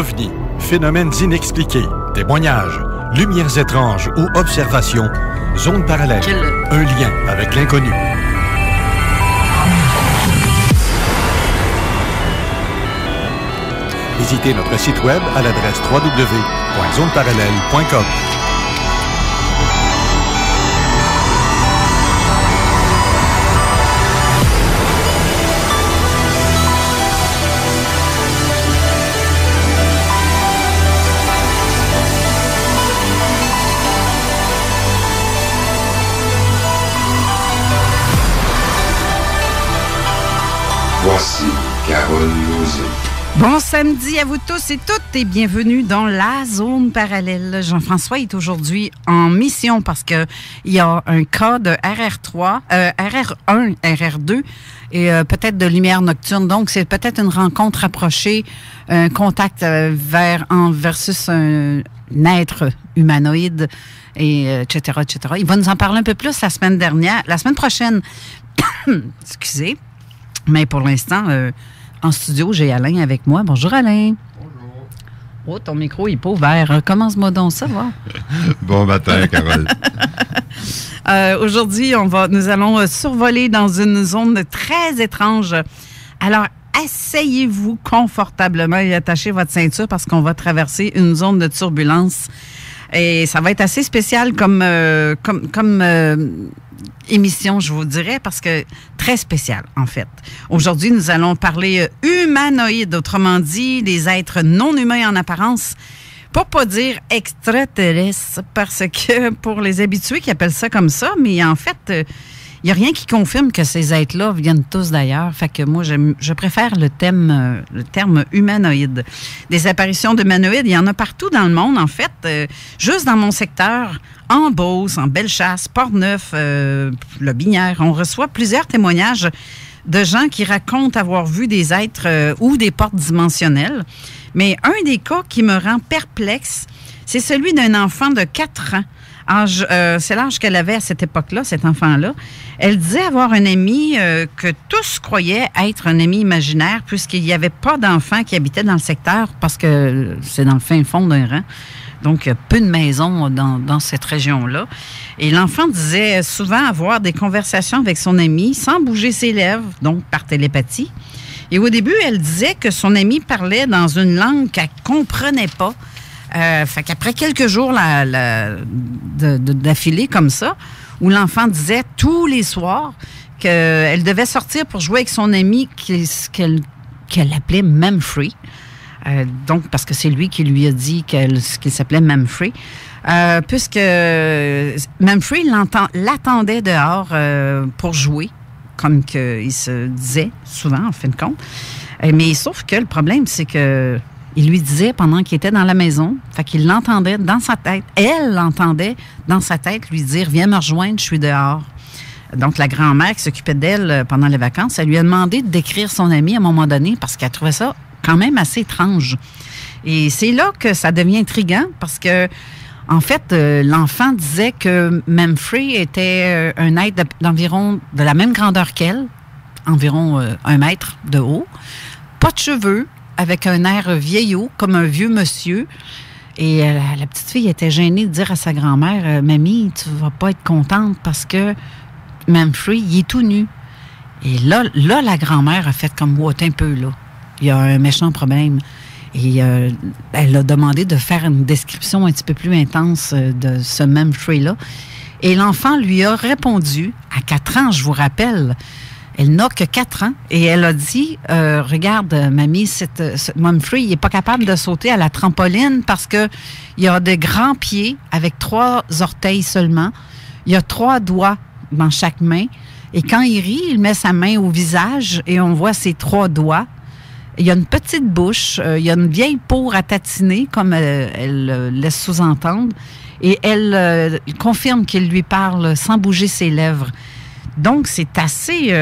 OVNI, phénomènes inexpliqués, témoignages, lumières étranges ou observations, zone parallèle, un lien avec l'inconnu. Visitez notre site web à l'adresse www.zoneparallèle.com. Voici Carole Lauzé. Bon samedi à vous tous et toutes et bienvenue dans la zone parallèle. Jean-François est aujourd'hui en mission parce que il y a un cas de RR3, RR1, RR2 et peut-être de lumière nocturne. Donc, c'est peut-être une rencontre rapprochée, un contact versus un être humanoïde, et etc., etc. Il va nous en parler un peu plus la semaine prochaine. Excusez. Mais pour l'instant, en studio, j'ai Alain avec moi. Bonjour, Alain. Bonjour. Oh, ton micro n'est pas ouvert. Commence-moi donc ça, va. Bon matin, Carole. Aujourd'hui, nous allons survoler dans une zone très étrange. Alors, asseyez-vous confortablement et attachez votre ceinture parce qu'on va traverser une zone de turbulence. Et ça va être assez spécial comme émission, je vous dirais, parce que très spécial, en fait. Aujourd'hui, nous allons parler humanoïdes, autrement dit, des êtres non humains en apparence, pour pas dire extraterrestres, parce que pour les habitués qui appellent ça comme ça, mais en fait, il n'y a rien qui confirme que ces êtres-là viennent tous d'ailleurs. Fait que moi, je préfère le terme humanoïde. Des apparitions d'humanoïdes, il y en a partout dans le monde, en fait. Juste dans mon secteur, en Beauce, en Bellechasse, Port-Neuf, Le Binière, on reçoit plusieurs témoignages de gens qui racontent avoir vu des êtres ou des portes dimensionnelles. Mais un des cas qui me rend perplexe, c'est celui d'un enfant de 4 ans. C'est l'âge qu'elle avait à cette époque-là, cet enfant-là. Elle disait avoir un ami que tous croyaient être un ami imaginaire puisqu'il n'y avait pas d'enfants qui habitaient dans le secteur parce que c'est dans le fin fond d'un rang. Donc, il y a peu de maisons dans cette région-là. Et l'enfant disait souvent avoir des conversations avec son ami sans bouger ses lèvres, donc par télépathie. Et au début, elle disait que son ami parlait dans une langue qu'elle ne comprenait pas. Fait qu'après quelques jours d'affilée comme ça, où l'enfant disait tous les soirs qu'elle devait sortir pour jouer avec son ami qu'elle appelait Memfrey. Donc, parce que c'est lui qui lui a dit qu'il s'appelait Memfrey. Puisque Memfrey l'attendait dehors pour jouer, comme qu'il se disait souvent, en fin de compte. Mais sauf que le problème, c'est que il lui disait pendant qu'il était dans la maison, fait qu'il l'entendait dans sa tête. Elle l'entendait dans sa tête lui dire « Viens me rejoindre, je suis dehors ». Donc, la grand-mère qui s'occupait d'elle pendant les vacances, elle lui a demandé de décrire son ami à un moment donné parce qu'elle trouvait ça quand même assez étrange. Et c'est là que ça devient intriguant parce que, en fait, l'enfant disait que Memfrey était un être d'environ de la même grandeur qu'elle, environ 1 mètre de haut, pas de cheveux, avec un air vieillot, comme un vieux monsieur. Et la petite fille était gênée de dire à sa grand-mère, « Mamie, tu vas pas être contente parce que Memfrey, il est tout nu. » Et là, la grand-mère a fait comme, « Ouais, un peu, là. Il y a un méchant problème. » Et elle a demandé de faire une description un petit peu plus intense de ce Memfrey-là. Et l'enfant lui a répondu, à 4 ans, je vous rappelle, elle n'a que 4 ans. Et elle a dit, regarde, mamie, ce Memfrey, il n'est pas capable de sauter à la trampoline parce qu'il y a de grands pieds avec 3 orteils seulement. Il y a 3 doigts dans chaque main. Et quand il rit, il met sa main au visage et on voit ses 3 doigts. Il y a une petite bouche. Il y a une vieille peau à tatiner, comme elle laisse sous-entendre. Et elle confirme qu'il lui parle sans bouger ses lèvres. Donc, c'est assez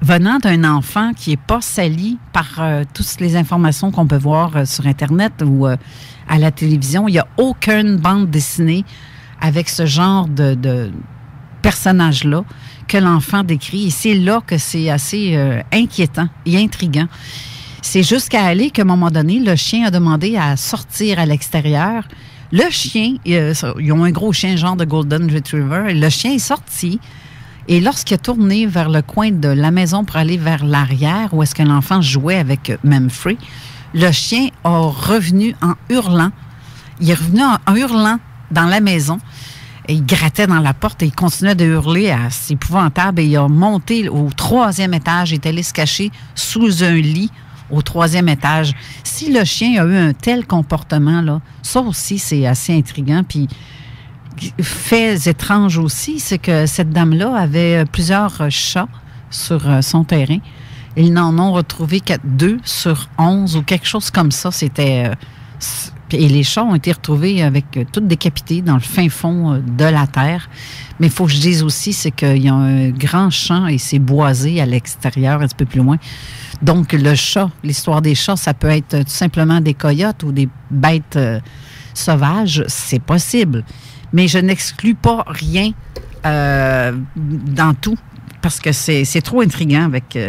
venant d'un enfant qui n'est pas sali par toutes les informations qu'on peut voir sur Internet ou à la télévision. Il n'y a aucune bande dessinée avec ce genre de personnage-là que l'enfant décrit. Et c'est là que c'est assez inquiétant et intriguant. C'est jusqu'à aller qu'à un moment donné, le chien a demandé à sortir à l'extérieur. Le chien, ils ont un gros chien, genre de Golden Retriever, et le chien est sorti. Et lorsqu'il a tourné vers le coin de la maison pour aller vers l'arrière, où est-ce que l'enfant jouait avec Memphis, le chien a revenu en hurlant. Il est revenu en hurlant dans la maison. Et il grattait dans la porte et il continuait de hurler à c'est épouvantable. Et il a monté au 3e étage. Il est allé se cacher sous un lit au 3e étage. Si le chien a eu un tel comportement, là, ça aussi, c'est assez intriguant. Puis, faits étranges aussi, c'est que cette dame-là avait plusieurs chats sur son terrain. Ils n'en ont retrouvé que 2 sur 11 ou quelque chose comme ça. C'était... et les chats ont été retrouvés avec toutes décapités dans le fin fond de la terre. Mais il faut que je dise aussi, c'est qu'il y a un grand champ et c'est boisé à l'extérieur, un petit peu plus loin. Donc, le chat, l'histoire des chats, ça peut être tout simplement des coyotes ou des bêtes sauvages. C'est possible. Mais je n'exclus pas rien dans tout parce que c'est trop intriguant avec...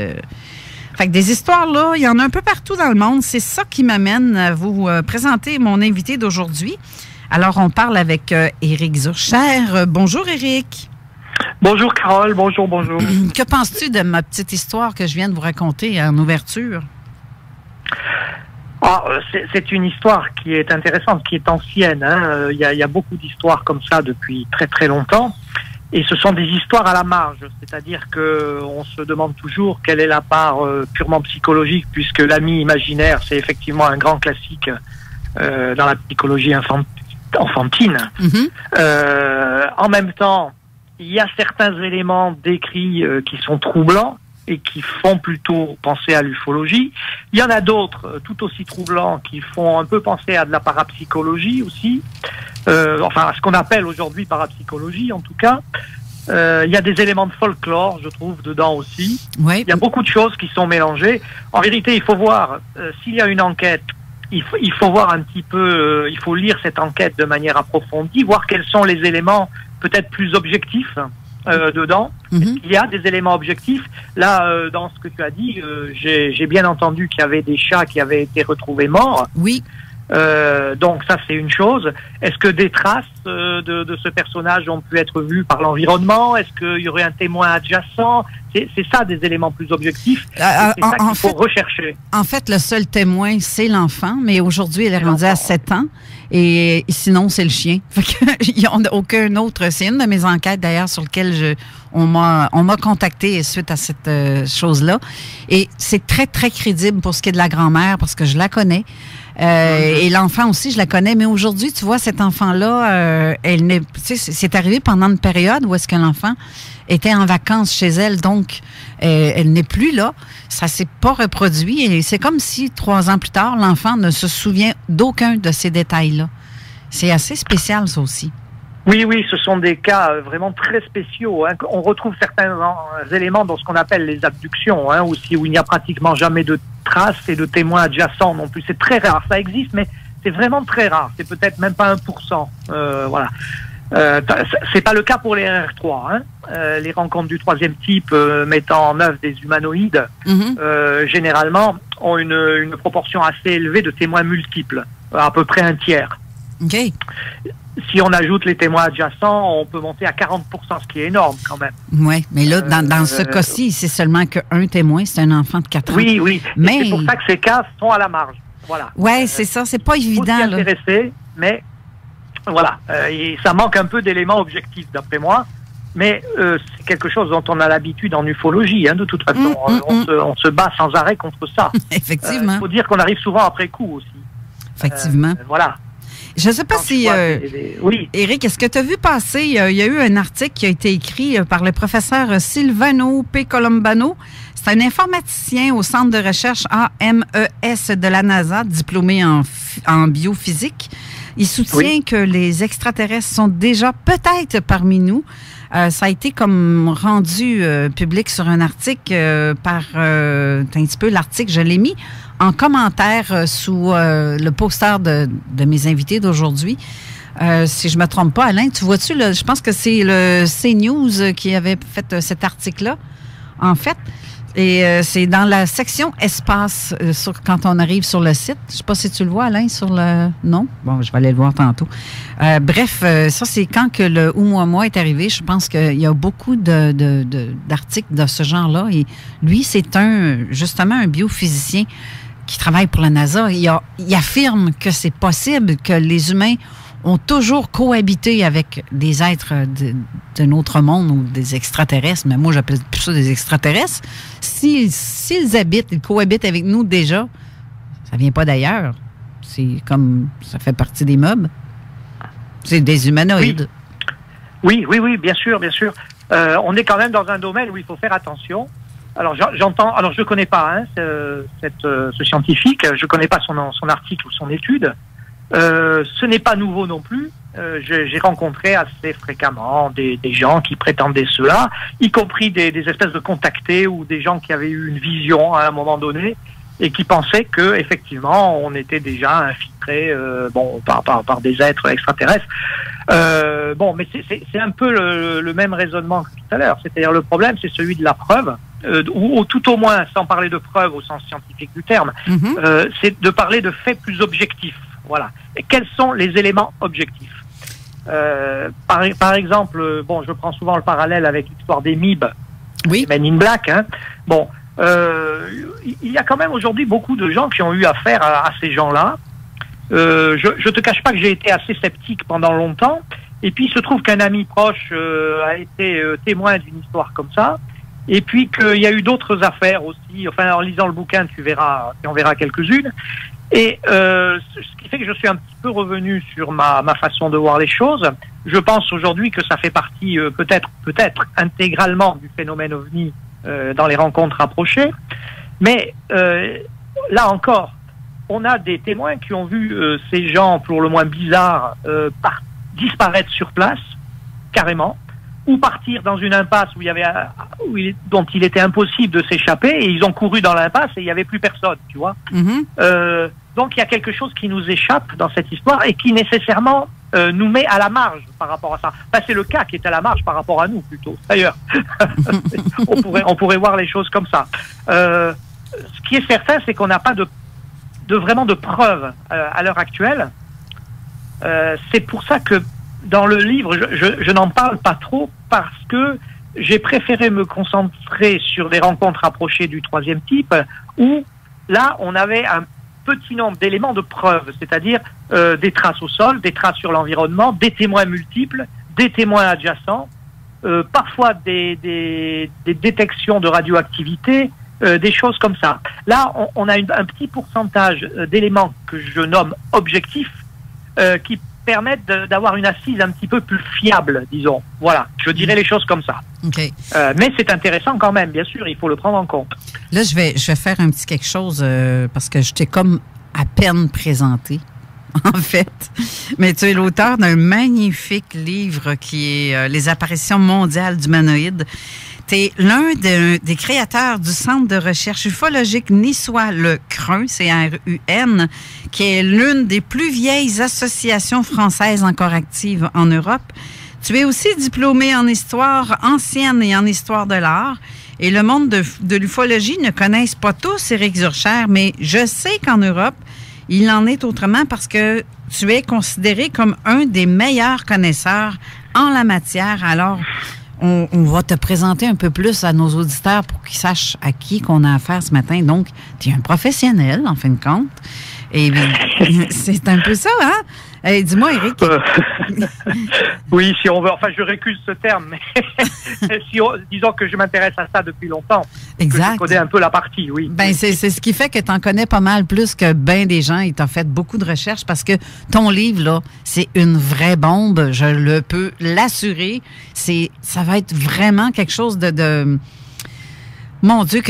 Fait que des histoires, là, il y en a un peu partout dans le monde. C'est ça qui m'amène à vous présenter mon invité d'aujourd'hui. Alors, on parle avec Éric Zurcher. Bonjour, Éric. Bonjour, Carole. Bonjour. Que penses-tu de ma petite histoire que je viens de vous raconter en ouverture? C'est une histoire qui est intéressante, qui est ancienne. Hein. Il y a beaucoup d'histoires comme ça depuis très, très longtemps. Et ce sont des histoires à la marge, c'est-à-dire que on se demande toujours quelle est la part purement psychologique, puisque l'ami imaginaire, c'est effectivement un grand classique dans la psychologie enfantine. Mm-hmm. En même temps, il y a certains éléments décrits qui sont troublants et qui font plutôt penser à l'ufologie. Il y en a d'autres tout aussi troublants qui font un peu penser à de la parapsychologie aussi. Enfin, à ce qu'on appelle aujourd'hui parapsychologie, en tout cas. Il y a des éléments de folklore, je trouve, dedans aussi. Oui. Il y a beaucoup de choses qui sont mélangées. En vérité, il faut voir, s'il y a une enquête, il faut voir un petit peu, il faut lire cette enquête de manière approfondie, voir quels sont les éléments peut-être plus objectifs dedans. Mm-hmm. Il y a des éléments objectifs. Là, dans ce que tu as dit, j'ai bien entendu qu'il y avait des chats qui avaient été retrouvés morts. Oui. Donc ça, c'est une chose. Est-ce que des traces de ce personnage ont pu être vues par l'environnement? Est-ce qu'il y aurait un témoin adjacent? C'est ça, des éléments plus objectifs. C'est ça qu'il faut rechercher. En fait, le seul témoin, c'est l'enfant, mais aujourd'hui, elle est rendue à 7 ans. Et sinon, c'est le chien. Fait que, il n'y en a aucun autre. C'est une de mes enquêtes, d'ailleurs, sur laquelle on m'a contacté suite à cette chose-là. Et c'est très, très crédible pour ce qui est de la grand-mère, parce que je la connais. Et l'enfant aussi, je la connais. Mais aujourd'hui, tu vois, cet enfant-là, c'est arrivé pendant une période où est-ce que l'enfant était en vacances chez elle. Donc, elle n'est plus là. Ça s'est pas reproduit. Et c'est comme si, 3 ans plus tard, l'enfant ne se souvient d'aucun de ces détails-là. C'est assez spécial, ça aussi. Oui, ce sont des cas vraiment très spéciaux. Hein. On retrouve certains éléments dans ce qu'on appelle les abductions, hein, aussi, où il n'y a pratiquement jamais de traces et de témoins adjacents non plus. C'est très rare, ça existe, mais c'est vraiment très rare. C'est peut-être même pas 1%. Voilà. C'est pas le cas pour les RR3. Hein. Les rencontres du 3e type mettant en œuvre des humanoïdes, généralement, ont une proportion assez élevée de témoins multiples, à peu près un tiers. OK. Si on ajoute les témoins adjacents, on peut monter à 40%, ce qui est énorme quand même. Oui, mais là, dans ce cas-ci, c'est seulement qu'un témoin, c'est un enfant de 4 ans. Oui. Mais... c'est pour ça que ces cas sont à la marge. Voilà. Oui, c'est ça, c'est pas évident. Il faut s'y intéresser, mais voilà. Et ça manque un peu d'éléments objectifs, d'après moi. Mais c'est quelque chose dont on a l'habitude en ufologie, hein, de toute façon. On se bat sans arrêt contre ça. Effectivement. Il faut dire qu'on arrive souvent après coup aussi. Effectivement. Voilà. Je ne sais pas si... oui. Éric, est-ce que tu as vu passer, il y a eu un article qui a été écrit par le professeur Silvano P. Colombano. C'est un informaticien au centre de recherche AMES de la NASA, diplômé en biophysique. Il soutient que les extraterrestres sont déjà peut-être parmi nous. Ça a été comme rendu public sur un article par... un petit peu, l'article, je l'ai mis en commentaire sous le poster de mes invités d'aujourd'hui. Si je ne me trompe pas, Alain, tu vois-tu, je pense que c'est le CNews qui avait fait cet article-là. En fait, Et c'est dans la section espace quand on arrive sur le site. Je ne sais pas si tu le vois, Alain, sur le... Non? Bon, je vais aller le voir tantôt. Bref, ça, c'est quand que le Oumuamua est arrivé. Je pense qu'il y a beaucoup d'articles de ce genre-là. Et lui, c'est justement un biophysicien qui travaille pour la NASA. Il affirme que c'est possible que les humains ont toujours cohabité avec des êtres d'un autre monde ou des extraterrestres, mais moi, j'appelle plus ça des extraterrestres. S'ils habitent, ils cohabitent avec nous déjà, ça vient pas d'ailleurs. C'est comme, ça fait partie des meubles. C'est des humanoïdes. Oui, bien sûr. On est quand même dans un domaine où il faut faire attention. Alors, j'entends, alors je connais pas ce scientifique, je connais pas son article ou son étude. Ce n'est pas nouveau non plus. J'ai rencontré assez fréquemment des gens qui prétendaient cela, y compris des espèces de contactés ou des gens qui avaient eu une vision à un moment donné et qui pensaient que effectivement on était déjà infiltré par des êtres extraterrestres. Mais c'est un peu le même raisonnement que tout à l'heure. C'est-à-dire le problème, c'est celui de la preuve, ou tout au moins, sans parler de preuve au sens scientifique du terme, c'est de parler de faits plus objectifs. Voilà. Et quels sont les éléments objectifs? Par exemple, je prends souvent le parallèle avec l'histoire des MIB, oui. Men in Black. Il y a quand même aujourd'hui beaucoup de gens qui ont eu affaire à ces gens-là. Je te cache pas que j'ai été assez sceptique pendant longtemps. Et puis il se trouve qu'un ami proche a été témoin d'une histoire comme ça. Et puis qu'il y a eu d'autres affaires aussi. Enfin, en lisant le bouquin, tu en verras quelques-unes. Et ce qui fait que je suis un petit peu revenu sur ma façon de voir les choses. Je pense aujourd'hui que ça fait partie peut-être intégralement du phénomène OVNI dans les rencontres rapprochées. Mais là encore, on a des témoins qui ont vu ces gens pour le moins bizarres disparaître sur place, carrément, ou partir dans une impasse dont il était impossible de s'échapper, et ils ont couru dans l'impasse et il n'y avait plus personne, tu vois. Donc il y a quelque chose qui nous échappe dans cette histoire et qui nécessairement nous met à la marge par rapport à ça. Enfin, c'est le cas qui est à la marge par rapport à nous plutôt. D'ailleurs, on pourrait voir les choses comme ça. Ce qui est certain, c'est qu'on n'a pas vraiment de preuves à l'heure actuelle. C'est pour ça que dans le livre, je n'en parle pas trop parce que j'ai préféré me concentrer sur des rencontres rapprochées du troisième type où là, on avait un petit nombre d'éléments de preuves, c'est-à-dire des traces au sol, des traces sur l'environnement, des témoins multiples, des témoins adjacents, parfois des détections de radioactivité, des choses comme ça. Là, on a un petit pourcentage d'éléments que je nomme objectifs qui permettent d'avoir une assise un petit peu plus fiable, disons. Voilà, je dirais les choses comme ça. Okay. Mais c'est intéressant quand même, bien sûr, il faut le prendre en compte. Là, je vais faire un petit quelque chose parce que je t'ai comme à peine présenté, en fait. Mais tu es l'auteur d'un magnifique livre qui est Les apparitions mondiales d'humanoïdes. Tu es l'un des créateurs du Centre de recherche ufologique niçois, le CRUN, C-R-U-N, qui est l'une des plus vieilles associations françaises encore actives en Europe. Tu es aussi diplômé en histoire ancienne et en histoire de l'art. Et le monde de l'ufologie ne connaissent pas tous Éric Zurcher, mais je sais qu'en Europe, il en est autrement parce que tu es considéré comme un des meilleurs connaisseurs en la matière. Alors, on va te présenter un peu plus à nos auditeurs pour qu'ils sachent à qui qu'on a affaire ce matin. Donc, tu es un professionnel, en fin de compte. Et c'est un peu ça, hein? Hey, dis-moi, Éric. Oui, si on veut. Enfin, je récuse ce terme, mais disons que je m'intéresse à ça depuis longtemps. Exact. Que je connais un peu la partie, oui. Ben, c'est ce qui fait que tu en connais pas mal plus que ben des gens et tu as fait beaucoup de recherches parce que ton livre, là, c'est une vraie bombe. Je le peux l'assurer. Ça va être vraiment quelque chose de... Mon Dieu,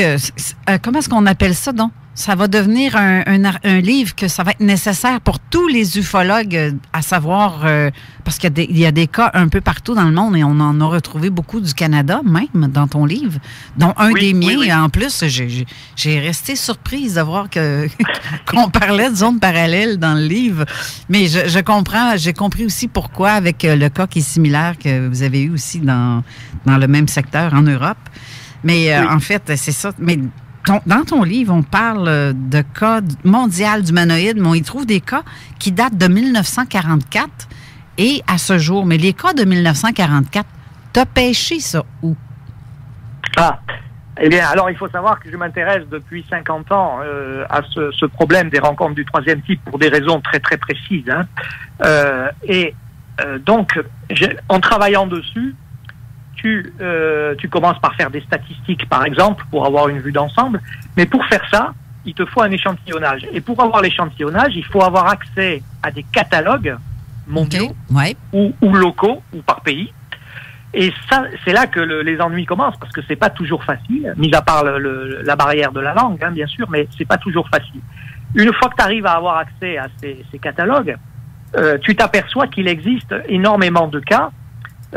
comment est-ce qu'on appelle ça, donc? Ça va devenir un livre que ça va être nécessaire pour tous les ufologues à savoir, parce qu'il y a des cas un peu partout dans le monde et on en a retrouvé beaucoup du Canada même dans ton livre, dont un des miens. Oui. En plus, j'ai resté surprise de voir qu'on parlait de zones parallèles dans le livre. Mais je comprends, j'ai compris aussi pourquoi avec le cas qui est similaire que vous avez eu aussi dans le même secteur en Europe. Mais Oui. en fait, c'est ça. Mais dans ton livre, on parle de cas mondial d'humanoïdes, mais on y trouve des cas qui datent de 1944 et à ce jour. Mais les cas de 1944, t'as pêché ça où? Ah, eh bien, alors il faut savoir que je m'intéresse depuis 50 ans à ce problème des rencontres du troisième type pour des raisons très très précises. Hein. Donc, en travaillant dessus, tu commences par faire des statistiques, par exemple, pour avoir une vue d'ensemble. Mais pour faire ça, il te faut un échantillonnage. Et pour avoir l'échantillonnage, il faut avoir accès à des catalogues mondiaux Ouais. ou locaux ou par pays. Et ça, c'est là que les ennuis commencent, parce que c'est pas toujours facile, mis à part la barrière de la langue, hein, bien sûr, mais c'est pas toujours facile. Une fois que tu arrives à avoir accès à ces catalogues, tu t'aperçois qu'il existe énormément de cas,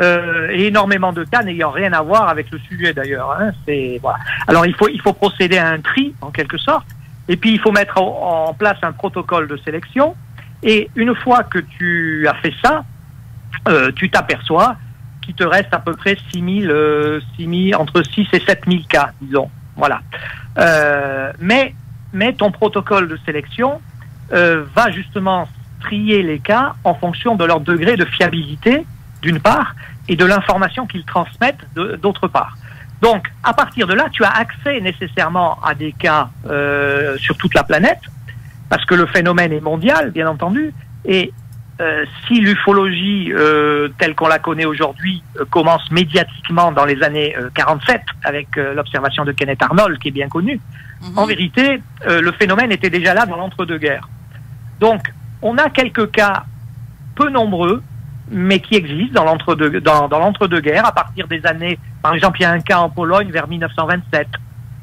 et énormément de cas n'ayant rien à voir avec le sujet d'ailleurs. Hein, voilà. Alors il faut procéder à un tri en quelque sorte, et puis il faut mettre en place un protocole de sélection. Et une fois que tu as fait ça, tu t'aperçois qu'il te reste à peu près entre 6 et 7 000 cas, disons. Voilà. Mais ton protocole de sélection va justement trier les cas en fonction de leur degré de fiabilité, d'une part, et de l'information qu'ils transmettent, d'autre part. Donc, à partir de là, tu as accès nécessairement à des cas sur toute la planète, parce que le phénomène est mondial, bien entendu, et si l'ufologie telle qu'on la connaît aujourd'hui commence médiatiquement dans les années 47 avec l'observation de Kenneth Arnold qui est bien connue, en vérité le phénomène était déjà là dans l'entre-deux-guerres. Donc on a quelques cas peu nombreux mais qui existent dans l'entre-deux-guerres à partir des années, par exemple il y a un cas en Pologne vers 1927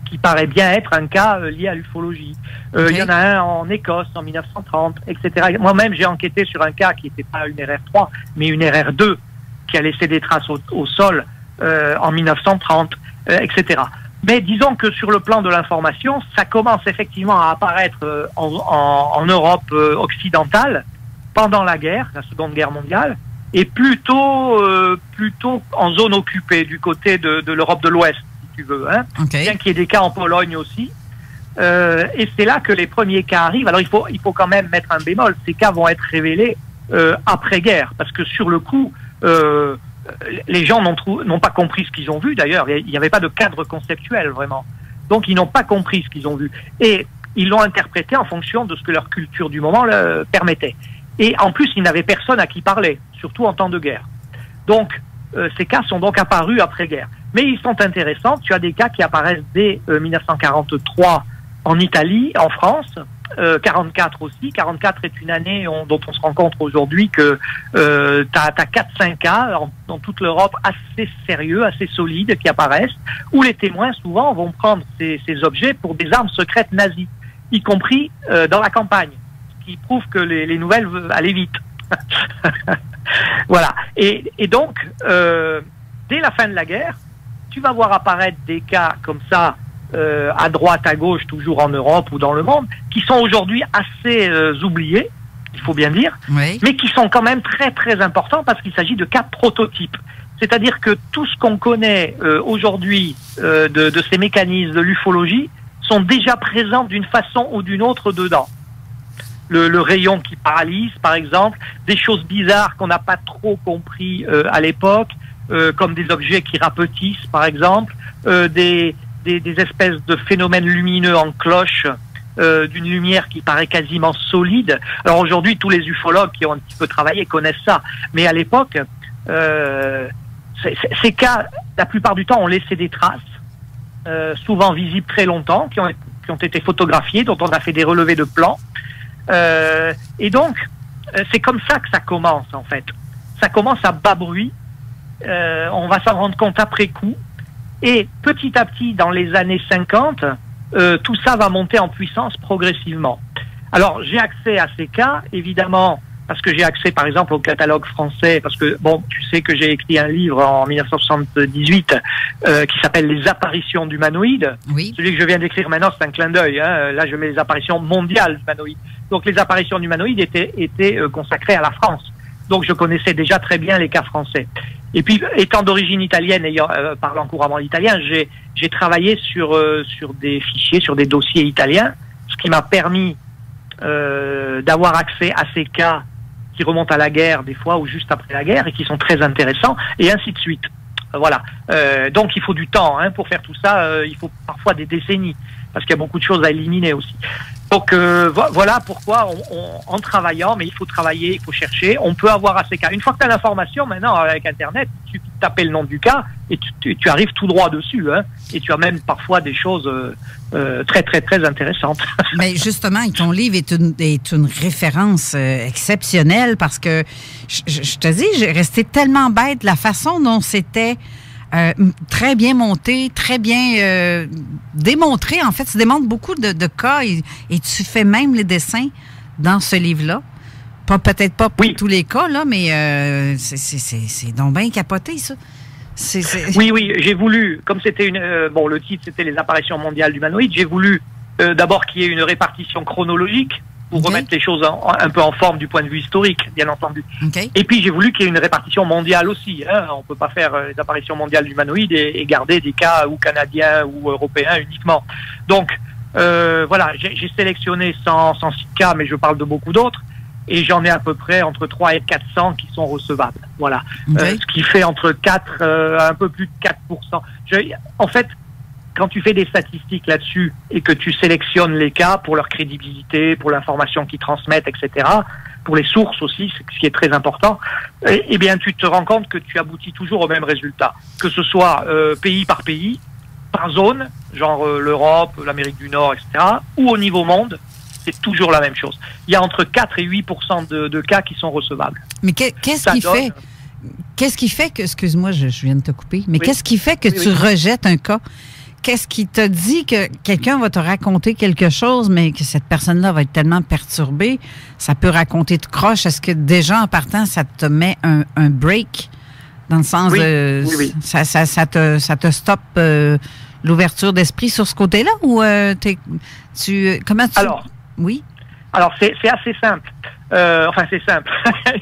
qui paraît bien être un cas lié à l'ufologie. Il y en a un en Écosse en 1930, etc. Moi-même, j'ai enquêté sur un cas qui n'était pas une RR3, mais une RR2, qui a laissé des traces au sol en 1930, etc. Mais disons que sur le plan de l'information, ça commence effectivement à apparaître en Europe occidentale pendant la guerre, la Seconde Guerre mondiale, et plutôt en zone occupée, du côté de l'Europe de l'Ouest, tu veux, hein, bien qu'il y ait des cas en Pologne aussi. Et c'est là que les premiers cas arrivent. Alors il faut quand même mettre un bémol. Ces cas vont être révélés après-guerre, parce que sur le coup, les gens n'ont pas compris ce qu'ils ont vu. D'ailleurs, il n'y avait pas de cadre conceptuel vraiment. Donc ils n'ont pas compris ce qu'ils ont vu. Et ils l'ont interprété en fonction de ce que leur culture du moment permettait. Et en plus, ils n'avaient personne à qui parler, surtout en temps de guerre. Donc ces cas sont donc apparus après-guerre. Mais ils sont intéressants. Tu as des cas qui apparaissent dès 1943 en Italie, en France, 44 aussi. 44 est une année dont on se rend compte aujourd'hui que tu as 4-5 cas dans toute l'Europe assez sérieux, assez solides qui apparaissent, où les témoins souvent vont prendre ces objets pour des armes secrètes nazies, y compris dans la campagne, ce qui prouve que les nouvelles allaient vite. Voilà. Et donc, dès la fin de la guerre, tu vas voir apparaître des cas comme ça, à droite, à gauche, toujours en Europe ou dans le monde, qui sont aujourd'hui assez oubliés, il faut bien dire, mais qui sont quand même très très importants parce qu'il s'agit de cas prototypes. C'est-à-dire que tout ce qu'on connaît aujourd'hui de ces mécanismes de l'ufologie sont déjà présents d'une façon ou d'une autre dedans. Le rayon qui paralyse, par exemple, des choses bizarres qu'on n'a pas trop compris à l'époque, comme des objets qui rapetissent, par exemple, des espèces de phénomènes lumineux en cloche, d'une lumière qui paraît quasiment solide. Alors aujourd'hui, tous les ufologues qui ont un petit peu travaillé connaissent ça, mais à l'époque, ces cas, la plupart du temps, ont laissé des traces, souvent visibles très longtemps, qui ont été photographiées, dont on a fait des relevés de plans. Et donc, c'est comme ça que ça commence, en fait. Ça commence à bas bruit. On va s'en rendre compte après coup. Et petit à petit, dans les années 50, tout ça va monter en puissance progressivement. Alors, j'ai accès à ces cas, évidemment, parce que j'ai accès, par exemple, au catalogue français, parce que, bon, tu sais que j'ai écrit un livre en 1978 qui s'appelle « Les apparitions d'humanoïdes ». Oui. Celui que je viens d'écrire maintenant, c'est un clin d'œil. Hein. Là, je mets les apparitions mondiales d'humanoïdes. Donc, les apparitions d'humanoïdes étaient consacrées à la France. Donc je connaissais déjà très bien les cas français. Et puis, étant d'origine italienne, parlant couramment l'italien, j'ai travaillé sur des fichiers, sur des dossiers italiens, ce qui m'a permis d'avoir accès à ces cas qui remontent à la guerre des fois ou juste après la guerre et qui sont très intéressants, et ainsi de suite. Voilà. Donc il faut du temps pour faire tout ça. Il faut parfois des décennies parce qu'il y a beaucoup de choses à éliminer aussi. Donc voilà pourquoi en travaillant, mais il faut travailler, il faut chercher. On peut avoir assez cas. Une fois que tu as l'information, maintenant avec Internet, il suffit de taper le nom du cas et tu arrives tout droit dessus. Et tu as même parfois des choses très très très intéressantes. Mais justement, ton livre est une référence exceptionnelle parce que je te dis, j'ai resté tellement bête de la façon dont c'était. Très bien monté, très bien démontré. En fait, tu démontres beaucoup de cas et tu fais même les dessins dans ce livre-là. Peut-être pas pour tous les cas, là, mais c'est donc bien capoté, ça. Oui, j'ai voulu, comme c'était le titre, c'était les apparitions mondiales d'humanoïdes, j'ai voulu d'abord qu'il y ait une répartition chronologique pour remettre les choses un peu en forme du point de vue historique, bien entendu. Et puis j'ai voulu qu'il y ait une répartition mondiale aussi. On peut pas faire les apparitions mondiales d'humanoïdes et garder des cas ou canadiens ou européens uniquement. Donc voilà, j'ai sélectionné 106 cas, mais je parle de beaucoup d'autres. Et j'en ai à peu près entre 3 et 400 qui sont recevables. Voilà. Ce qui fait entre 4, un peu plus de 4%. En fait, quand tu fais des statistiques là-dessus et que tu sélectionnes les cas pour leur crédibilité, pour l'information qu'ils transmettent, etc., pour les sources aussi, ce qui est très important, eh bien, tu te rends compte que tu aboutis toujours au même résultat. Que ce soit pays par pays, par zone, genre l'Europe, l'Amérique du Nord, etc., ou au niveau monde, c'est toujours la même chose. Il y a entre 4 et 8% de cas qui sont recevables. Mais qu'est-ce qui fait que, excuse-moi, je viens de te couper, mais qu'est-ce qui fait que tu rejettes un cas? Qu'est-ce qui te dit que quelqu'un va te raconter quelque chose, mais que cette personne-là va être tellement perturbée, ça peut raconter de croche? Est-ce que déjà, en partant, ça te met un break? Dans le sens ça te stoppe l'ouverture d'esprit sur ce côté-là? Ou comment tu... Alors, oui? Alors, c'est assez simple. Enfin, c'est simple.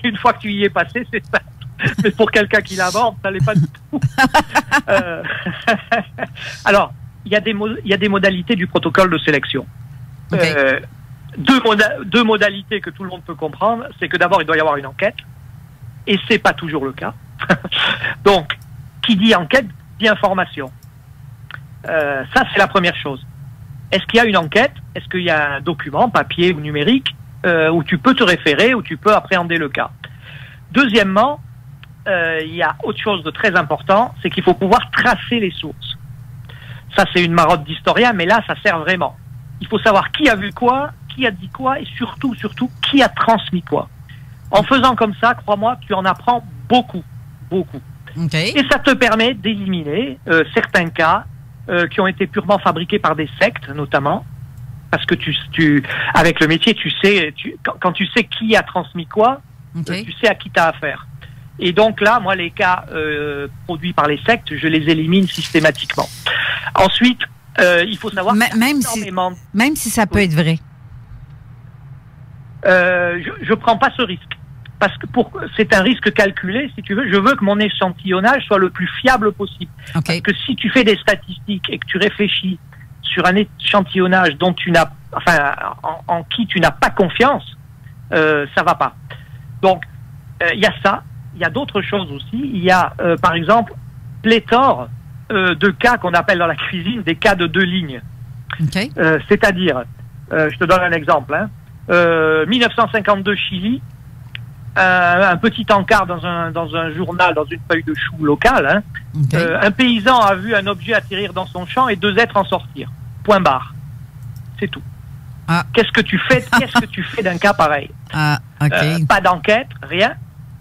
Une fois que tu y es passé, c'est simple. Mais pour quelqu'un qui l'aborde, ça l'est pas du tout. Alors, il y a des modalités du protocole de sélection. Deux modalités que tout le monde peut comprendre, c'est que d'abord, il doit y avoir une enquête, et c'est pas toujours le cas. Donc, qui dit enquête, dit information. Ça, c'est la première chose. Est-ce qu'il y a une enquête? Est-ce qu'il y a un document, papier ou numérique, où tu peux te référer, où tu peux appréhender le cas? Deuxièmement, il y a autre chose de très important, c'est qu'il faut pouvoir tracer les sources. Ça, c'est une marotte d'historien, mais là, ça sert vraiment. Il faut savoir qui a vu quoi, qui a dit quoi, et surtout, qui a transmis quoi. En faisant comme ça, crois-moi, tu en apprends beaucoup. Et ça te permet d'éliminer certains cas qui ont été purement fabriqués par des sectes, notamment, parce que avec le métier, tu sais, quand tu sais qui a transmis quoi, tu sais à qui tu as affaire. Et donc là, moi, les cas produits par les sectes, je les élimine systématiquement. Ensuite, il faut savoir... Même si ça peut être vrai. Je prends pas ce risque. Parce que c'est un risque calculé, si tu veux. Je veux que mon échantillonnage soit le plus fiable possible. Parce que si tu fais des statistiques et que tu réfléchis sur un échantillonnage dont en qui tu n'as pas confiance, ça va pas. Donc, il y a ça. Il y a d'autres choses aussi. Il y a, par exemple, pléthore de cas qu'on appelle dans la cuisine des cas de 2 lignes. C'est-à-dire, je te donne un exemple. 1952 Chili, un petit encart dans un journal, dans une feuille de chou locale. Un paysan a vu un objet atterrir dans son champ et 2 êtres en sortir. Point barre. C'est tout. Qu'est-ce que tu fais d'un cas pareil? Pas d'enquête, rien.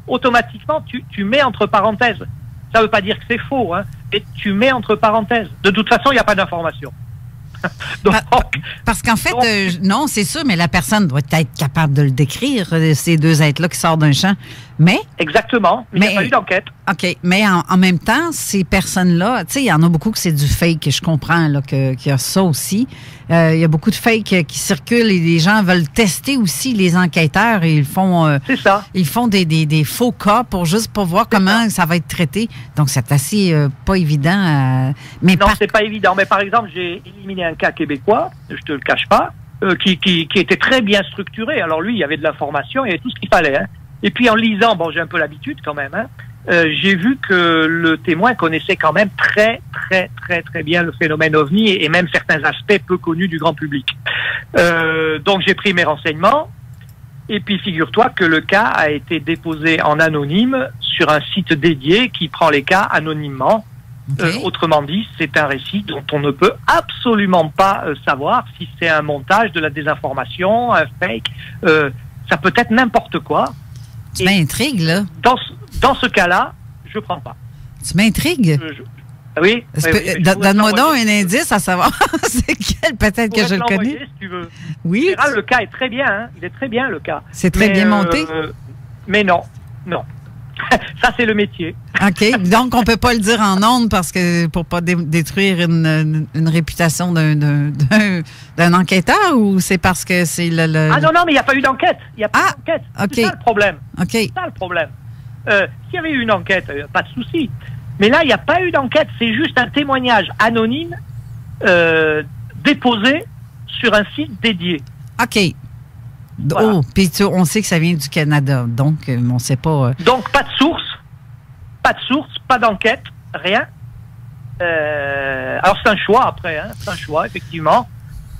Automatiquement, tu mets entre parenthèses. Ça ne veut pas dire que c'est faux, mais tu mets entre parenthèses. De toute façon, il n'y a pas d'information. Parce qu'en fait, non, c'est sûr, mais la personne doit être capable de le décrire, ces 2 êtres-là qui sortent d'un champ. Mais? Exactement. Mais il n'y a pas eu d'enquête. OK. Mais en même temps, ces personnes-là, tu sais, il y en a beaucoup que c'est du fake, je comprends là, qu'il y a ça aussi. Il y a beaucoup de fake qui circulent et les gens veulent tester aussi les enquêteurs et ils font... c'est ça. Ils font des faux cas pour voir comment ça va être traité. Donc, c'est assez pas évident. Mais non, c'est pas évident. Mais par exemple, j'ai éliminé un cas québécois, je te le cache pas, qui était très bien structuré. Alors lui, il y avait de l'information, il y avait tout ce qu'il fallait, hein. Et puis en lisant, bon, j'ai un peu l'habitude quand même, hein, j'ai vu que le témoin connaissait quand même très bien le phénomène OVNI et même certains aspects peu connus du grand public. Donc j'ai pris mes renseignements et puis figure-toi que le cas a été déposé en anonyme sur un site dédié qui prend les cas anonymement. Okay. Autrement dit, c'est un récit dont on ne peut absolument pas savoir si c'est un montage, de la désinformation, un fake. Ça peut être n'importe quoi. Tu m'intrigues, là. Dans ce cas-là, je ne prends pas. Tu m'intrigues? Oui. Donne-moi donc un indice à savoir c'est quel, peut-être que je le connais. Si tu veux. Oui. Général, le cas est très bien, hein. Il est très bien, le cas. C'est très bien monté? Mais non. Ça, c'est le métier. OK. Donc, on ne peut pas le dire en ondes parce que pour ne pas détruire une réputation d'un enquêteur ou c'est parce que c'est le... Ah non, mais il n'y a pas eu d'enquête. Il n'y a pas d'enquête. Okay. C'est ça le problème. OK. C'est ça le problème. S'il y avait eu une enquête, pas de souci. Mais là, il n'y a pas eu d'enquête. C'est juste un témoignage anonyme déposé sur un site dédié. OK. Voilà. Oh, puis on sait que ça vient du Canada, donc on ne sait pas... Donc, pas de source, pas d'enquête, rien. Alors, c'est un choix après, hein, c'est un choix, effectivement.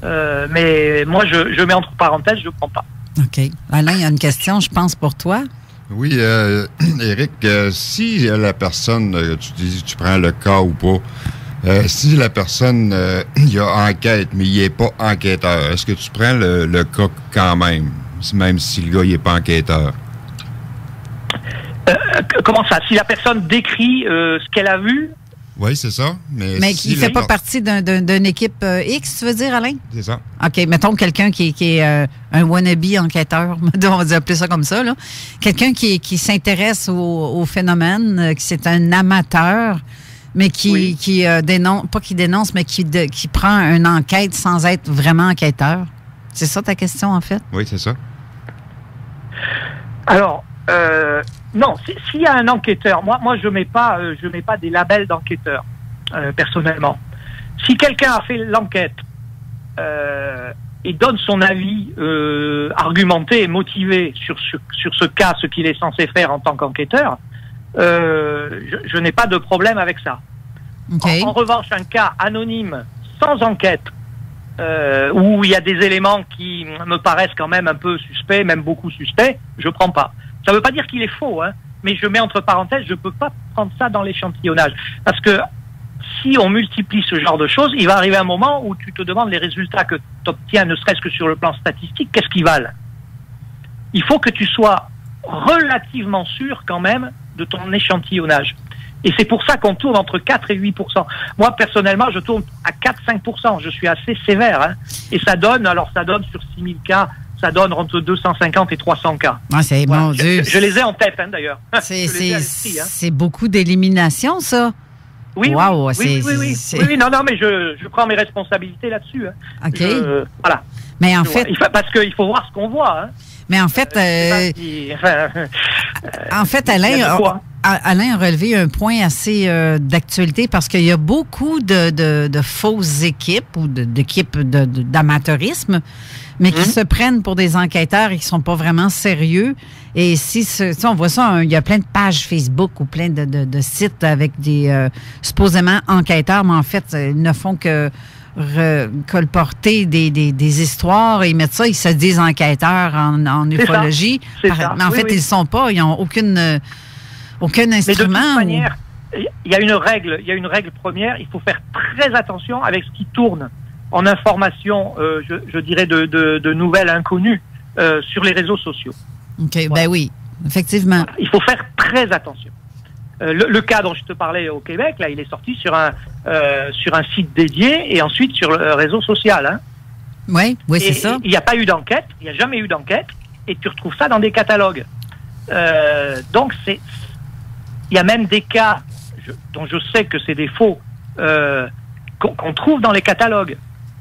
Mais moi, je mets entre parenthèses, je ne prends pas. OK. Alain, il y a une question, je pense, pour toi. Oui, Éric, si la personne, tu dis tu prends le cas ou pas, si la personne, il y a enquête, mais il n'est pas enquêteur, est-ce que tu prends le cas quand même si le gars n'est pas enquêteur? Comment ça? Si la personne décrit ce qu'elle a vu? Oui, c'est ça. Mais qui ne fait pas partie d'une équipe X, tu veux dire, Alain? C'est ça. OK, mettons quelqu'un qui est un wannabe enquêteur, on va appeler ça comme ça, là. Quelqu'un qui s'intéresse au phénomène, qui c'est un amateur, mais qui dénonce, pas qui dénonce, mais qui prend une enquête sans être vraiment enquêteur. C'est ça ta question, en fait? Oui, c'est ça. Alors, non, s'il y a un enquêteur, moi je mets pas des labels d'enquêteur, personnellement. Si quelqu'un a fait l'enquête et donne son avis argumenté et motivé sur ce cas, ce qu'il est censé faire en tant qu'enquêteur, je n'ai pas de problème avec ça. Okay. En revanche, un cas anonyme, sans enquête, où il y a des éléments qui me paraissent quand même un peu suspects, même beaucoup suspects, je prends pas. Ça ne veut pas dire qu'il est faux, hein, mais je mets entre parenthèses, je ne peux pas prendre ça dans l'échantillonnage. Parce que si on multiplie ce genre de choses, il va arriver un moment où tu te demandes les résultats que tu obtiens, ne serait-ce que sur le plan statistique, qu'est-ce qu'ils valent? Il faut que tu sois relativement sûr quand même de ton échantillonnage. Et c'est pour ça qu'on tourne entre 4 et 8%. Moi, personnellement, je tourne à 4-5%. Je suis assez sévère. Hein. Et ça donne sur 6000 cas, ça donne entre 250 et 300 cas. Ah, c'est voilà. Mon Dieu. Je les ai en tête, hein, d'ailleurs. C'est beaucoup d'élimination, ça. Oui, wow, oui, non, mais je prends mes responsabilités là-dessus. Hein. OK. Voilà. Mais en fait... Parce qu'il faut voir ce qu'on voit. Hein. Mais en fait... en fait, Alain a relevé un point assez d'actualité parce qu'il y a beaucoup de fausses équipes ou d'équipes d'amateurisme, mais qui se prennent pour des enquêteurs et qui ne sont pas vraiment sérieux. Et si on voit ça, il y a plein de pages Facebook ou plein de sites avec des supposément enquêteurs, mais en fait, ils ne font que colporter des histoires et mettre ça, ils se disent enquêteurs en ufologie. Mais en fait, ils ne sont pas, ils n'ont aucun instrument. Mais de toute manière, il y a une règle première, il faut faire très attention avec ce qui tourne en information, je dirais, de nouvelles inconnues sur les réseaux sociaux. OK, voilà. Ben oui, effectivement. Il faut faire très attention. Le cas dont je te parlais au Québec, là, il est sorti sur un site dédié et ensuite sur le réseau social. Hein. Oui, c'est ça. Il n'y a pas eu d'enquête, il n'y a jamais eu d'enquête, et tu retrouves ça dans des catalogues. Donc, il y a même des cas dont je sais que c'est des faux qu'on trouve dans les catalogues.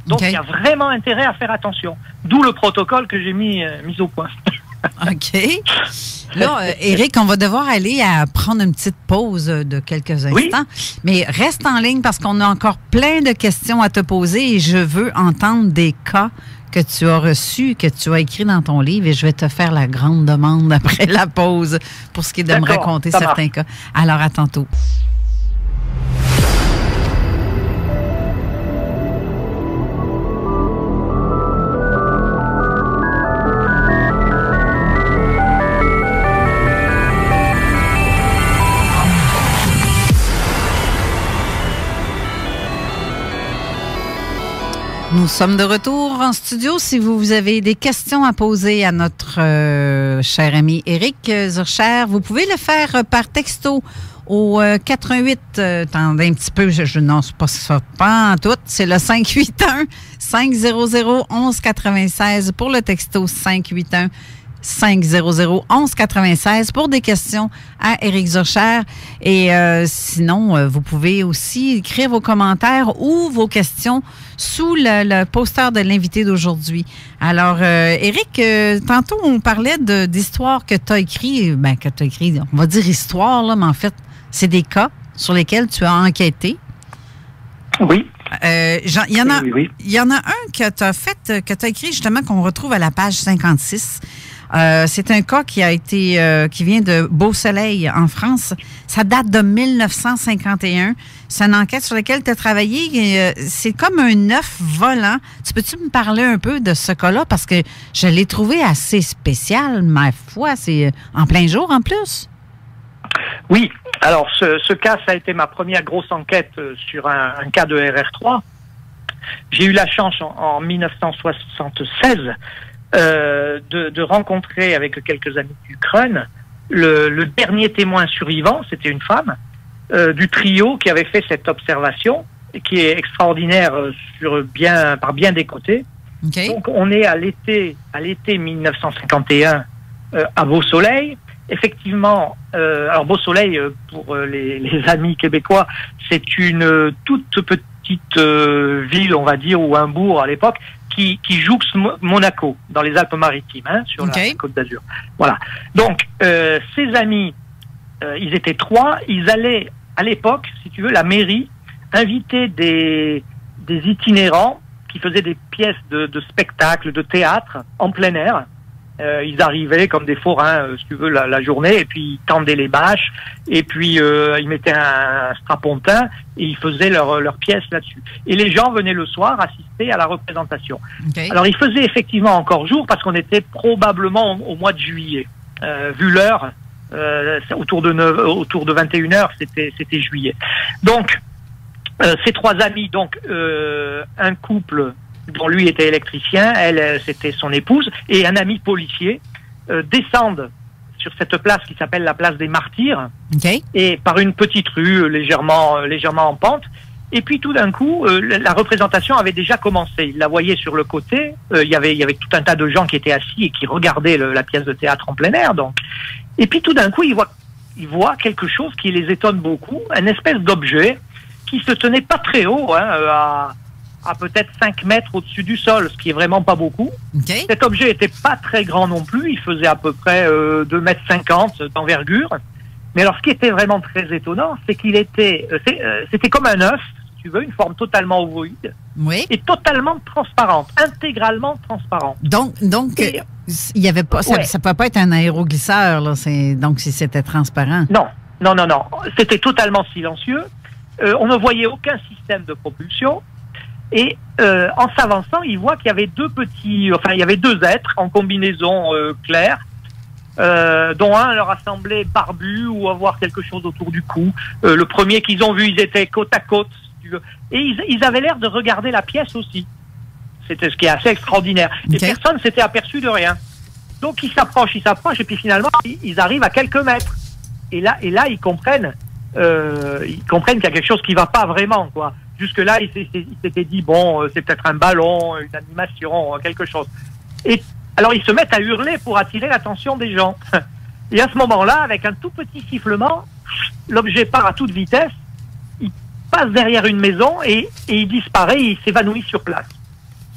Donc, il y a vraiment intérêt à faire attention. D'où le protocole que j'ai mis au point. OK. Là, Éric, on va devoir aller à prendre une petite pause de quelques instants. Oui. Mais reste en ligne parce qu'on a encore plein de questions à te poser et je veux entendre des cas que tu as reçus, que tu as écrits dans ton livre et je vais te faire la grande demande après la pause pour ce qui est de me raconter certains cas. Alors, à tantôt. Nous sommes de retour en studio. Si vous avez des questions à poser à notre cher ami Éric Zurcher, vous pouvez le faire par texto au 88. Attendez un petit peu, non, c'est pas ça, pas en tout. C'est le 581-500-1196 pour le texto 581-500-1196 pour des questions à Éric Zurcher. Et sinon, vous pouvez aussi écrire vos commentaires ou vos questions sous le poster de l'invité d'aujourd'hui. Alors, Éric, tantôt, on parlait d'histoires que tu as écrites. Ben, que tu as écrit, on va dire histoire, là, mais en fait, c'est des cas sur lesquels tu as enquêté. Oui. Il y en a un que tu as fait, que tu as écrit justement, qu'on retrouve à la page 56. C'est un cas qui vient de Beau-Soleil, en France. Ça date de 1951. C'est une enquête sur laquelle tu as travaillé. C'est comme un œuf volant. Tu peux-tu me parler un peu de ce cas-là? Parce que je l'ai trouvé assez spécial, ma foi. C'est en plein jour, en plus. Oui. Alors, ce cas, ça a été ma première grosse enquête sur un cas de RR3. J'ai eu la chance en 1976 de rencontrer avec quelques amis d'Ukraine le dernier témoin survivant, c'était une femme, du trio qui avait fait cette observation, et qui est extraordinaire par bien des côtés. Okay. Donc on est à l'été 1951 à Beau-Soleil. Effectivement, alors Beau-Soleil, pour les amis québécois, c'est une toute petite ville, on va dire, ou un bourg à l'époque, qui jouxte Monaco, dans les Alpes-Maritimes, sur la Côte d'Azur. Voilà. Donc, ces amis, ils étaient 3, ils allaient, à l'époque, si tu veux, la mairie, inviter des itinérants qui faisaient des pièces de spectacle, de théâtre, en plein air. Ils arrivaient comme des forains, si tu veux, la journée, et puis ils tendaient les bâches, et puis ils mettaient un strapontin, et ils faisaient leur pièce là-dessus. Et les gens venaient le soir assister à la représentation. Okay. Alors il faisait effectivement encore jour, parce qu'on était probablement au mois de juillet. Vu l'heure, autour de 21h, c'était juillet. Donc, ces 3 amis, donc un couple dont lui était électricien, elle, c'était son épouse, et un ami policier, descendent sur cette place qui s'appelle la place des Martyrs, et par une petite rue légèrement en pente, et puis tout d'un coup, la représentation avait déjà commencé. Ils la voyaient sur le côté, il y avait tout un tas de gens qui étaient assis et qui regardaient la pièce de théâtre en plein air, donc. Et puis tout d'un coup, ils voient quelque chose qui les étonne beaucoup, une espèce d'objet qui se tenait pas très haut, à peut-être 5 mètres au-dessus du sol, ce qui est vraiment pas beaucoup. Okay. Cet objet était pas très grand non plus, il faisait à peu près 2,50 mètres d'envergure. Mais alors, ce qui était vraiment très étonnant, c'est qu'il était, c'était comme un œuf, si tu veux, une forme totalement ovoïde, et totalement transparente, intégralement transparente. Donc, il y avait pas, ça peut pas être un aéroglisseur, là. Donc, si c'était transparent. Non. C'était totalement silencieux. On ne voyait aucun système de propulsion. Et en s'avançant, il voit qu'il y avait il y avait 2 êtres en combinaison claire, dont un leur a semblé barbu ou avoir quelque chose autour du cou. Le premier qu'ils ont vu, ils étaient côte à côte, si tu veux. Et ils avaient l'air de regarder la pièce aussi. C'était ce qui est assez extraordinaire. Okay. Et personne s'était aperçu de rien. Donc ils s'approchent, et puis finalement, ils arrivent à quelques mètres. Et là, ils comprennent qu'il y a quelque chose qui va pas vraiment, quoi. Jusque-là, il s'était dit, bon, c'est peut-être un ballon, une animation, quelque chose. Et alors, ils se mettent à hurler pour attirer l'attention des gens. Et à ce moment-là, avec un tout petit sifflement, l'objet part à toute vitesse, il passe derrière une maison et il disparaît, il s'évanouit sur place.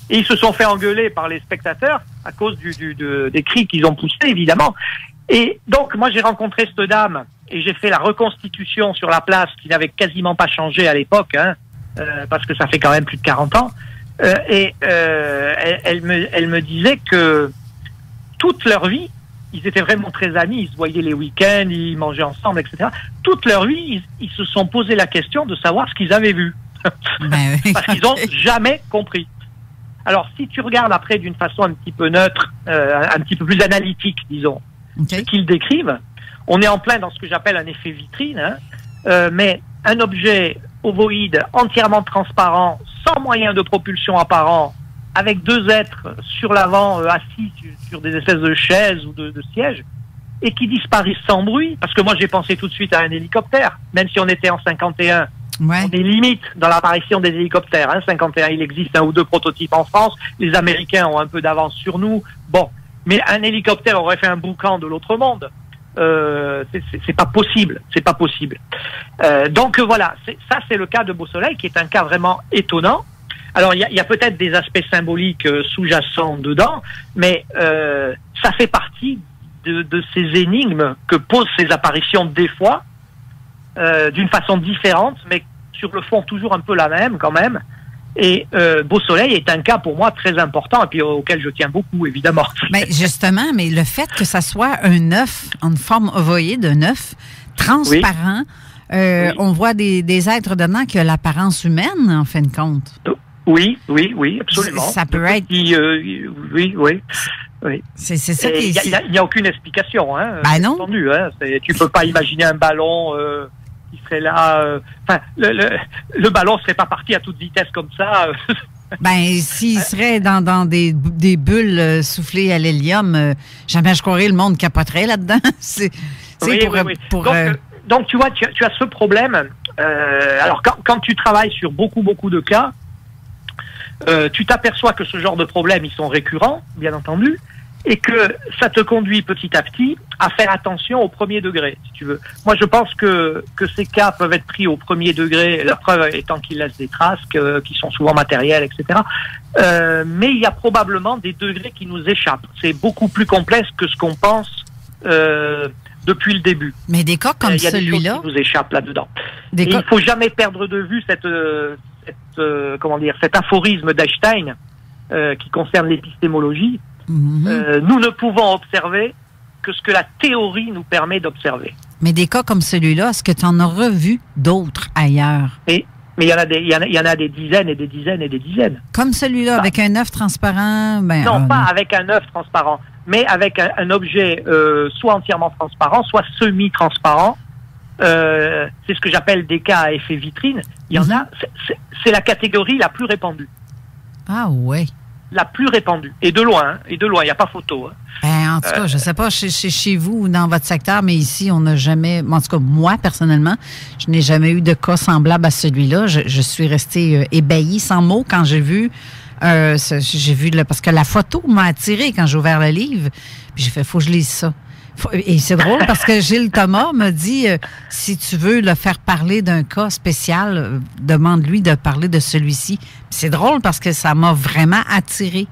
Et ils se sont fait engueuler par les spectateurs à cause des cris qu'ils ont poussés, évidemment. Et donc, moi, j'ai rencontré cette dame et j'ai fait la reconstitution sur la place qui n'avait quasiment pas changé à l'époque, hein, parce que ça fait quand même plus de 40 ans. Elle me disait que toute leur vie, ils étaient vraiment très amis, ils se voyaient les week-ends, ils mangeaient ensemble, etc. Toute leur vie, ils se sont posé la question de savoir ce qu'ils avaient vu. Ben oui. Parce qu'ils n'ont jamais compris. Alors, si tu regardes après d'une façon un petit peu neutre, un petit peu plus analytique, disons, ce qu'ils décrivent, on est en plein dans ce que j'appelle un effet vitrine, hein, mais un objet ovoïde entièrement transparent, sans moyen de propulsion apparent, avec deux êtres sur l'avant assis sur des espèces de chaises ou de sièges, et qui disparaissent sans bruit, parce que moi j'ai pensé tout de suite à un hélicoptère, même si on était en 51. Ouais. On est limite dans l'apparition des hélicoptères. Hein. 51, il existe 1 ou 2 prototypes en France. Les Américains ont un peu d'avance sur nous. Bon, mais un hélicoptère aurait fait un boucan de l'autre monde. C'est pas possible. C'est pas possible. Donc voilà, ça c'est le cas de Beau Soleil, qui est un cas vraiment étonnant. Alors il y a peut-être des aspects symboliques sous-jacents dedans, mais ça fait partie de ces énigmes que posent ces apparitions des fois, d'une façon différente, mais sur le fond toujours un peu la même quand même. Et Beau Soleil est un cas pour moi très important et puis auquel je tiens beaucoup, évidemment. Mais justement, mais le fait que ça soit un œuf en forme ovoïde, un œuf transparent, oui. On voit des êtres dedans qui ont l'apparence humaine, en fin de compte. Oui, absolument. Ça peut être... Oui. C'est ça qui est... Il n'y a aucune explication. Hein, ben non. Entendu, hein, tu peux pas imaginer un ballon qui serait là... le ballon serait pas parti à toute vitesse comme ça. Ben, s'il serait dans des bulles soufflées à l'hélium, jamais je croirais le monde capoterait là-dedans. Donc, tu vois, tu as ce problème. Alors, quand tu travailles sur beaucoup de cas, tu t'aperçois que ce genre de problèmes, ils sont récurrents, bien entendu, et que ça te conduit petit à petit à faire attention au premier degré, si tu veux. Moi, je pense que ces cas peuvent être pris au premier degré, la preuve étant qu'ils laissent des traces, qui sont souvent matérielles, etc. Mais il y a probablement des degrés qui nous échappent. C'est beaucoup plus complexe que ce qu'on pense depuis le début. Mais des cas comme celui-là... Il y a des choses qui nous échappent là-dedans. Il ne faut jamais perdre de vue cet aphorisme d'Einstein qui concerne l'épistémologie. Nous ne pouvons observer que ce que la théorie nous permet d'observer. Mais des cas comme celui-là, est-ce que tu en as revu d'autres ailleurs? Mais il y en a des dizaines et des dizaines et des dizaines. Comme celui-là, avec un œuf transparent? Ben, non, pas avec un œuf transparent, mais avec un objet soit entièrement transparent, soit semi-transparent. C'est ce que j'appelle des cas à effet vitrine. Il y en a, c'est la catégorie la plus répandue. Ah ouais. La plus répandue. Et de loin, il n'y a pas photo. Hein. Ben, en tout cas, je ne sais pas chez vous ou dans votre secteur, mais ici, on n'a jamais... En tout cas, moi, personnellement, je n'ai jamais eu de cas semblable à celui-là. Je suis restée ébahie, sans mots, quand j'ai vu... parce que la photo m'a attirée quand j'ai ouvert le livre. Puis j'ai fait, faut que je lise ça. Et c'est drôle parce que Gilles Thomas me dit, si tu veux le faire parler d'un cas spécial, demande-lui de parler de celui-ci. Puis c'est drôle parce que ça m'a vraiment attiré.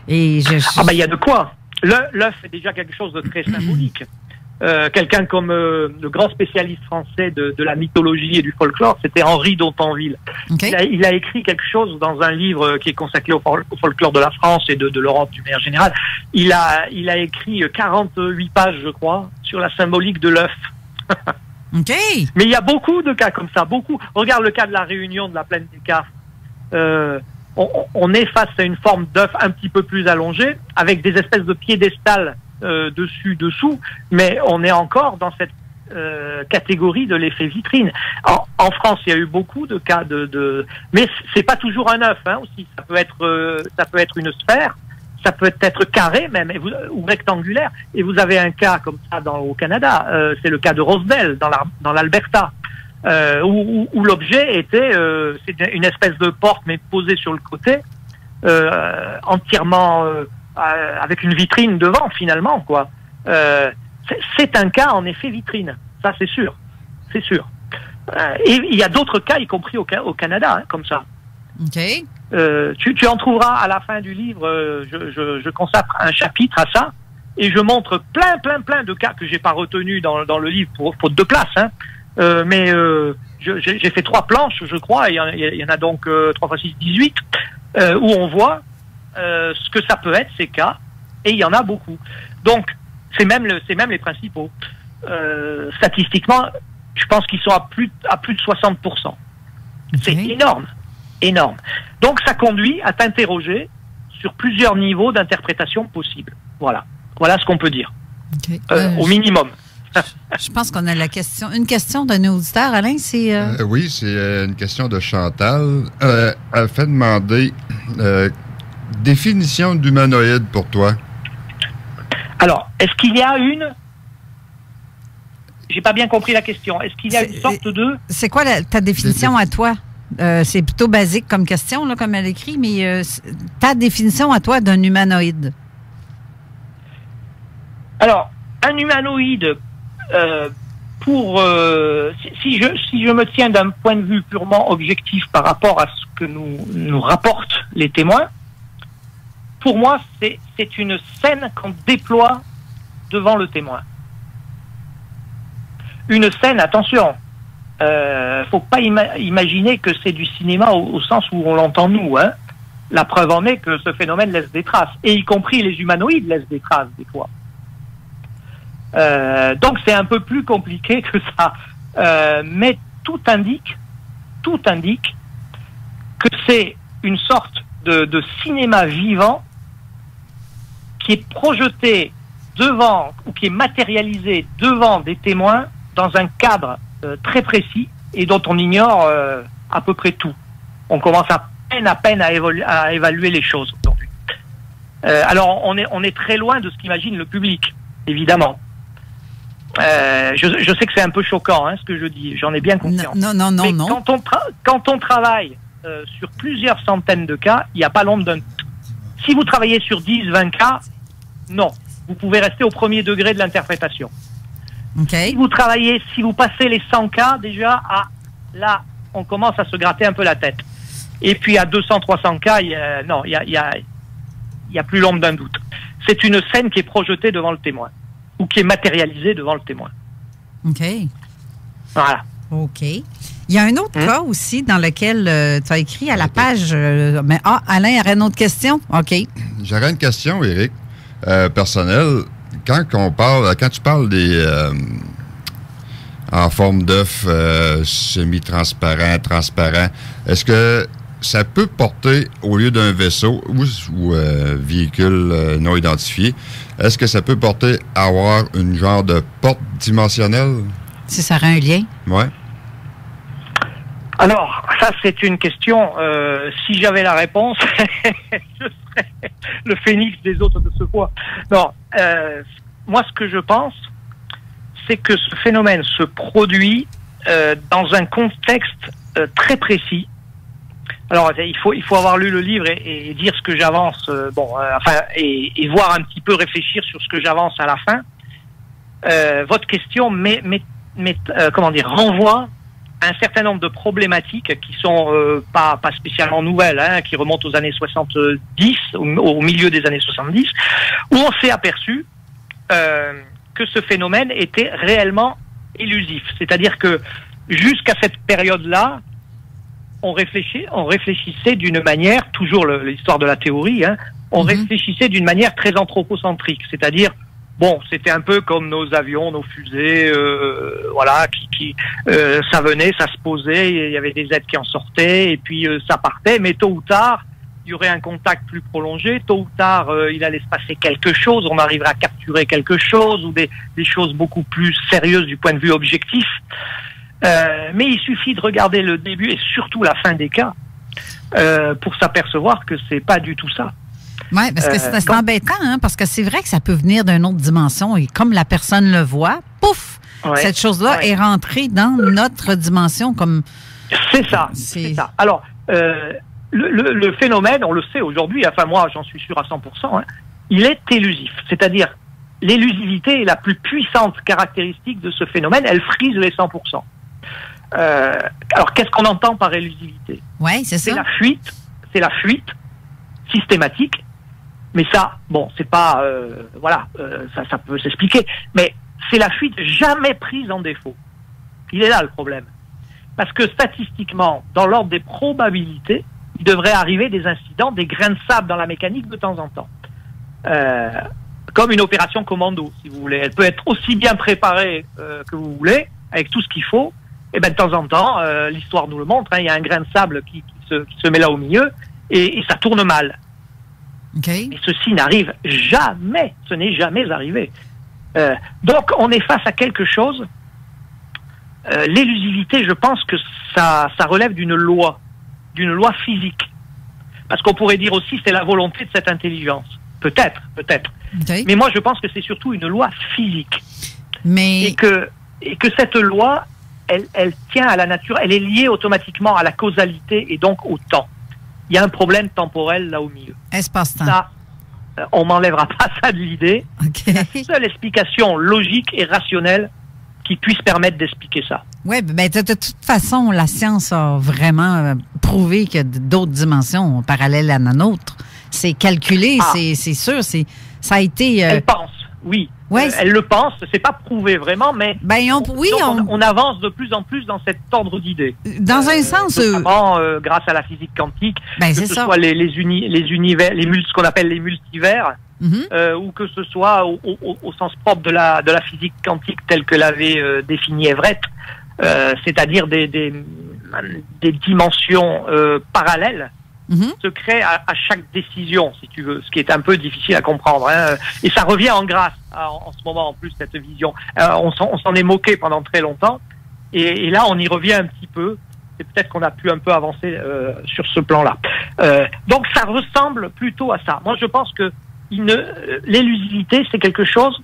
Et il y a de quoi. L'œuf est déjà quelque chose de très symbolique. Quelqu'un comme le grand spécialiste français de la mythologie et du folklore, c'était Henri d'Hontanville. Okay. Il a écrit quelque chose dans un livre qui est consacré au folklore de la France et de l'Europe du manière générale. Il a écrit 48 pages, je crois, sur la symbolique de l'œuf. Okay. Mais il y a beaucoup de cas comme ça, beaucoup. Regarde le cas de la Réunion de la plaine des Cafres. On est face à une forme d'œuf un petit peu plus allongée, avec des espèces de piédestals dessous, mais on est encore dans cette catégorie de l'effet vitrine. En France, il y a eu beaucoup de cas mais c'est pas toujours un œuf, hein, aussi. Ça peut être une sphère, ça peut être carré même, ou rectangulaire. Et vous avez un cas comme ça au Canada, c'est le cas de Roswell, dans l'Alberta, où l'objet était c'est une espèce de porte, mais posée sur le côté, entièrement... avec une vitrine devant, finalement, quoi. c'est un cas en effet vitrine, ça c'est sûr, c'est sûr. Et il y a d'autres cas, y compris au Canada, comme ça. OK. Tu en trouveras à la fin du livre, je consacre un chapitre à ça, et je montre plein de cas que j'ai pas retenus dans le livre pour faute de place, mais j'ai fait 3 planches, je crois, et il y en a donc 3 x 6, 18, où on voit ce que ça peut être, ces cas, et il y en a beaucoup. Donc, c'est même les principaux. Statistiquement, je pense qu'ils sont à plus de 60%. Okay. C'est énorme. Donc, ça conduit à t'interroger sur plusieurs niveaux d'interprétation possibles. Voilà ce qu'on peut dire. Okay. Au minimum. Je pense qu'on a une question d'un auditeur, Alain, c'est... Oui, c'est une question de Chantal. Elle fait demander définition d'humanoïde pour toi. Alors, est-ce qu'il y a une... J'ai pas bien compris la question. Est-ce qu'il y a une sorte de... C'est quoi ta définition à toi? C'est plutôt basique comme question, là, comme elle écrit, mais ta définition à toi d'un humanoïde? Alors, un humanoïde, si je me tiens d'un point de vue purement objectif par rapport à ce que nous rapportent les témoins, pour moi, c'est une scène qu'on déploie devant le témoin. Une scène, attention, faut pas imaginer que c'est du cinéma au sens où on l'entend nous. La preuve en est que ce phénomène laisse des traces, et y compris les humanoïdes laissent des traces des fois. Donc c'est un peu plus compliqué que ça, mais tout indique que c'est une sorte de cinéma vivant qui est projeté devant, ou qui est matérialisé devant des témoins dans un cadre très précis et dont on ignore à peu près tout. On commence à peine à évaluer les choses aujourd'hui. Alors on est très loin de ce qu'imagine le public, évidemment. Je sais que c'est un peu choquant, ce que je dis, j'en ai bien conscience. Non. Mais quand on travaille sur plusieurs centaines de cas, il n'y a pas l'ombre d'un... Si vous travaillez sur 10, 20 cas, non. Vous pouvez rester au premier degré de l'interprétation. Okay. Si vous passez les 100 cas, déjà, là, on commence à se gratter un peu la tête. Et puis à 200, 300 cas, il y a plus l'ombre d'un doute. C'est une scène qui est projetée devant le témoin, ou qui est matérialisée devant le témoin. OK. Voilà. OK. Il y a un autre cas aussi dans lequel tu as écrit à la page... Alain, aurait une autre question? OK. J'aurais une question, Éric, personnelle. Quand tu parles des... en forme d'œuf semi-transparent, transparent, est-ce que ça peut porter, au lieu d'un vaisseau ou véhicule non identifié, est-ce que ça peut porter à avoir une genre de porte dimensionnelle? Si ça aurait un lien? Oui. Alors, ça, c'est une question. Si j'avais la réponse, je serais le phénix des autres de ce poids. Non, moi, ce que je pense, c'est que ce phénomène se produit dans un contexte très précis. Alors, il faut avoir lu le livre et dire ce que j'avance, et voir un petit peu réfléchir sur ce que j'avance à la fin. Votre question renvoie à un certain nombre de problématiques qui sont pas spécialement nouvelles, qui remontent aux années 70, au milieu des années 70, où on s'est aperçu que ce phénomène était réellement élusif. C'est-à-dire que jusqu'à cette période-là, on réfléchissait d'une manière, toujours l'histoire de la théorie, on réfléchissait d'une manière très anthropocentrique, c'est-à-dire, c'était un peu comme nos avions, nos fusées, ça venait, ça se posait, il y avait des êtres qui en sortaient, et puis ça partait, mais tôt ou tard, il y aurait un contact plus prolongé, tôt ou tard, il allait se passer quelque chose, on arriverait à capturer quelque chose, ou des choses beaucoup plus sérieuses du point de vue objectif. Mais il suffit de regarder le début et surtout la fin des cas pour s'apercevoir que c'est pas du tout ça. Oui, parce que c'est embêtant, parce que c'est vrai que ça peut venir d'une autre dimension et comme la personne le voit, pouf, cette chose-là est rentrée dans notre dimension comme... C'est ça. Alors, le phénomène, on le sait aujourd'hui, moi j'en suis sûr à 100%, il est élusif. C'est-à-dire, l'élusivité est la plus puissante caractéristique de ce phénomène. Elle frise les 100%. Alors, qu'est-ce qu'on entend par élusivité? Oui, c'est ça. C'est la fuite systématique. Mais ça, bon, c'est pas... ça peut s'expliquer. Mais c'est la fuite jamais prise en défaut. Il est là le problème. Parce que statistiquement, dans l'ordre des probabilités, il devrait arriver des incidents, des grains de sable dans la mécanique de temps en temps. Comme une opération commando, si vous voulez. Elle peut être aussi bien préparée que vous voulez, avec tout ce qu'il faut. Et bien de temps en temps, l'histoire nous le montre, il y a un grain de sable qui se met là au milieu, et ça tourne mal. Okay. Et ceci n'arrive jamais. Ce n'est jamais arrivé. Donc, on est face à quelque chose. L'élusivité, je pense que ça relève d'une loi physique. Parce qu'on pourrait dire aussi c'est la volonté de cette intelligence. Peut-être. Okay. Mais moi, je pense que c'est surtout une loi physique. Mais... Et que cette loi, elle tient à la nature, elle est liée automatiquement à la causalité et donc au temps. Il y a un problème temporel là au milieu. Espace-temps. Ça, on m'enlèvera pas ça de l'idée. Okay. La seule explication logique et rationnelle qui puisse permettre d'expliquer ça. Oui, ben de toute façon, la science a vraiment prouvé que d'autres dimensions parallèles à la nôtre, c'est calculé, c'est sûr, ça a été... Elle pense, oui. Ouais, elle le pense, c'est pas prouvé vraiment, mais on avance de plus en plus dans cet ordre d'idées. Dans un sens... Notamment grâce à la physique quantique, que ce soit les univers, ce qu'on appelle les multivers, ou que ce soit au sens propre de la physique quantique telle que l'avait défini Everett, c'est-à-dire des dimensions parallèles se créent à chaque décision, si tu veux, ce qui est un peu difficile à comprendre. Et ça revient en grâce en ce moment, en plus, cette vision. On s'en est moqué pendant très longtemps, et là, on y revient un petit peu. C'est peut-être qu'on a pu un peu avancer sur ce plan-là. Donc, ça ressemble plutôt à ça. Moi, je pense que l'élusivité, c'est quelque chose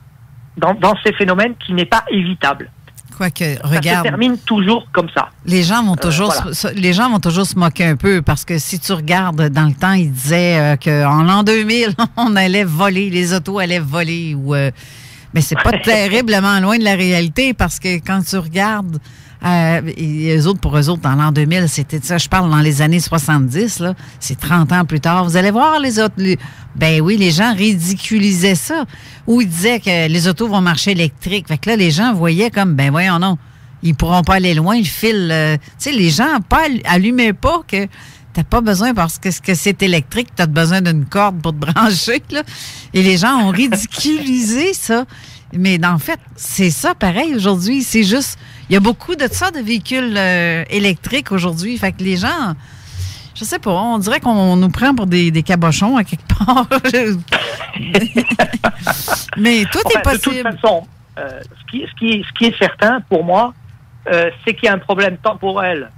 dans ces phénomènes qui n'est pas évitable. Quoique, regarde, ça se termine toujours comme ça. Les gens vont toujours se moquer un peu parce que si tu regardes dans le temps, ils disaient qu'en l'an 2000, on allait voler, les autos allaient voler. Mais c'est pas terriblement loin de la réalité parce que quand tu regardes, pour eux autres, dans l'an 2000, c'était ça, je parle dans les années 70, là, c'est 30 ans plus tard. Vous allez voir les autres. Ben oui, les gens ridiculisaient ça. Ou ils disaient que les autos vont marcher électriques. Fait que là, les gens voyaient comme, ben voyons non, ils pourront pas aller loin, le fil. Tu sais, les gens allumaient pas que t'as pas besoin parce que c'est électrique, t'as besoin d'une corde pour te brancher, là. Et les gens ont ridiculisé ça. Mais en fait, c'est ça pareil aujourd'hui. C'est juste, il y a beaucoup de ça, de véhicules électriques aujourd'hui. Fait que les gens, je sais pas, on dirait qu'on nous prend pour des cabochons à quelque part. Mais tout est possible. De toute façon, ce qui est certain pour moi, c'est qu'il y a un problème temporel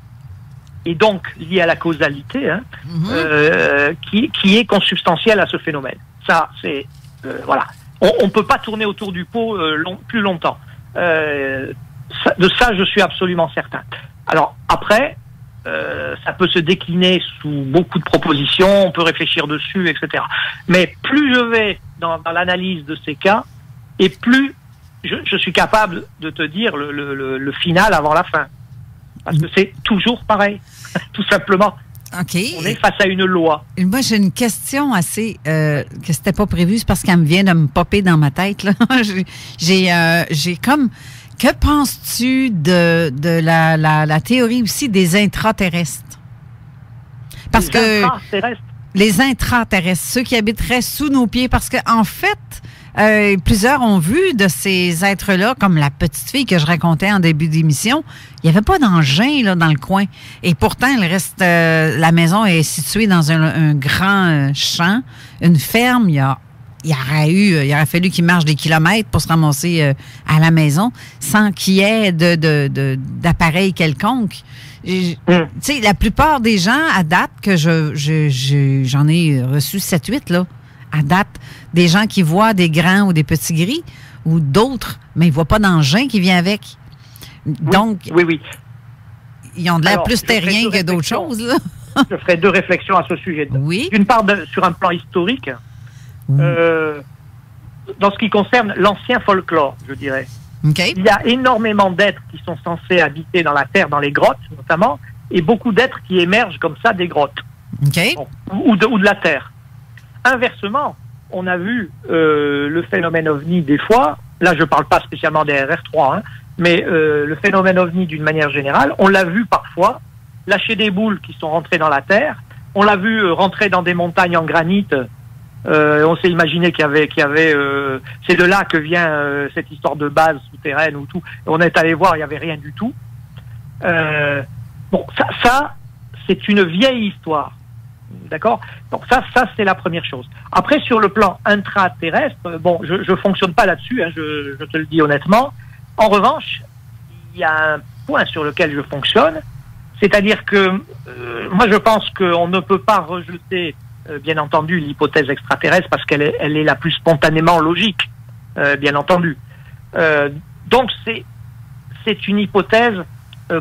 et donc lié à la causalité, qui est consubstantiel à ce phénomène. Ça, c'est voilà. On ne peut pas tourner autour du pot plus longtemps. De ça, je suis absolument certain. Alors, après, ça peut se décliner sous beaucoup de propositions, on peut réfléchir dessus, etc. Mais plus je vais dans l'analyse de ces cas, et plus je suis capable de te dire le final avant la fin. Parce que c'est toujours pareil, tout simplement. OK. On est face à une loi. Moi, j'ai une question assez... que c'était pas prévu, c'est parce qu'elle me vient de me popper dans ma tête, là. j'ai comme... Que penses-tu de la théorie aussi des intraterrestres? Parce que... Les intraterrestres, ceux qui habiteraient sous nos pieds, parce que en fait... plusieurs ont vu de ces êtres-là, comme la petite fille que je racontais en début d'émission, il n'y avait pas d'engin là dans le coin. Et pourtant, la maison est située dans un grand champ, une ferme. Il aurait fallu qu'ils marchent des kilomètres pour se ramasser à la maison sans qu'il y ait d'appareil quelconque. Tu sais, la plupart des gens, à date, que j'en ai reçu 7-8, là, à date, des gens qui voient des grands ou des petits gris, ou d'autres, mais ils ne voient pas d'engin qui vient avec. Donc, oui. Ils ont de l'air plus terriens que d'autres choses, là. Je ferai 2 réflexions à ce sujet. Oui. D'une part, sur un plan historique, dans ce qui concerne l'ancien folklore, je dirais. OK. Il y a énormément d'êtres qui sont censés habiter dans la terre, dans les grottes notamment, et beaucoup d'êtres qui émergent comme ça des grottes. OK. Bon, ou de la terre. Inversement, on a vu le phénomène OVNI des fois, là je ne parle pas spécialement des RR3, hein, mais le phénomène OVNI d'une manière générale, on l'a vu parfois lâcher des boules qui sont rentrées dans la terre, on l'a vu rentrer dans des montagnes en granit, on s'est imaginé qu'il y avait c'est de là que vient cette histoire de base souterraine ou tout, on est allé voir, il n'y avait rien du tout. Bon, ça c'est une vieille histoire. D'accord? Donc ça c'est la première chose. Après, sur le plan intraterrestre, bon, je fonctionne pas là-dessus, hein, je te le dis honnêtement. En revanche, il y a un point sur lequel je fonctionne, c'est-à-dire que moi je pense qu'on ne peut pas rejeter, bien entendu, l'hypothèse extraterrestre parce qu'elle est la plus spontanément logique, bien entendu. Donc c'est une hypothèse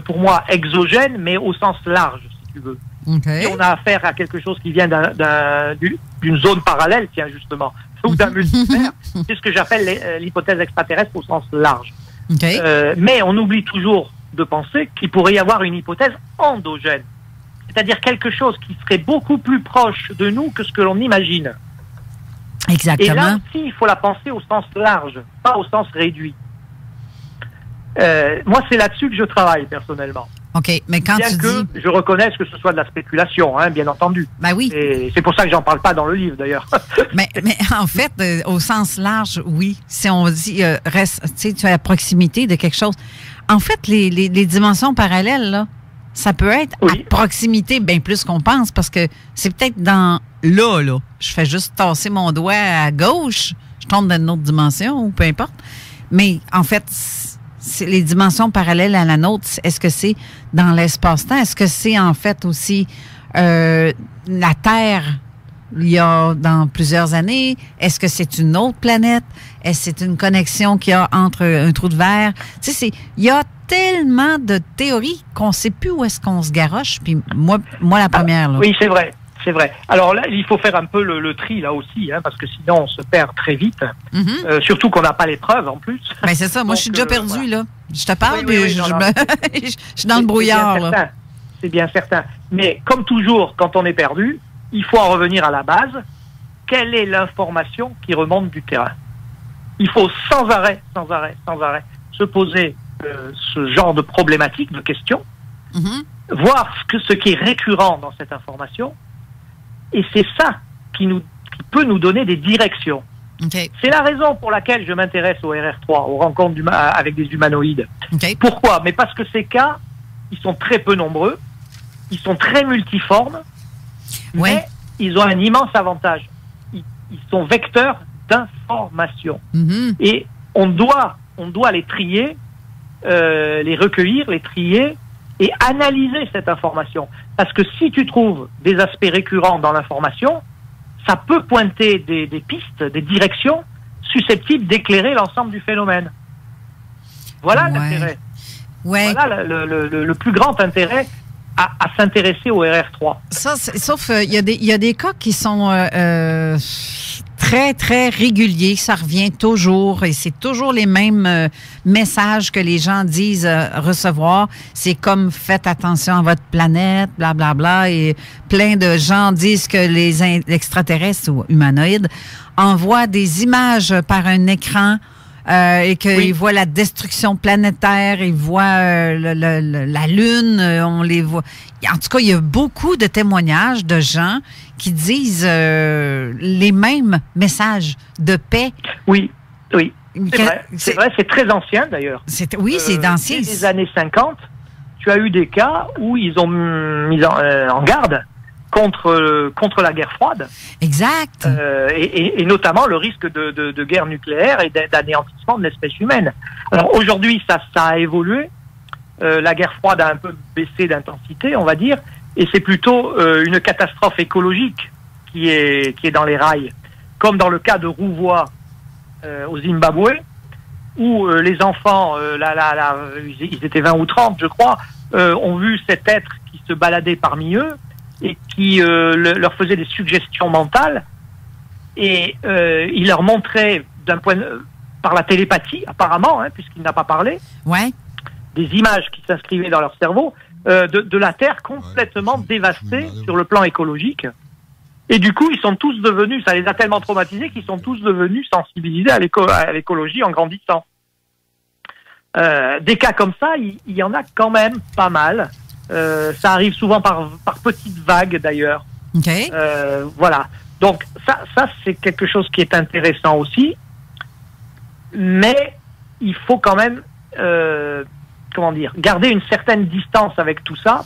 pour moi exogène, mais au sens large, si tu veux. Okay. Et on a affaire à quelque chose qui vient d'une zone parallèle, tiens, justement, ou d'un multivers. C'est ce que j'appelle l'hypothèse extraterrestre au sens large. Okay. Mais on oublie toujours de penser qu'il pourrait y avoir une hypothèse endogène. C'est-à-dire quelque chose qui serait beaucoup plus proche de nous que ce que l'on imagine. Exactement. Et là aussi, il faut la penser au sens large, pas au sens réduit. Moi, c'est là-dessus que je travaille, personnellement. OK, mais quand bien tu que dis... je reconnaisse que ce soit de la spéculation, hein, bien entendu. Ben oui. Et c'est pour ça que j'en parle pas dans le livre, d'ailleurs. mais en fait, au sens large, oui. Si on dit, reste, tu es à proximité de quelque chose. En fait, les dimensions parallèles, là, ça peut être à proximité bien plus qu'on pense, parce que c'est peut-être là. Je fais juste tasser mon doigt à gauche, je tombe dans une autre dimension, ou peu importe. Mais en fait... c'est les dimensions parallèles à la nôtre. Est-ce que c'est dans l'espace-temps? Est-ce que c'est en fait aussi la Terre il y a dans plusieurs années? Est-ce que c'est une autre planète? Est-ce que c'est une connexion qu'il y a entre un trou de verre? Tu sais, il y a tellement de théories qu'on ne sait plus où est-ce qu'on se garoche. Puis moi la première. Là. Oui, c'est vrai. C'est vrai. Alors là, il faut faire un peu le tri là aussi, hein, parce que sinon on se perd très vite. Mm-hmm. Surtout qu'on n'a pas les preuves en plus. Ben c'est ça. Moi, je suis déjà perdu voilà. là. Je te parle, oui, je suis dans le brouillard là. C'est bien certain. Mais comme toujours, quand on est perdu, il faut en revenir à la base. Quelle est l'information qui remonte du terrain? Il faut sans arrêt se poser ce genre de problématiques, de questions, voir ce qui est récurrent dans cette information. Et c'est ça qui peut nous donner des directions. Okay. C'est la raison pour laquelle je m'intéresse au RR3, aux rencontres avec des humanoïdes. Okay. Pourquoi? Mais parce que ces cas, ils sont très peu nombreux, ils sont très multiformes, mais ils ont un immense avantage. Ils sont vecteurs d'informations. Et on doit les trier, les recueillir, les trier, et analyser cette information. Parce que si tu trouves des aspects récurrents dans l'information, ça peut pointer des pistes, des directions susceptibles d'éclairer l'ensemble du phénomène. Voilà l'intérêt. Voilà le plus grand intérêt à s'intéresser au RR3. Ça, sauf il y a des cas qui sont très, très réguliers. Ça revient toujours et c'est toujours les mêmes messages que les gens disent recevoir. C'est comme faites attention à votre planète, blablabla. Bla, bla, et plein de gens disent que les extraterrestres ou humanoïdes envoient des images par un écran et qu'ils voient la destruction planétaire, ils voient la Lune, on les voit. En tout cas, il y a beaucoup de témoignages de gens qui disent les mêmes messages de paix. Oui. C'est vrai, c'est très ancien d'ailleurs. C'est ancien. Dès les années 50, tu as eu des cas où ils ont mis en garde contre la guerre froide. Exact. Et notamment le risque de guerre nucléaire et d'anéantissement de l'espèce humaine. Alors aujourd'hui, ça a évolué. La guerre froide a un peu baissé d'intensité, on va dire, et c'est plutôt une catastrophe écologique qui est dans les rails, comme dans le cas de Rouvois au Zimbabwe, où les enfants, ils étaient 20 ou 30, je crois, ont vu cet être qui se baladait parmi eux et qui leur faisait des suggestions mentales, et il leur montrait par la télépathie, apparemment, puisqu'il n'a pas parlé, des images qui s'inscrivaient dans leur cerveau, de la Terre complètement dévastée sur le plan écologique. Et du coup, ils sont tous devenus, ça les a tellement traumatisés qu'ils sont tous devenus sensibilisés à l'écologie en grandissant. Des cas comme ça, il y en a quand même pas mal. Ça arrive souvent par petites vagues d'ailleurs. Okay. Voilà. Donc ça c'est quelque chose qui est intéressant aussi. Mais il faut quand même, garder une certaine distance avec tout ça,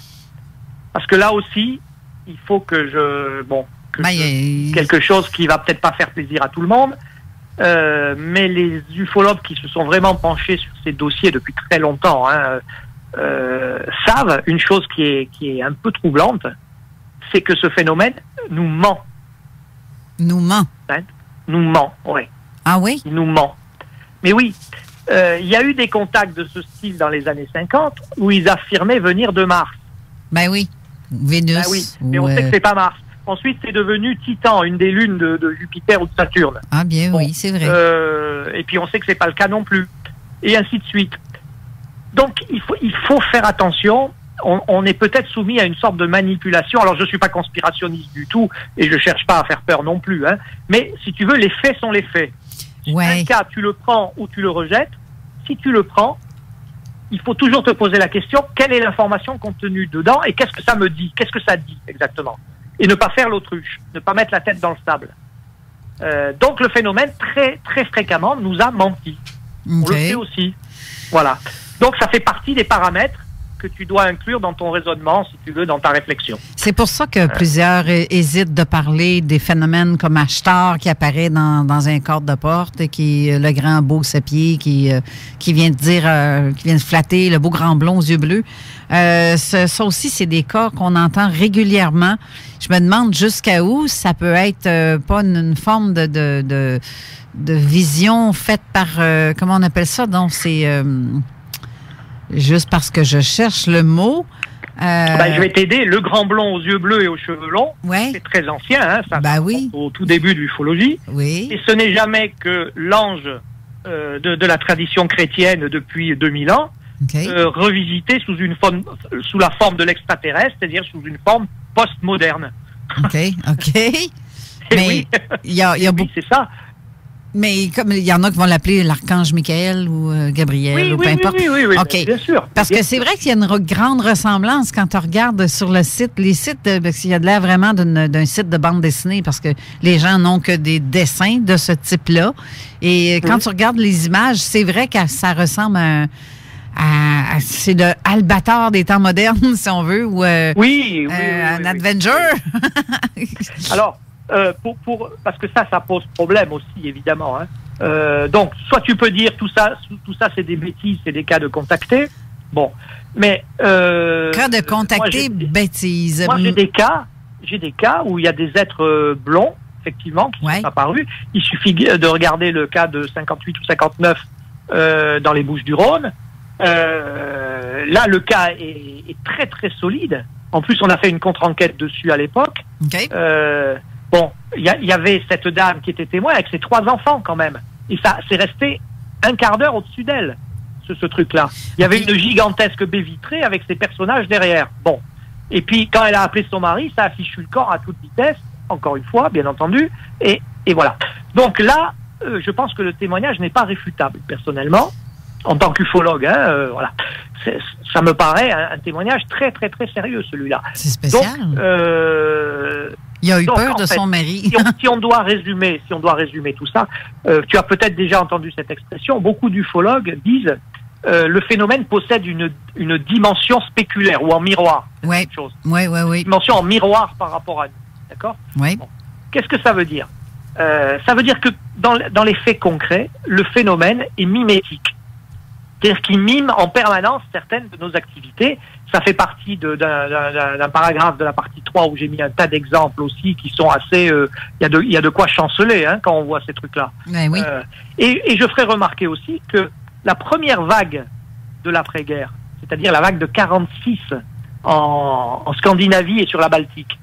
parce que là aussi, il faut que quelque chose qui va peut-être pas faire plaisir à tout le monde. Mais les ufologues qui se sont vraiment penchés sur ces dossiers depuis très longtemps savent une chose qui est un peu troublante, c'est que ce phénomène nous ment. Nous ment. Nous ment, oui. Ah oui? Il nous ment. Mais oui, il y a eu des contacts de ce style dans les années 50 où ils affirmaient venir de Mars. Ben oui, Vénus. Ben oui, mais on sait que c'est pas Mars. Ensuite, c'est devenu Titan, une des lunes de Jupiter ou de Saturne. Ah bien, oui, c'est vrai. Et puis on sait que c'est pas le cas non plus. Et ainsi de suite. Donc, il faut faire attention. On est peut-être soumis à une sorte de manipulation. Alors, je suis pas conspirationniste du tout et je cherche pas à faire peur non plus. Mais si tu veux, les faits sont les faits. Si un cas, tu le prends ou tu le rejettes. Si tu le prends, il faut toujours te poser la question, quelle est l'information contenue dedans et qu'est-ce que ça me dit? Qu'est-ce que ça dit exactement? Et ne pas faire l'autruche, ne pas mettre la tête dans le sable. Donc le phénomène, très, très fréquemment, nous a menti. Okay. On le sait aussi. Voilà. Donc ça fait partie des paramètres que tu dois inclure dans ton raisonnement, si tu veux, dans ta réflexion. C'est pour ça que plusieurs hésitent de parler des phénomènes comme Ashtar qui apparaît dans un cadre de porte et qui le grand beau sapier qui vient de dire, qui vient de flatter le beau grand blond aux yeux bleus. Ça aussi, c'est des cas qu'on entend régulièrement. Je me demande jusqu'à où ça peut être pas une forme de vision faite par, comment on appelle ça? Donc, c'est juste parce que je cherche le mot. Je vais t'aider. Le grand blond aux yeux bleus et aux cheveux longs, c'est très ancien, ça au tout début de l'ufologie. Oui. Et ce n'est jamais que l'ange de la tradition chrétienne depuis 2000 ans, revisité sous la forme de l'extraterrestre, c'est-à-dire sous une forme post-moderne. OK. Mais il y a beaucoup. C'est ça. Mais comme il y en a qui vont l'appeler l'archange Michael ou Gabriel ou peu importe. Oui, okay. Bien sûr. Parce que c'est vrai qu'il y a une grande ressemblance quand tu regardes sur le site. Les sites, parce qu'il y a de l'air vraiment d'un site de bande dessinée parce que les gens n'ont que des dessins de ce type-là. Et quand tu regardes les images, c'est vrai que ça ressemble c'est le Albator des temps modernes, si on veut, ou un Avenger. Alors, parce que ça pose problème aussi, évidemment. Donc, soit tu peux dire tout ça, c'est des bêtises, c'est des cas de contactés. Bon, mais cas de contactés, bêtises. Moi, j'ai des cas où il y a des êtres blonds, effectivement, qui sont apparus. Il suffit de regarder le cas de 58 ou 59 dans les Bouches-du-Rhône. Là, le cas est très très solide. En plus, on a fait une contre-enquête dessus à l'époque. Bon, il y avait cette dame qui était témoin avec ses 3 enfants quand même. Et ça, c'est resté un quart d'heure au-dessus d'elle, ce truc-là. Il y avait une gigantesque baie vitrée avec ses personnages derrière. Bon. Et puis, quand elle a appelé son mari, ça a fichu le corps à toute vitesse, encore une fois, bien entendu. Et voilà. Donc là, je pense que le témoignage n'est pas réfutable, personnellement, en tant qu'ufologue. Voilà. Ça me paraît un témoignage très, très, très sérieux, celui-là. C'est spécial. Donc, il a eu peur de son mari. si on doit résumer tout ça, tu as peut-être déjà entendu cette expression. Beaucoup d'ufologues disent le phénomène possède une dimension spéculaire ou en miroir. Oui. Une dimension en miroir par rapport à nous. D'accord ? Oui. Bon. Qu'est-ce que ça veut dire ? Ça veut dire que dans les faits concrets, le phénomène est mimétique. C'est-à-dire qu'il mime en permanence certaines de nos activités. Ça fait partie d'un paragraphe de la partie 3 où j'ai mis un tas d'exemples aussi qui sont assez... Il y a de quoi chanceler quand on voit ces trucs-là. Oui. Et je ferai remarquer aussi que la première vague de l'après-guerre, c'est-à-dire la vague de 46 en Scandinavie et sur la Baltique,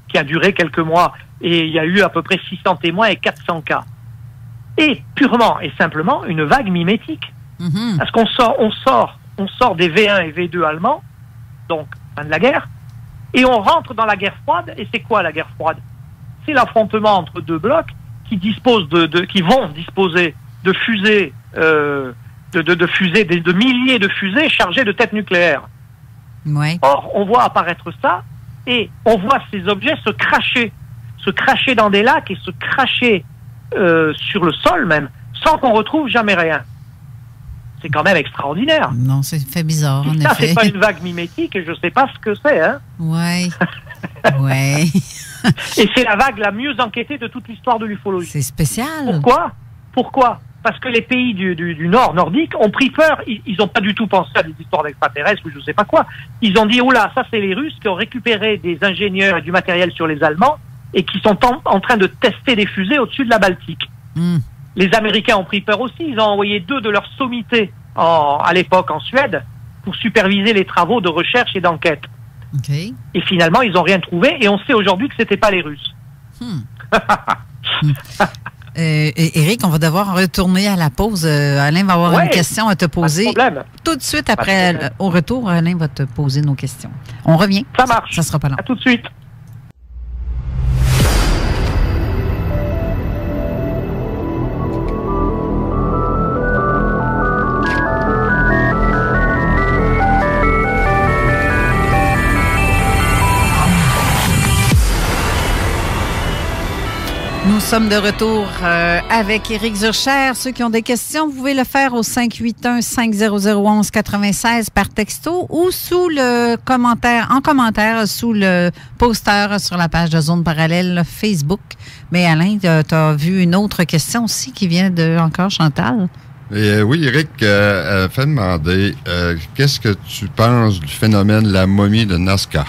qui a duré quelques mois, et il y a eu à peu près 600 témoins et 400 cas. est purement et simplement une vague mimétique. Parce qu'on sort des V1 et V2 allemands, donc fin de la guerre, et on rentre dans la guerre froide. Et c'est quoi la guerre froide? C'est l'affrontement entre deux blocs qui disposent qui vont disposer de fusées, de fusées, de milliers de fusées chargées de têtes nucléaires. Ouais. Or, on voit apparaître ça, et on voit ces objets se cracher dans des lacs et se cracher sur le sol même, sans qu'on retrouve jamais rien. C'est quand même extraordinaire. Non, c'est fait bizarre, en ça, effet. C'est pas une vague mimétique, et je sais pas ce que c'est, hein. Ouais. Ouais. Et c'est la vague la mieux enquêtée de toute l'histoire de l'ufologie. C'est spécial. Pourquoi? Parce que les pays du Nord, nordiques, ont pris peur. Ils n'ont pas du tout pensé à des histoires d'extraterrestres ou je sais pas quoi. Ils ont dit, oh là, ça c'est les Russes qui ont récupéré des ingénieurs et du matériel sur les Allemands et qui sont en train de tester des fusées au-dessus de la Baltique. Les Américains ont pris peur aussi. Ils ont envoyé 2 de leurs sommités à l'époque en Suède pour superviser les travaux de recherche et d'enquête. Okay. Et finalement, ils n'ont rien trouvé, et on sait aujourd'hui que c'était pas les Russes. Éric, on va devoir retourner à la pause. Alain va avoir une question à te poser. Pas de problème. Tout de suite après, au retour, Alain va te poser nos questions. On revient. Ça marche. Ça sera pas long. À tout de suite. Nous sommes de retour avec Éric Zurcher. Ceux qui ont des questions, vous pouvez le faire au 581-500-1196 par texto ou sous le en commentaire sous le poster sur la page de Zone Parallèle Facebook. Mais Alain, tu as vu une autre question aussi qui vient de encore Chantal. Oui, Éric a fait demander qu'est-ce que tu penses du phénomène de la momie de Nazca?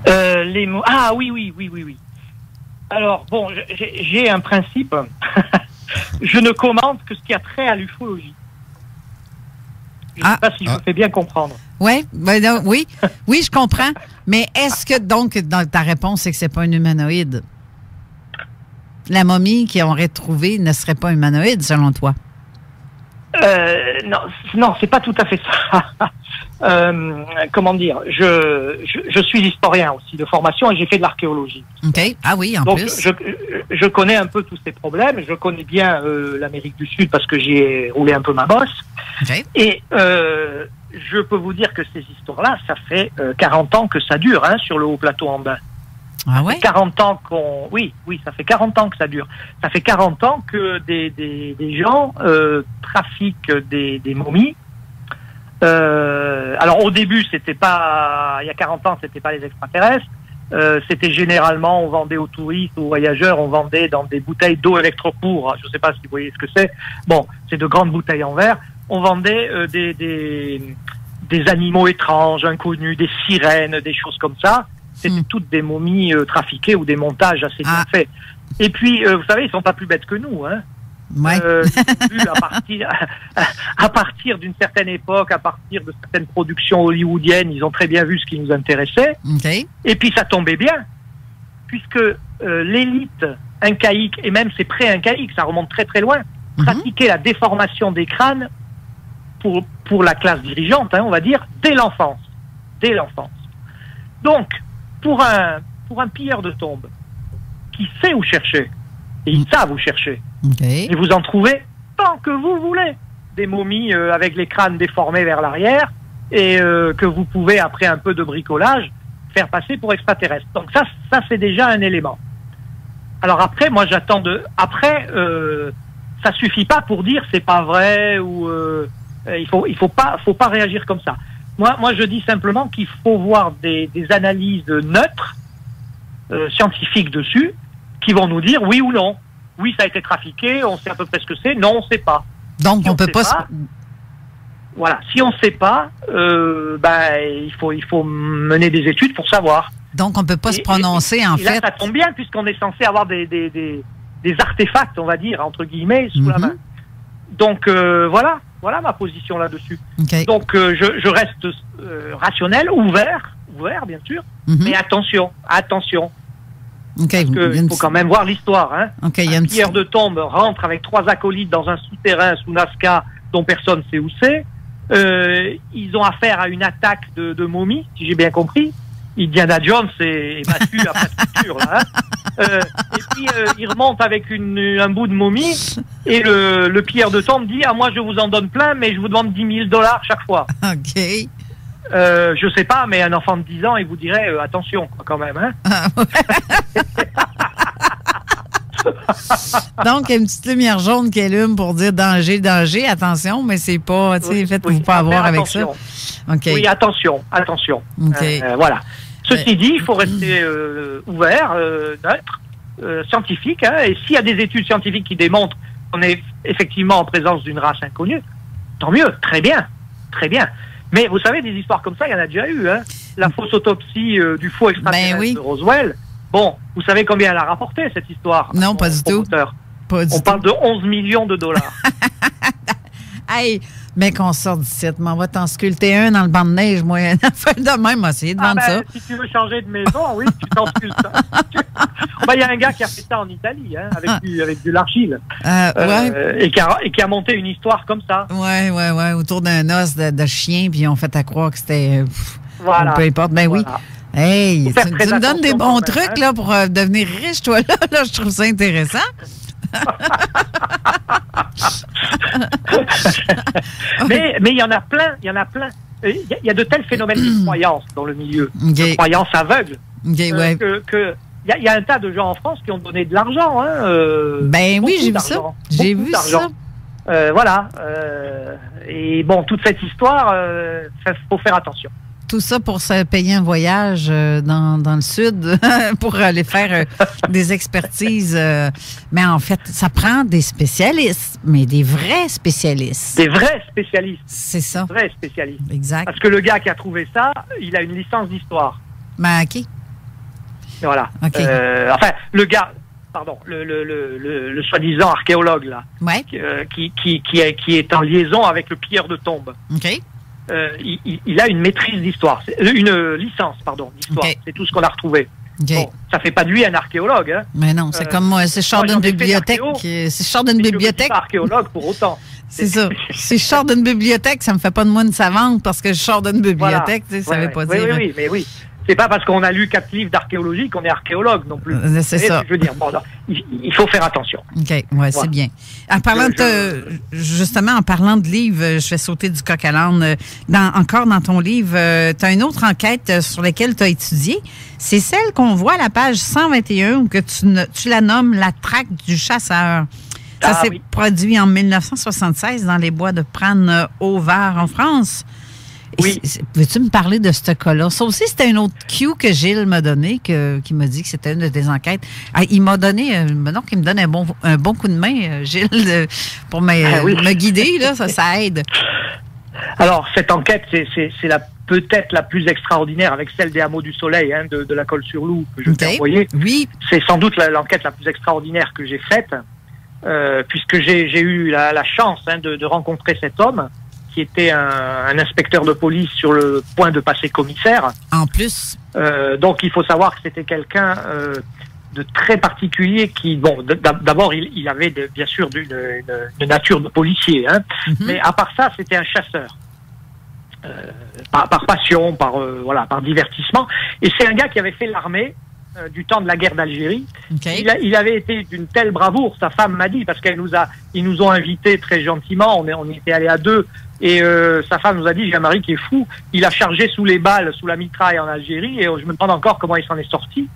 Ah oui. Alors, bon, j'ai un principe. Je ne commente que ce qui a trait à l'ufologie. Je ne sais pas si je me fais bien comprendre. Oui, oui, je comprends. Mais est-ce que, donc, dans ta réponse, c'est que c'est pas un humanoïde? La momie qu'on aurait trouvée ne serait pas humanoïde, selon toi? Non, c'est pas tout à fait ça. Comment dire, je suis historien aussi de formation et j'ai fait de l'archéologie. OK. Ah oui, en Donc, plus. Je connais un peu tous ces problèmes. Je connais bien l'Amérique du Sud parce que j'y ai roulé un peu ma bosse. Okay. Et je peux vous dire que ces histoires-là, ça fait 40 ans que ça dure, hein, sur le haut plateau andin. Ah ouais? 40 ans Oui, ça fait 40 ans que ça dure. Ça fait 40 ans que des gens trafiquent des momies. Alors au début, c'était pas, il y a 40 ans, c'était pas les extraterrestres. C'était généralement, on vendait aux touristes, aux voyageurs, on vendait dans des bouteilles d'eau électropour. Je sais pas si vous voyez ce que c'est. Bon, c'est de grandes bouteilles en verre. On vendait des animaux étranges, inconnus, des sirènes, des choses comme ça. C'était toutes des momies trafiquées ou des montages assez bien faits. Et puis, vous savez, ils sont pas plus bêtes que nous, hein. Ouais. À partir d'une certaine époque, à partir de certaines productions hollywoodiennes, ils ont très bien vu ce qui nous intéressait. Okay. Et puis ça tombait bien, puisque l'élite incaïque, et même c'est pré-incaïque, ça remonte très très loin, pratiquait la déformation des crânes pour la classe dirigeante, hein, on va dire, dès l'enfance. Donc, pour un pilleur de tombes qui sait où chercher, et ils savent où chercher, et vous en trouvez tant que vous voulez, des momies avec les crânes déformés vers l'arrière, et que vous pouvez, après un peu de bricolage, faire passer pour extraterrestres. Donc ça c'est déjà un élément. Alors après, moi j'attends ça suffit pas pour dire c'est pas vrai, ou il faut pas réagir comme ça. Moi, je dis simplement qu'il faut voir des analyses neutres, scientifiques dessus, qui vont nous dire oui ou non. Oui, ça a été trafiqué, on sait à peu près ce que c'est. Non, on ne sait pas. Donc, si on peut pas... Voilà, si on ne sait pas, il faut mener des études pour savoir. Donc, on ne peut pas se prononcer, en fait. Là, ça tombe bien, puisqu'on est censé avoir des artefacts, on va dire, entre guillemets, sous la main. Donc, voilà ma position là-dessus. Okay. Donc, je reste OK. Il faut quand même voir l'histoire. Hein. OK, un pilleur de tombe rentre avec 3 acolytes dans un souterrain sous Nazca dont personne ne sait où c'est. Ils ont affaire à une attaque de momies, si j'ai bien compris. Indiana Jones est battu à pas de couture, là. Et puis, il remonte avec un bout de momie et le pilleur de tombe dit « Ah, moi, je vous en donne plein, mais je vous demande $10 000 chaque fois. » OK. Je sais pas, mais un enfant de 10 ans, il vous dirait attention, quoi, quand même. Hein. Donc, il y a une petite lumière jaune qui allume pour dire danger, danger, attention, mais c'est pas, tu sais, faites-vous pas avoir avec ça. Okay. Oui, attention. Okay. Voilà. Ceci dit, il faut rester ouvert, neutre, scientifique. Hein, et s'il y a des études scientifiques qui démontrent qu'on est effectivement en présence d'une race inconnue, tant mieux, très bien. Mais vous savez, des histoires comme ça, il y en a déjà eu. Hein. La fausse autopsie du faux extraterrestre de Roswell. Bon, vous savez combien elle a rapporté, cette histoire? Non, pas du tout. On parle de $11 millions. Hey, mais qu'on sort d'ici, on va t'en sculpter un dans le banc de neige, moi, une affaire de même, essayer de vendre ça. Si tu veux changer de maison, oui, tu t'en sculptes. Il y a un gars qui a fait ça en Italie, hein, avec de l'argile. Et qui a monté une histoire comme ça. Ouais, autour d'un os de chien, puis on fait à croire que c'était... Voilà. Peu importe, ben oui. Voilà. Hey, tu me donnes des bons trucs là, pour devenir riche, toi, là, je trouve ça intéressant. mais il y en a plein. Il y a de tels phénomènes de croyance dans le milieu, de croyance aveugle, que il y a un tas de gens en France qui ont donné de l'argent. Ben oui, j'ai vu ça. J'ai vu ça. Voilà. Et bon, toute cette histoire, faut faire attention. Tout ça pour se payer un voyage dans le sud pour aller faire des expertises. Mais en fait, ça prend des spécialistes, mais des vrais spécialistes. Des vrais spécialistes. C'est ça. Des vrais spécialistes. Exact. Parce que le gars qui a trouvé ça, il a une licence d'histoire. Ben, OK. Voilà. Okay. Enfin, le gars... Pardon, le soi-disant archéologue, là, qui est en liaison avec le pilleur de tombes. OK. Il a une maîtrise d'histoire, une licence, pardon, d'histoire. Okay. C'est tout ce qu'on a retrouvé. Okay. Bon, ça fait pas de lui un archéologue. Hein. Mais non, c'est comme moi, c'est je sors d'une bibliothèque. C'est je sors d'une bibliothèque. Je suis pas archéologue pour autant. C'est ça. Si je sors d'une bibliothèque, ça me fait pas de moi une savante parce que je sors d'une bibliothèque, voilà. Ça veut pas dire. Oui. C'est pas parce qu'on a lu 4 livres d'archéologie qu'on est archéologue non plus. C'est ça. Je veux dire, bon, là, il faut faire attention. OK, ouais, voilà. C'est bien. En parlant justement, en parlant de livres, je vais sauter du coq à l'âne. Encore dans ton livre, tu as une autre enquête sur laquelle tu as étudié. C'est celle qu'on voit à la page 121 où que tu la nommes la traque du chasseur. Ça s'est produit en 1976 dans les bois de Prane au Var en France. Oui. Veux-tu me parler de ce cas-là? Ça aussi, c'était un autre cue que Gilles m'a donné, qui m'a dit que c'était une de tes enquêtes. Il m'a donné, donc il me donne un bon coup de main, Gilles, pour me guider, là, ça aide. Alors, cette enquête, c'est peut-être la plus extraordinaire avec celle des Hameaux du Soleil, hein, de la Colle-sur-Loup que je t'ai envoyée. Oui. C'est sans doute l'enquête la plus extraordinaire que j'ai faite, puisque j'ai eu la chance de rencontrer cet homme, qui était un inspecteur de police sur le point de passer commissaire. En plus. Donc, il faut savoir que c'était quelqu'un de très particulier qui, bon, d'abord, il avait bien sûr une nature de policier, hein, mais à part ça, c'était un chasseur. Par passion, par divertissement. Et c'est un gars qui avait fait l'armée du temps de la guerre d'Algérie. Okay. Il avait été d'une telle bravoure, sa femme m'a dit, parce ils nous ont invités très gentiment, on était allés à 2, et sa femme nous a dit, j'ai un mari qui est fou, il a chargé sous les balles, sous la mitraille en Algérie, et je me demande encore comment il s'en est sorti.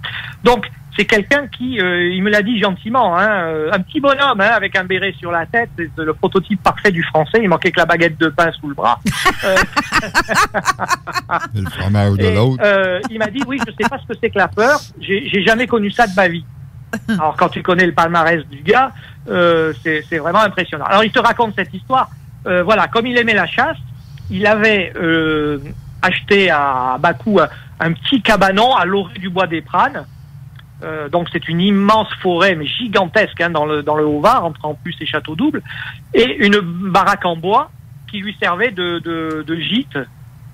Donc, c'est quelqu'un qui, il me l'a dit gentiment, un petit bonhomme avec un béret sur la tête, c'est le prototype parfait du français, il manquait que la baguette de pain sous le bras. Et le fromage de l'autre. Il m'a dit, oui, je sais pas ce que c'est que la peur, j'ai jamais connu ça de ma vie. Alors, quand tu connais le palmarès du gars, c'est vraiment impressionnant. Alors, il te raconte cette histoire. Voilà, comme il aimait la chasse, il avait acheté à bas coût un petit cabanon à l'orée du bois des Pranes. Donc c'est une immense forêt, mais gigantesque, hein, dans le Haut-Var, entre en plus et Château-Double, et une baraque en bois qui lui servait de gîte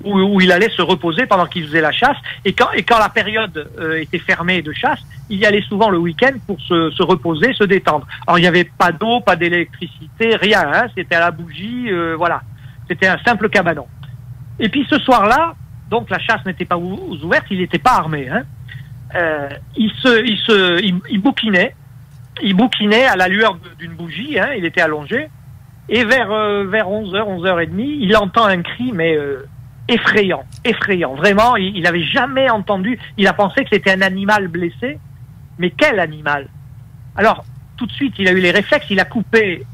où il allait se reposer pendant qu'il faisait la chasse. Et quand la période était fermée de chasse, il y allait souvent le week-end pour se reposer, se détendre. Alors il n'y avait pas d'eau, pas d'électricité, rien. Hein, c'était à la bougie, voilà. C'était un simple cabanon. Et puis ce soir-là, donc la chasse n'était pas ouverte, il n'était pas armé. Hein. Il bouquinait. Il bouquinait à la lueur d'une bougie. Hein, il était allongé. Et vers 11h, 11h30, il entend un cri, mais effrayant. Vraiment, il n'avait jamais entendu. Il a pensé que c'était un animal blessé. Mais quel animal? Alors, tout de suite, il a eu les réflexes. Il a coupé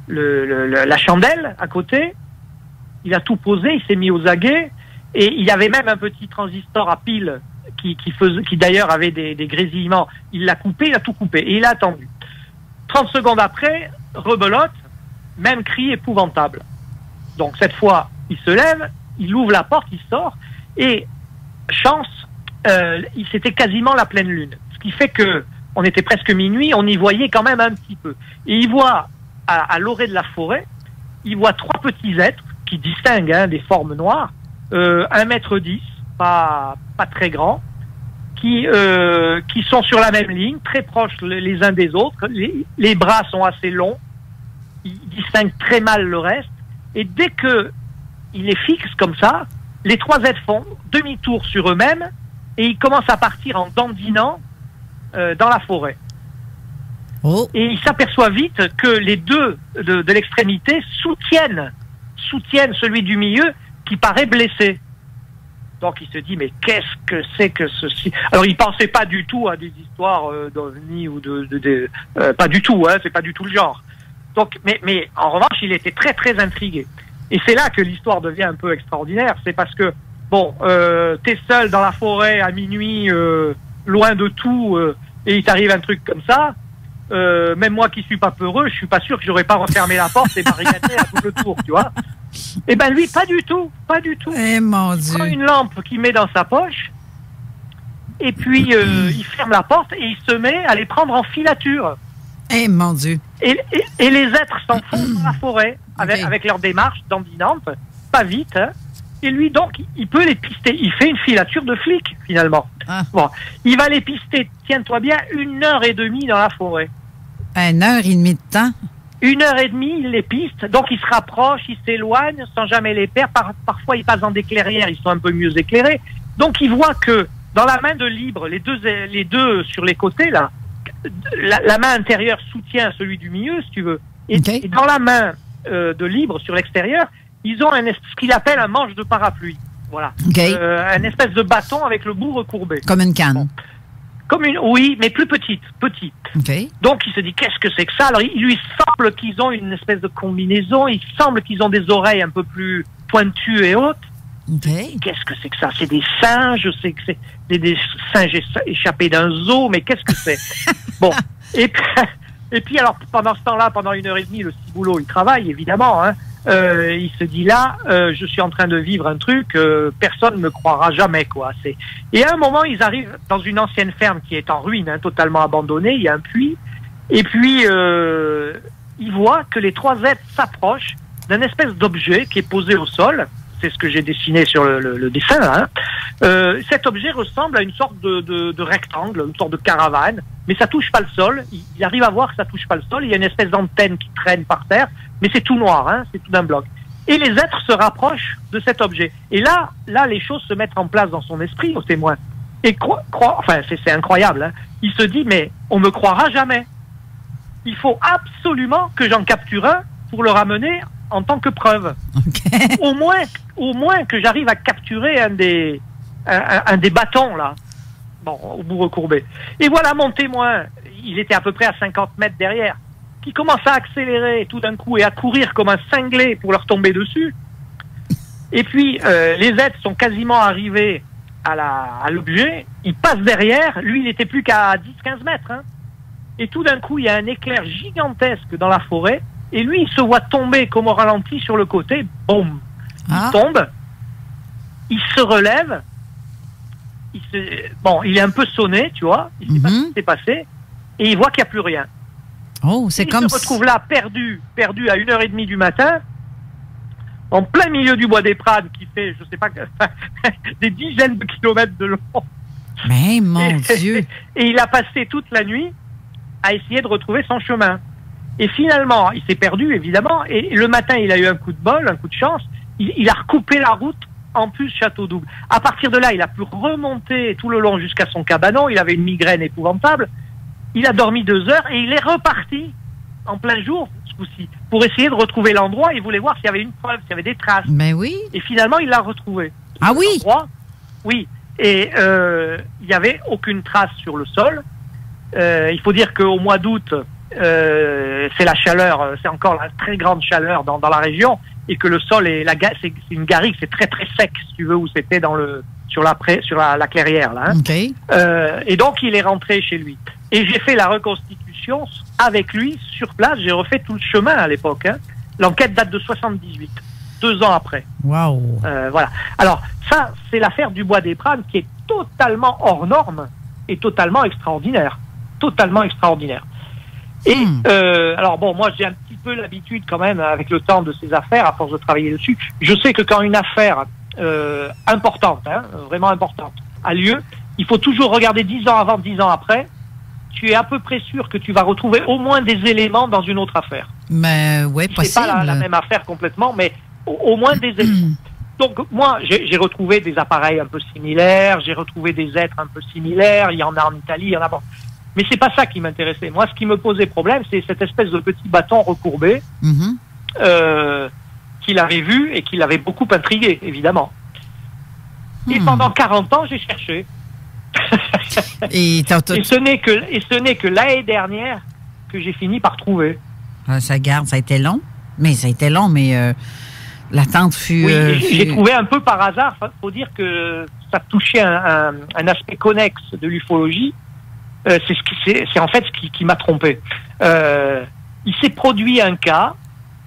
la chandelle à côté. Il a tout posé. Il s'est mis aux aguets. Et il y avait même un petit transistor à pile qui d'ailleurs avait des grésillements. Il l'a coupé, il a tout coupé. Et il a attendu. 30 secondes après, rebelote, même cri épouvantable. Donc cette fois, il se lève, il ouvre la porte, il sort, et chance, c'était quasiment la pleine lune. Ce qui fait que on était presque minuit, on y voyait quand même un petit peu. Et il voit, à l'orée de la forêt, il voit 3 petits êtres qui distinguent des formes noires, 1,10 m, pas très grands, qui sont sur la même ligne, très proches les uns des autres. Les bras sont assez longs, ils distinguent très mal le reste. Et dès que il les fixe comme ça, les 3 êtres font demi-tour sur eux-mêmes et ils commencent à partir en dandinant dans la forêt. Oh. Et il s'aperçoit vite que les deux de l'extrémité soutiennent celui du milieu qui paraît blessé. Donc il se dit, mais qu'est-ce que c'est que ceci? Alors il pensait pas du tout à des histoires d'ovnis ou pas du tout, hein, c'est pas du tout le genre. Donc, mais en revanche, il était très très intrigué. Et c'est là que l'histoire devient un peu extraordinaire. C'est parce que bon, t'es seul dans la forêt à minuit, loin de tout, et il t'arrive un truc comme ça. Même moi qui suis pas peureux, je suis pas sûr que j'aurais pas refermé la porte et barricadé à tout le tour, tu vois. Eh ben lui, pas du tout. Eh mon Dieu. Il prend une lampe qu'il met dans sa poche, et puis il ferme la porte et il se met à les prendre en filature. Eh mon Dieu. Et les êtres s'enfoncent dans la forêt avec leur démarche dandinante, pas vite. Hein. Et lui donc, il peut les pister. Il fait une filature de flic finalement. Ah. Bon, il va les pister. Tiens-toi bien, 1h30 dans la forêt. 1h30 de temps. 1h30, il les piste, donc il se rapproche, il s'éloigne sans jamais les perdre. Parfois, il passe dans des clairières, ils sont un peu mieux éclairés. Donc, il voit que dans la main de libre, les deux sur les côtés, là, la main intérieure soutient celui du milieu, si tu veux. Et dans la main de libre, sur l'extérieur, ils ont ce qu'il appelle un manche de parapluie. Voilà. Un espèce de bâton avec le bout recourbé. Comme une canne. Bon. Oui, mais plus petite. Okay. Donc il se dit, qu'est-ce que c'est que ça? Alors il lui semble qu'ils ont une espèce de combinaison, il semble qu'ils ont des oreilles un peu plus pointues et hautes. Okay. Qu'est-ce que c'est que ça? C'est des singes, c'est des singes échappés d'un zoo, mais qu'est-ce que c'est? Bon, et puis alors pendant ce temps-là, pendant 1h30, le ciboulot, il travaille évidemment, hein. Il se dit là, je suis en train de vivre un truc, personne ne me croira jamais, quoi. Et à un moment, ils arrivent dans une ancienne ferme qui est en ruine, hein, totalement abandonnée. Il y a un puits, et puis ils voient que les 3 êtres s'approchent d'un espèce d'objet qui est posé au sol. C'est ce que j'ai dessiné sur le dessin, là, hein. Cet objet ressemble à une sorte de rectangle, une sorte de caravane, mais ça touche pas le sol. Il arrive à voir que ça touche pas le sol. Il y a une espèce d'antenne qui traîne par terre, mais c'est tout noir, hein, c'est tout d'un bloc. Et les êtres se rapprochent de cet objet. Et là, les choses se mettent en place dans son esprit, au témoin. Et enfin, c'est incroyable, hein. Il se dit, mais on me croira jamais. Il faut absolument que j'en capture un pour le ramener en tant que preuve. Okay. Au moins que j'arrive à capturer un des bâtons, là. Bon, au bout recourbé. Et voilà mon témoin. Il était à peu près à 50 mètres derrière, qui commence à accélérer tout d'un coup et à courir comme un cinglé pour leur tomber dessus. Et puis, les êtres sont quasiment arrivés à l'objet. Ils passent derrière. Lui, il n'était plus qu'à 10-15 mètres. Hein. Et tout d'un coup, il y a un éclair gigantesque dans la forêt. Et lui, il se voit tomber comme au ralenti sur le côté. Boum. Il tombe. Il se relève. Il est un peu sonné, tu vois. Il ne sait pas ce qui s'est passé. Et il voit qu'il n'y a plus rien. Oh, c'est comme... Il se retrouve là, perdu à 1h30 du matin, en plein milieu du bois des Prades, qui fait, je sais pas, des dizaines de kilomètres de long. Mais mon Dieu! Et il a passé toute la nuit à essayer de retrouver son chemin. Et finalement, il s'est perdu, évidemment, et le matin, il a eu un coup de bol, un coup de chance, il a recoupé la route en plus Château-Double. À partir de là, il a pu remonter tout le long jusqu'à son cabanon, il avait une migraine épouvantable, il a dormi 2 heures, et il est reparti en plein jour, ce coup-ci, pour essayer de retrouver l'endroit, il voulait voir s'il y avait une preuve, s'il y avait des traces. Ben oui! Et finalement, il l'a retrouvé. Ah oui? Oui. Et il n'y avait aucune trace sur le sol. Il faut dire qu'au mois d'août, c'est la chaleur, c'est encore la très grande chaleur dans la région, et que le sol c'est une garrigue, c'est très très sec, si tu veux, où c'était sur la clairière là. Hein. Okay. Et donc il est rentré chez lui. Et j'ai fait la reconstitution avec lui sur place. J'ai refait tout le chemin à l'époque. Hein. L'enquête date de 78, 2 ans après. Wow. Voilà. Alors ça, c'est l'affaire du bois des Prades qui est totalement hors norme et totalement extraordinaire. Totalement extraordinaire. Et alors bon, moi j'ai un petit peu l'habitude quand même avec le temps de ces affaires, à force de travailler dessus. Je sais que quand une affaire importante, hein, vraiment importante, a lieu, il faut toujours regarder 10 ans avant, 10 ans après. Tu es à peu près sûr que tu vas retrouver au moins des éléments dans une autre affaire. Mais ouais, possible. C'est pas la même affaire complètement, mais au moins des éléments. Donc moi, j'ai retrouvé des appareils un peu similaires, j'ai retrouvé des êtres un peu similaires. Il y en a en Italie, il y en a bon. Mais c'est pas ça qui m'intéressait. Moi, ce qui me posait problème, c'est cette espèce de petit bâton recourbé qu'il avait vu et qui l'avait beaucoup intrigué, évidemment. Et pendant 40 ans, j'ai cherché. Et ce n'est que l'année dernière que j'ai fini par trouver. Ça a été long. Mais l'attente fut... Oui, j'ai trouvé un peu par hasard. Il faut dire que ça touchait un aspect connexe de l'ufologie. C'est en fait ce qui m'a trompé. Il s'est produit un cas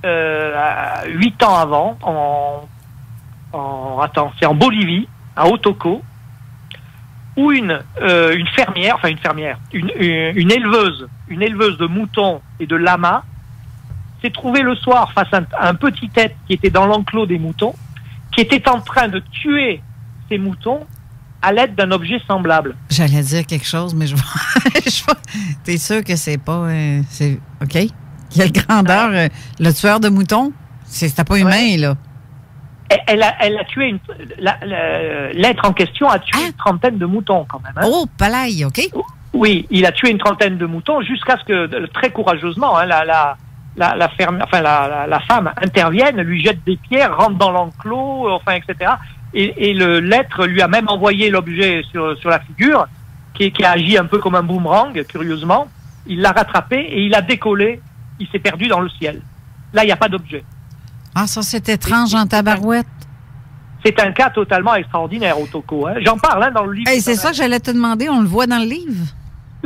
8 ans avant c'est en Bolivie, à Otoko, où une éleveuse de moutons et de lamas s'est trouvée le soir face à un petit être qui était dans l'enclos des moutons, qui était en train de tuer ces moutons à l'aide d'un objet semblable. J'allais dire quelque chose, mais t'es sûr que c'est pas... c'est OK? Quelle grandeur? Le tueur de moutons? C'était pas humain, là. Elle a tué l'être en question a tué une trentaine de moutons, quand même. Hein. Oh, palaille, OK? Oui, il a tué une trentaine de moutons jusqu'à ce que, très courageusement, hein, la femme intervienne, lui jette des pierres, rentre dans l'enclos, etc., et l'être lui a même envoyé l'objet sur la figure, qui a agi un peu comme un boomerang, curieusement. Il l'a rattrapé et il a décollé. Il s'est perdu dans le ciel. Là, il n'y a pas d'objet. Ah, ça, c'est étrange en tabarouette. C'est un cas totalement extraordinaire, Otoko. Hein. J'en parle dans le livre. Hey, c'est ça que j'allais te demander. On le voit dans le livre?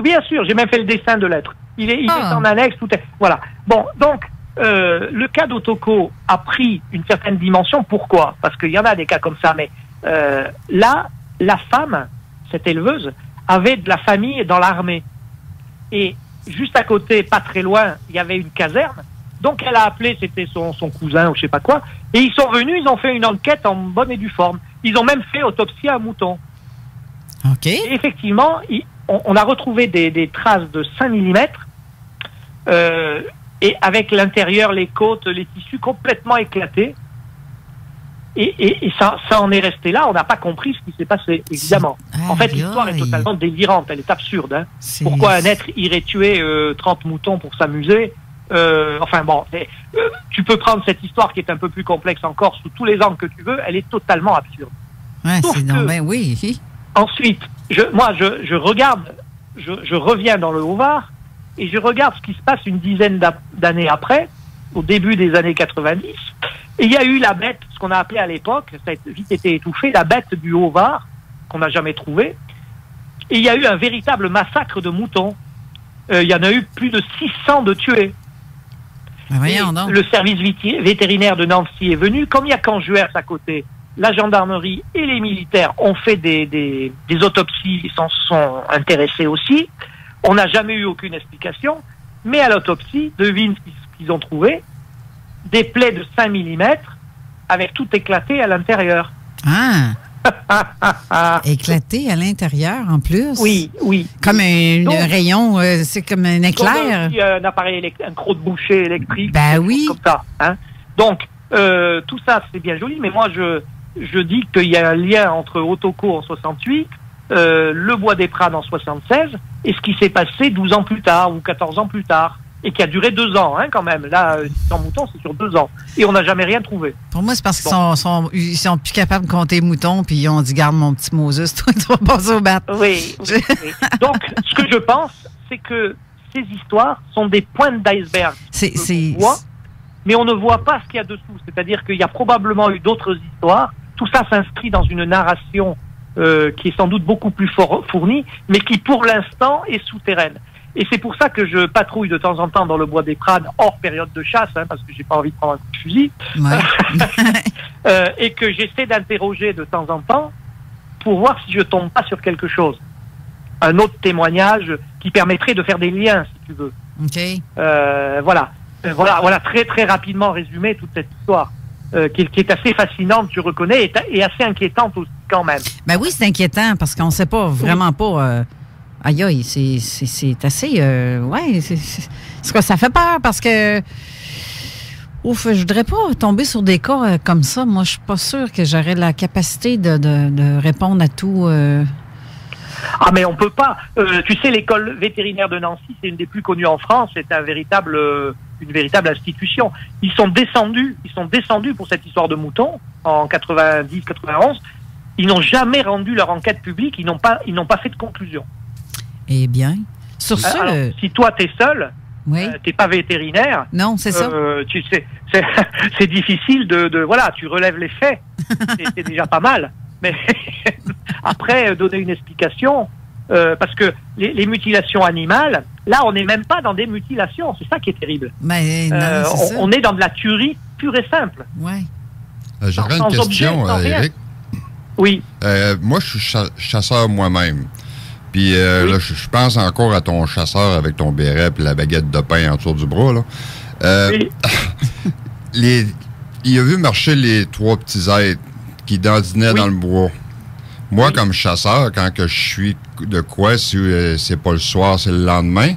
Bien sûr. J'ai même fait le dessin de l'être. Il est en annexe. Tout est... Voilà. Bon, donc... le cas d'Otoko a pris une certaine dimension. Pourquoi? Parce qu'il y en a des cas comme ça, mais là, la femme, cette éleveuse, avait de la famille dans l'armée. Et juste à côté, pas très loin, il y avait une caserne. Donc elle a appelé, c'était son cousin ou je sais pas quoi, et ils sont venus, ils ont fait une enquête en bonne et due forme. Ils ont même fait autopsie à un mouton. OK. Et effectivement, on a retrouvé des traces de 5 mm, et avec l'intérieur, les côtes, les tissus complètement éclatés. Et ça en est resté là. On n'a pas compris ce qui s'est passé, évidemment. En fait, l'histoire est totalement délirante. Elle est absurde. Hein. Pourquoi un être irait tuer 30 moutons pour s'amuser? Tu peux prendre cette histoire qui est un peu plus complexe encore sous tous les angles que tu veux. Elle est totalement absurde. Ouais, oui. Ensuite, je regarde, je reviens dans le Haut-Var et je regarde ce qui se passe une dizaine d'années après, au début des années 90. Et il y a eu la bête, ce qu'on a appelé à l'époque, ça a vite été étouffé, la bête du Haut-Var, qu'on n'a jamais trouvée. Et il y a eu un véritable massacre de moutons. Il y en a eu plus de 600 de tués. Le service vétérinaire de Nancy est venu. Comme il y a Canjuers à côté, la gendarmerie et les militaires ont fait des autopsies, ils s'en sont intéressés aussi. On n'a jamais eu aucune explication. Mais à l'autopsie, devine ce qu'ils ont trouvé. Des plaies de 5 mm avec tout éclaté à l'intérieur. Éclaté à l'intérieur, en plus? Oui. Comme un Donc, rayon, c'est comme un éclair? Un appareil, un croc-de-boucher électrique. Oui. Comme ça. Hein. Donc, tout ça, c'est bien joli, mais moi, je dis qu'il y a un lien entre Otoko en 68, le Bois des Prades en 76, et ce qui s'est passé 12 ans plus tard, ou 14 ans plus tard, et qui a duré 2 ans, hein, quand même. Là, 600 moutons, c'est sur 2 ans. Et on n'a jamais rien trouvé. Pour moi, c'est parce qu'ils sont plus capables de compter les moutons, puis ils ont dit, garde mon petit Moses, toi, tu vas passer au bat. Oui. Donc, ce que je pense, c'est que ces histoires sont des pointes d'iceberg. Mais on ne voit pas ce qu'il y a dessous. C'est-à-dire qu'il y a probablement eu d'autres histoires. Tout ça s'inscrit dans une narration qui est sans doute beaucoup plus fournie, mais qui, pour l'instant, est souterraine. Et c'est pour ça que je patrouille de temps en temps dans le Bois des Prades, hors période de chasse, hein, parce que j'ai pas envie de prendre un coup de fusil, et que j'essaie d'interroger de temps en temps pour voir si je tombe pas sur quelque chose. Un autre témoignage qui permettrait de faire des liens, si tu veux. Voilà, très très rapidement résumé toute cette histoire, qui est assez fascinante, je reconnais, et assez inquiétante aussi quand même. Ben oui, c'est inquiétant, parce qu'on sait pas, vraiment pas... Aïe, c'est assez... c'est quoi, ça fait peur, parce que... je voudrais pas tomber sur des cas comme ça. Moi, je suis pas sûre que j'aurais la capacité de répondre à tout... Ah, mais on peut pas. Tu sais, l'école vétérinaire de Nancy, c'est une des plus connues en France. C'est une véritable institution. Ils sont descendus pour cette histoire de moutons en 90-91. Ils n'ont jamais rendu leur enquête publique. Ils n'ont pas fait de conclusion. Eh bien, sur ce... Alors, si toi, t'es seul, t'es pas vétérinaire... Non, c'est ça. Tu sais, c'est difficile voilà, tu relèves les faits. C'est déjà pas mal. Mais après, donner une explication, parce que les mutilations animales, là, on n'est même pas dans des mutilations. C'est ça qui est terrible. Mais, on est dans de la tuerie pure et simple. Ouais. J'aurais une question, Éric. Oui. Moi, je suis chasseur moi-même. Puis là, je pense encore à ton chasseur avec ton béret et la baguette de pain en dessous du bras. Là. Il a vu marcher les 3 petits êtres qui dandinaient dans le bois. Moi, comme chasseur, quand que je suis de quoi, si c'est pas le soir, c'est le lendemain,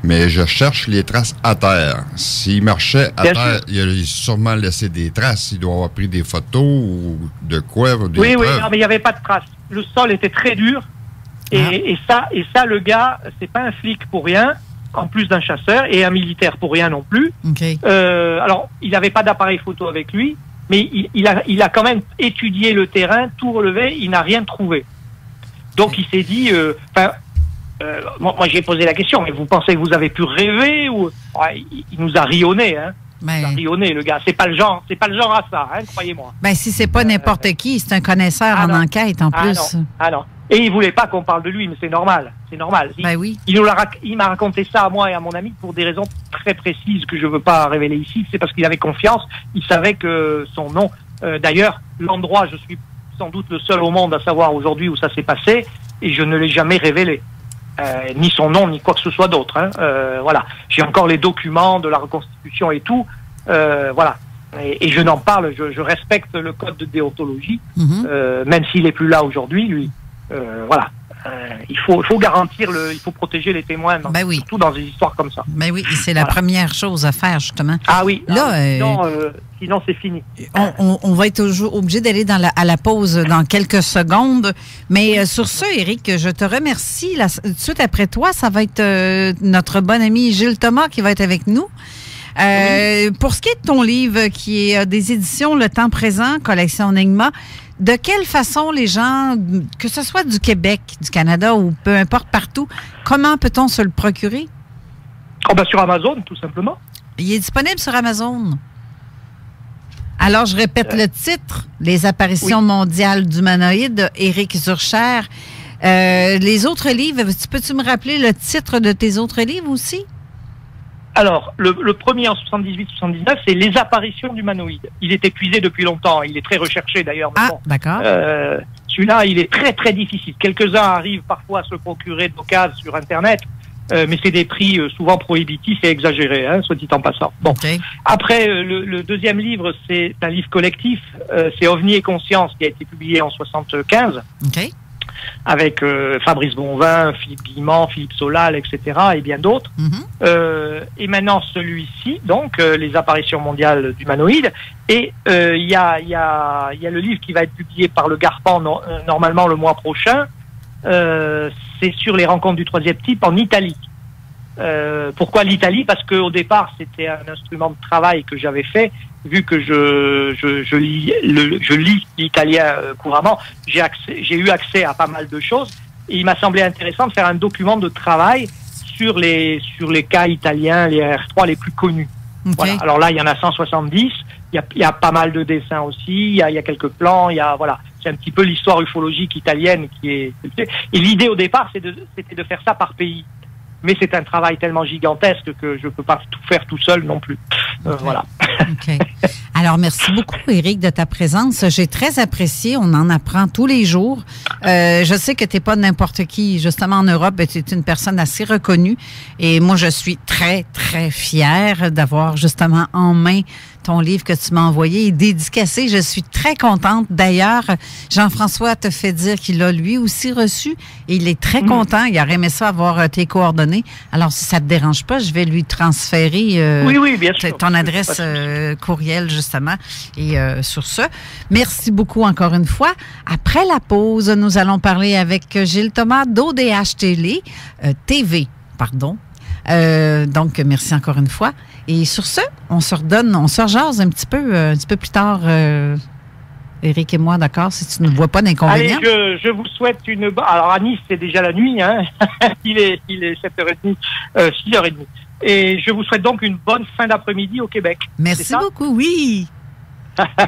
mais je cherche les traces à terre. S'il marchait à terre, il a sûrement laissé des traces. Il doit avoir pris des photos ou de quoi. Ou des preuves. Non, mais il n'y avait pas de traces. Le sol était très dur. Et ça, le gars, c'est pas un flic pour rien, en plus d'un chasseur, et un militaire pour rien non plus. Alors, il n'avait pas d'appareil photo avec lui, mais il a quand même étudié le terrain, tout relevé, il n'a rien trouvé. Donc, il s'est dit, moi j'ai posé la question, mais vous pensez que vous avez pu rêver ou il nous a rionné, hein. Il nous a rionné, le gars. C'est pas le genre à ça, hein, croyez-moi. Ben, si c'est pas n'importe qui, c'est un connaisseur en enquête, en plus. Non. Et il voulait pas qu'on parle de lui, mais c'est normal. Il m'a raconté ça à moi et à mon ami pour des raisons très précises que je veux pas révéler ici. C'est parce qu'il avait confiance. Il savait que son nom, d'ailleurs, l'endroit, je suis sans doute le seul au monde à savoir aujourd'hui où ça s'est passé, et je ne l'ai jamais révélé. Ni son nom, ni quoi que ce soit d'autre. Hein. Voilà. J'ai encore les documents de la reconstitution et tout. Voilà. Et je n'en parle, je respecte le code de déontologie, même s'il est plus là aujourd'hui, lui. Voilà. Il faut garantir il faut protéger les témoins, surtout dans des histoires comme ça. Ben oui, c'est la première chose à faire, justement. Ah oui. Là, sinon c'est fini. On va être toujours obligé d'aller à la pause dans quelques secondes. Mais sur ce, Éric, je te remercie. Tout de suite après toi, ça va être notre bon ami Gilles Thomas qui va être avec nous. Pour ce qui est de ton livre, qui est des éditions Le Temps Présent, collection Enigma, de quelle façon les gens, que ce soit du Québec, du Canada ou peu importe partout, comment peut-on se le procurer? Sur Amazon, tout simplement. Il est disponible sur Amazon. Alors, je répète le titre, Les apparitions mondiales d'humanoïdes, Éric Zurcher. Les autres livres, peux-tu me rappeler le titre de tes autres livres aussi? Alors, le premier en 78-79, c'est Les apparitions d'humanoïdes. Il est épuisé depuis longtemps. Il est très recherché d'ailleurs. D'accord. Celui-là, il est très très difficile. Quelques-uns arrivent parfois à se le procurer d'occasion sur Internet. mais c'est des prix souvent prohibitifs et exagérés, hein, soit dit en passant. Bon. Okay. Après, le deuxième livre, c'est un livre collectif, c'est OVNI et Conscience, qui a été publié en 75, OK. avec Fabrice Bonvin, Philippe Guillemant, Philippe Solal, etc., et bien d'autres. Et maintenant, celui-ci, donc, les apparitions mondiales d'humanoïdes, et il y a le livre qui va être publié par le Garpan normalement le mois prochain, c'est sur les rencontres du troisième type en Italie. Pourquoi l'Italie? Parce qu'au départ, c'était un instrument de travail que j'avais fait, vu que je lis l'italien couramment, j'ai eu accès à pas mal de choses, et il m'a semblé intéressant de faire un document de travail sur les cas italiens, les R3 les plus connus. Okay. Voilà. Alors là, il y en a 170, il y a pas mal de dessins aussi, il y a quelques plans, voilà. C'est un petit peu l'histoire ufologique italienne qui est... Et l'idée au départ, c'était de faire ça par pays. Mais c'est un travail tellement gigantesque que je ne peux pas tout faire tout seul non plus. Okay. Voilà. OK. Alors, merci beaucoup, Éric, de ta présence. J'ai très apprécié. On en apprend tous les jours. Je sais que tu n'es pas n'importe qui. Justement, en Europe, tu es une personne assez reconnue. Et moi, je suis très, très fière d'avoir justement en main ton livre que tu m'as envoyé et dédicacé. Je suis très contente. D'ailleurs, Jean-François te fait dire qu'il l'a lui aussi reçu et il est très content. Il aurait aimé ça avoir tes coordonnées. Alors, si ça te dérange pas, je vais lui transférer oui, bien sûr. ton adresse courriel, justement. Et sur ce, merci beaucoup encore une fois. Après la pause, nous allons parler avec Gilles Thomas d'ODH TV. Donc, merci encore une fois. Et sur ce, on se rejase un petit peu plus tard, Éric et moi, d'accord, si tu ne vois pas d'inconvénient. Allez, je vous souhaite une... Alors, à Nice, c'est déjà la nuit, hein. il est 7h30, 6h30. Et je vous souhaite donc une bonne fin d'après-midi au Québec. Merci beaucoup, oui.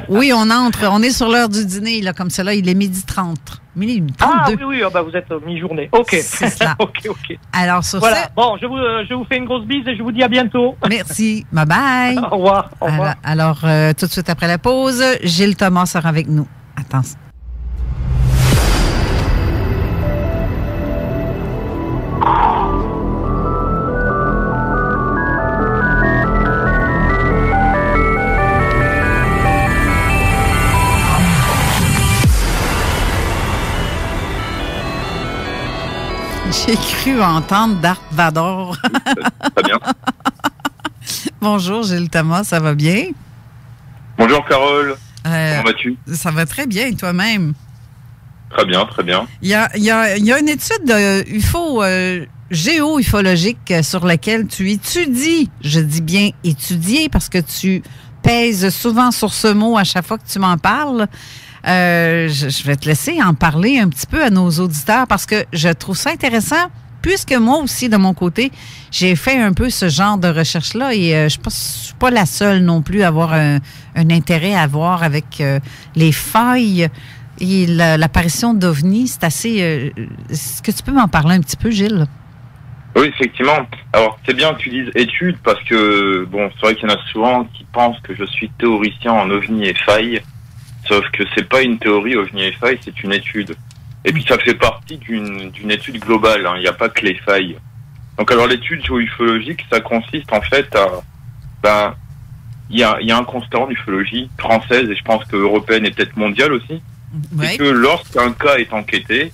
Oui, on est sur l'heure du dîner, là, comme cela, il est 12h30. 12h32. Ah oui, vous êtes mi-journée. OK. C'est cela. OK. Alors, sur voilà. Bon, je vous fais une grosse bise et je vous dis à bientôt. Merci. Bye-bye. Au revoir. Alors, tout de suite après la pause, Gilles Thomas sera avec nous. Attention. J'ai cru entendre Darth Vader. Très bien. Bonjour Gilles Thomas, ça va bien? Bonjour Carole, comment vas-tu? Ça va très bien, et toi-même? Très bien, très bien. Il y a une étude géo-ufologique sur laquelle tu étudies, je dis bien étudier parce que tu pèses souvent sur ce mot à chaque fois que tu m'en parles. Je vais te laisser en parler un petit peu à nos auditeurs parce que je trouve ça intéressant, puisque moi aussi, de mon côté, j'ai fait un peu ce genre de recherche-là et je ne suis pas la seule non plus à avoir un intérêt à voir avec les failles et l'apparition d'OVNI. C'est assez... Est-ce que tu peux m'en parler un petit peu, Gilles? Oui, effectivement. Alors, c'est bien que tu dises études parce que, bon, c'est vrai qu'il y en a souvent qui pensent que je suis théoricien en OVNI et failles. Sauf que c'est pas une théorie OVNI et failles, c'est une étude. Et puis ça fait partie d'une étude globale, hein. Il n'y a pas que les failles. Donc alors l'étude géo-ufologique, ça consiste en fait à... il y a un constat en ufologie française, et je pense que européenne et peut-être mondiale aussi, ouais. C'est que lorsqu'un cas est enquêté,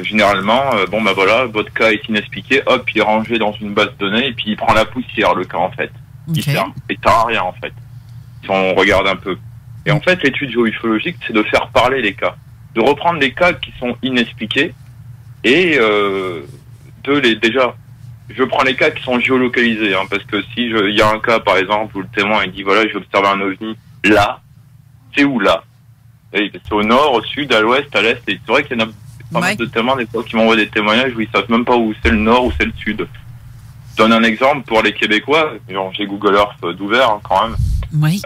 généralement, voilà, votre cas est inexpliqué, hop, il est rangé dans une base de données, et puis il prend la poussière, le cas en fait. Okay. Il sert à rien en fait, si on regarde un peu. Et en fait, l'étude géo-ufologique, c'est de faire parler les cas, de reprendre les cas qui sont inexpliqués et déjà, je prends les cas qui sont géolocalisés, hein, parce que si il y a un cas, par exemple, où le témoin il dit voilà, j'ai observé un OVNI là, c'est où là? Et c'est au nord, au sud, à l'ouest, à l'est. Et c'est vrai qu'il y en a pas mal de témoins des fois qui m'envoient des témoignages où ils savent même pas où c'est le nord ou c'est le sud. Je donne un exemple pour les Québécois. J'ai Google Earth d'ouvert hein, quand même. Oui.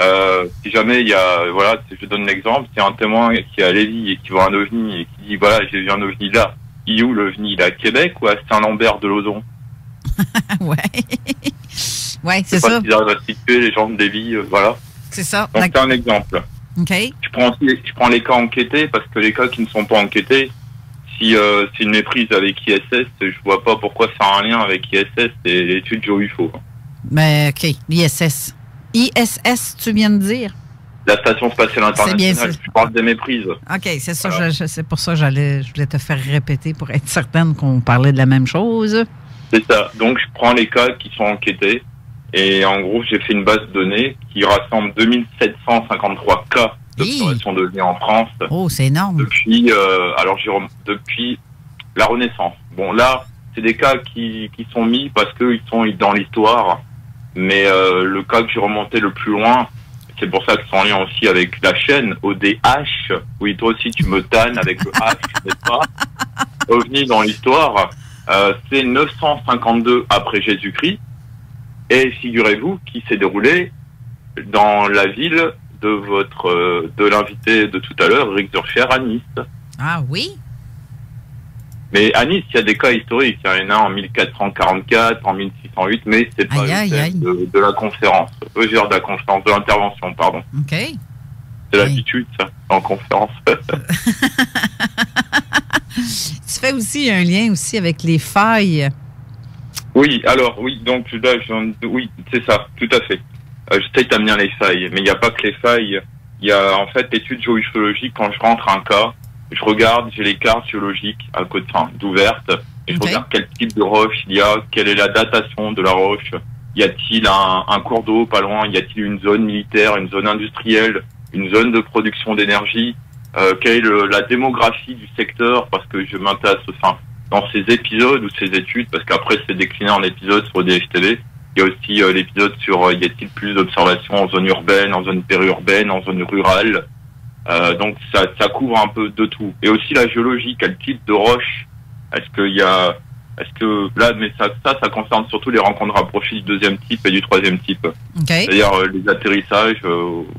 Si jamais il y a, voilà, je donne l'exemple, c'est un témoin qui est à Lévis et qui voit un OVNI et qui dit voilà, j'ai vu un OVNI là. Il est où l'OVNI? Il est à Québec ou à Saint-Lambert de Lauzon? Ouais, c'est ça. Ils arrivent à situer les gens de Lévis, voilà. C'est ça. Donc c'est un exemple. OK. Je prends les cas enquêtés parce que les cas qui ne sont pas enquêtés, si c'est une méprise avec ISS, je vois pas pourquoi ça a un lien avec ISS et l'étude GeoUFO. Mais OK, l'ISS. ISS, tu viens de dire? La Station Spatiale Internationale, je parle des méprises. OK, c'est ça, c'est pour ça que je voulais te faire répéter pour être certaine qu'on parlait de la même chose. C'est ça. Donc, je prends les cas qui sont enquêtés et en gros, j'ai fait une base de données qui rassemble 2753 cas d'observation de vie en France. Oh, c'est énorme. Depuis la Renaissance. Bon, là, c'est des cas qui sont mis parce qu'ils sont dans l'histoire, mais le cas que j'ai remonté le plus loin, c'est pour ça que c'est en lien aussi avec la chaîne ODH. Oui, toi aussi, tu me tannes avec le H, n'est-ce pas? OVNI dans l'histoire, c'est 952 après Jésus-Christ. Et figurez-vous qui s'est déroulé dans la ville de l'invité de tout à l'heure, Rick Zurcher, à Nice. Ah oui? Mais à Nice, il y a des cas historiques. Il y en a en 1444, en 1608, mais c'est pas de la conférence. De la conférence, de l'intervention, pardon. OK. C'est l'habitude, ça, en conférence. Tu fais aussi un lien aussi avec les failles. Oui, alors, oui, donc là, oui, c'est ça, tout à fait. J'essaie d'amener les failles, mais il n'y a pas que les failles. Il y a, en fait, l'étude géoufologique, quand je rentre un cas, je regarde, j'ai les cartes géologiques à côté, d'ouvertes, et je regarde quel type de roche il y a, quelle est la datation de la roche, y a-t-il un cours d'eau pas loin, y a-t-il une zone militaire, une zone industrielle, une zone de production d'énergie, quelle est la démographie du secteur, parce que je m'intéresse dans ces épisodes ou ces études, parce qu'après c'est décliné en épisodes sur DHTV, il y a aussi l'épisode sur y a-t-il plus d'observations en zone urbaine, en zone périurbaine, en zone rurale. Donc ça couvre un peu de tout. Et aussi la géologie, quel type de roche, mais ça concerne surtout les rencontres rapprochées du deuxième type et du troisième type. Okay. C'est-à-dire les atterrissages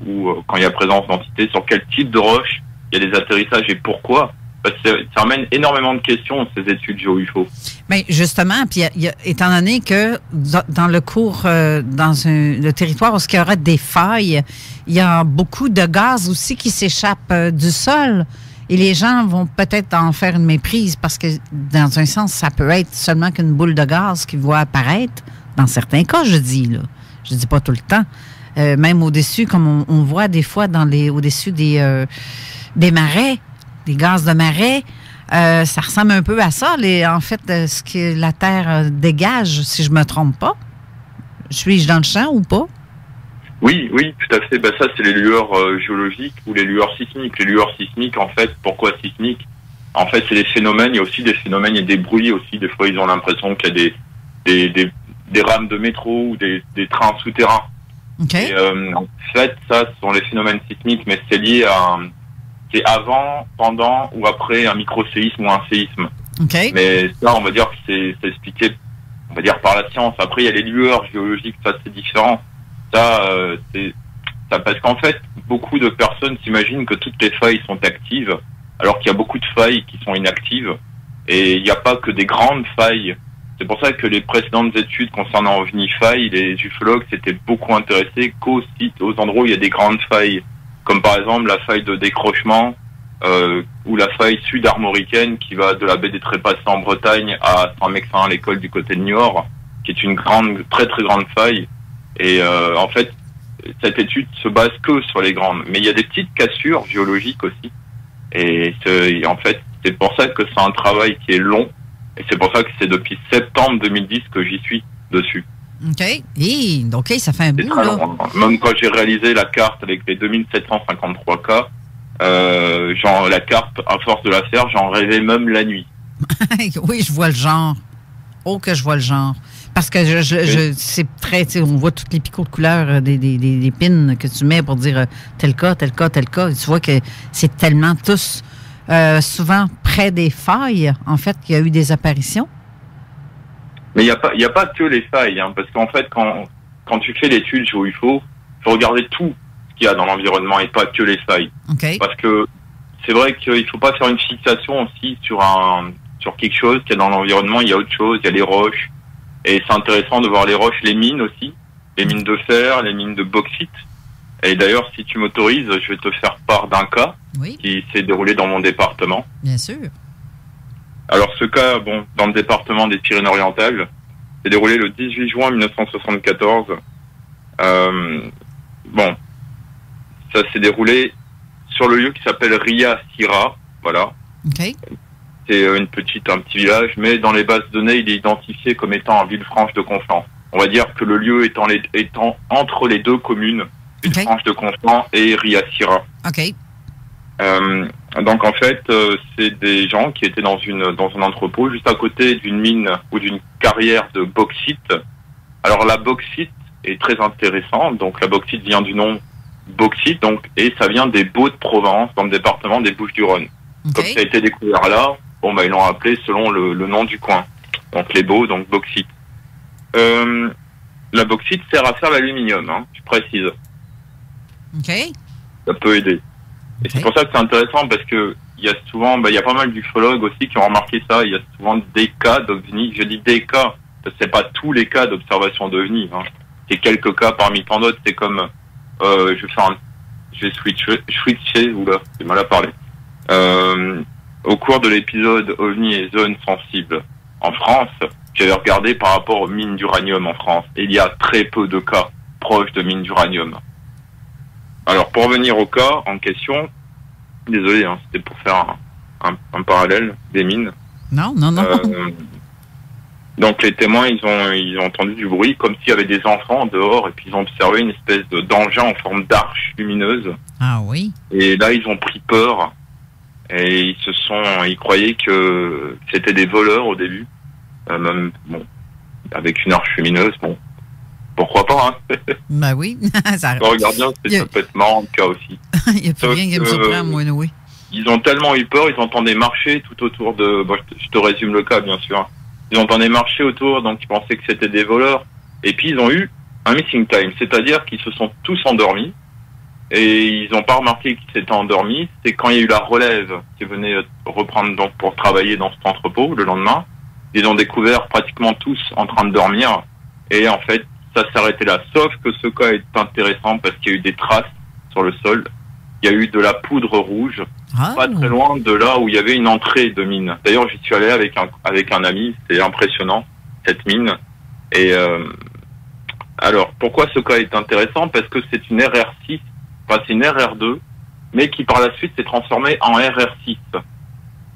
ou quand il y a présence d'entités, sur quel type de roche il y a des atterrissages et pourquoi. Parce que ça amène énormément de questions, ces études géo-UFO. Bien, justement, puis étant donné que dans le cours, le territoire où il y aurait des failles, il y a beaucoup de gaz aussi qui s'échappent du sol. Et les gens vont peut-être en faire une méprise parce que, dans un sens, ça peut être seulement qu'une boule de gaz qui voit apparaître. Dans certains cas, je dis, là. Je dis pas tout le temps. Même au-dessus, comme on voit des fois au-dessus des marais, des gaz de marais, ça ressemble un peu à ça, en fait, ce que la Terre dégage, si je me trompe pas. Suis-je dans le champ ou pas? Oui, tout à fait. Ça, c'est les lueurs géologiques ou les lueurs sismiques. Les lueurs sismiques, en fait, pourquoi sismiques? En fait, c'est des phénomènes. Il y a aussi des phénomènes, il y a des bruits aussi. Des fois, ils ont l'impression qu'il y a des rames de métro ou des trains souterrains. Okay. Et, en fait, ça, ce sont les phénomènes sismiques, mais c'est lié à... C'est avant, pendant ou après un micro-séisme ou un séisme. Okay. Mais ça, on va dire que c'est expliqué, on va dire, par la science. Après, il y a les lueurs géologiques, ça, c'est différent. Ça, parce qu'en fait, beaucoup de personnes s'imaginent que toutes les failles sont actives, alors qu'il y a beaucoup de failles qui sont inactives. Et il n'y a pas que des grandes failles. C'est pour ça que les précédentes études concernant OVNI-failles, les ufologues s'étaient beaucoup intéressés qu'aux sites, aux endroits où il y a des grandes failles. Comme par exemple la faille de décrochement ou la faille sud-armoricaine qui va de la baie des Trépassés en Bretagne à Saint-Mexin à l'école du côté de Niort, qui est une très très grande faille. Et en fait, cette étude se base que sur les grandes. Mais il y a des petites cassures géologiques aussi. Et en fait, c'est pour ça que c'est un travail qui est long. Et c'est pour ça que c'est depuis septembre 2010 que j'y suis dessus. OK. OK, ça fait un bout, là. Même quand j'ai réalisé la carte avec les 2753 cas, la carte, à force de la faire, j'en rêvais même la nuit. Oui, je vois le genre. Oh, que je vois le genre. Parce que c'est très, tu sais, on voit toutes les picots de couleur des pins que tu mets pour dire tel cas, tel cas, tel cas. Tu vois que c'est tellement tous, souvent près des failles, en fait, qu'il y a eu des apparitions. Mais il y a pas que les failles, hein, parce qu'en fait, quand tu fais l'étude GeoUFO, il faut regarder tout ce qu'il y a dans l'environnement et pas que les failles. Okay. Parce que c'est vrai qu'il faut pas faire une fixation aussi sur quelque chose qu'il y a dans l'environnement. Il y a autre chose, il y a les roches. Et c'est intéressant de voir les roches, les mines aussi, les mines de fer, les mines de bauxite. Et d'ailleurs, si tu m'autorises, je vais te faire part d'un cas qui s'est déroulé dans mon département. Bien sûr. Alors ce cas, dans le département des Pyrénées-Orientales, s'est déroulé le 18 juin 1974. Ça s'est déroulé sur le lieu qui s'appelle Ria Sira, voilà. OK. C'est un petit village, mais dans les bases de données, il est identifié comme étant Villefranche de Conflans. On va dire que le lieu étant entre les deux communes, Villefranche de Conflans et Ria Sira. OK. Donc en fait, c'est des gens qui étaient dans un entrepôt juste à côté d'une mine ou d'une carrière de bauxite. Alors la bauxite est très intéressante. Donc la bauxite vient du nom bauxite, et ça vient des Baux de Provence, dans le département des Bouches-du-Rhône. Okay. Comme ça a été découvert là, ils l'ont appelé selon le nom du coin. Donc les Baux, donc bauxite. La bauxite sert à faire l'aluminium, je précise. OK. Ça peut aider. Et c'est pour ça que c'est intéressant, parce que il y a souvent, il y a pas mal d'ufologues aussi qui ont remarqué ça. Il y a souvent des cas d'OVNI. Je dis des cas, parce que c'est pas tous les cas d'observation d'OVNI. C'est quelques cas parmi tant d'autres. C'est comme, je vais switcher, oula, j'ai mal à parler. Au cours de l'épisode OVNI et zones sensibles en France, j'avais regardé par rapport aux mines d'uranium en France. Et il y a très peu de cas proches de mines d'uranium. Alors, pour revenir au cas en question, désolé, c'était pour faire un parallèle des mines. Non. Donc, les témoins, ils ont entendu du bruit comme s'il y avait des enfants dehors, et puis ils ont observé une espèce d'engin en forme d'arche lumineuse. Ah oui? Et là, ils ont pris peur, et ils croyaient que c'était des voleurs au début. Même, avec une arche lumineuse, pourquoi pas, Ben oui. Ça regarde bien, ça peut être marrant le cas aussi. Il n'y a plus rien qui me surprend, moi, oui. Ils ont tellement eu peur, ils entendaient marcher tout autour de... je te résume le cas, bien sûr. Ils entendaient marcher autour, donc ils pensaient que c'était des voleurs. Et puis ils ont eu un missing time, c'est-à-dire qu'ils se sont tous endormis. Et ils n'ont pas remarqué qu'ils s'étaient endormis. C'est quand il y a eu la relève qui venait reprendre donc pour travailler dans cet entrepôt le lendemain. Ils ont découvert pratiquement tous en train de dormir. Et en fait, ça s'est arrêté là. Sauf que ce cas est intéressant parce qu'il y a eu des traces sur le sol. Il y a eu de la poudre rouge, pas très loin de là où il y avait une entrée de mine. D'ailleurs, j'y suis allé avec un ami. C'est impressionnant, cette mine. Et alors, pourquoi ce cas est intéressant? Parce que c'est une RR6, enfin c'est une RR2, mais qui par la suite s'est transformée en RR6.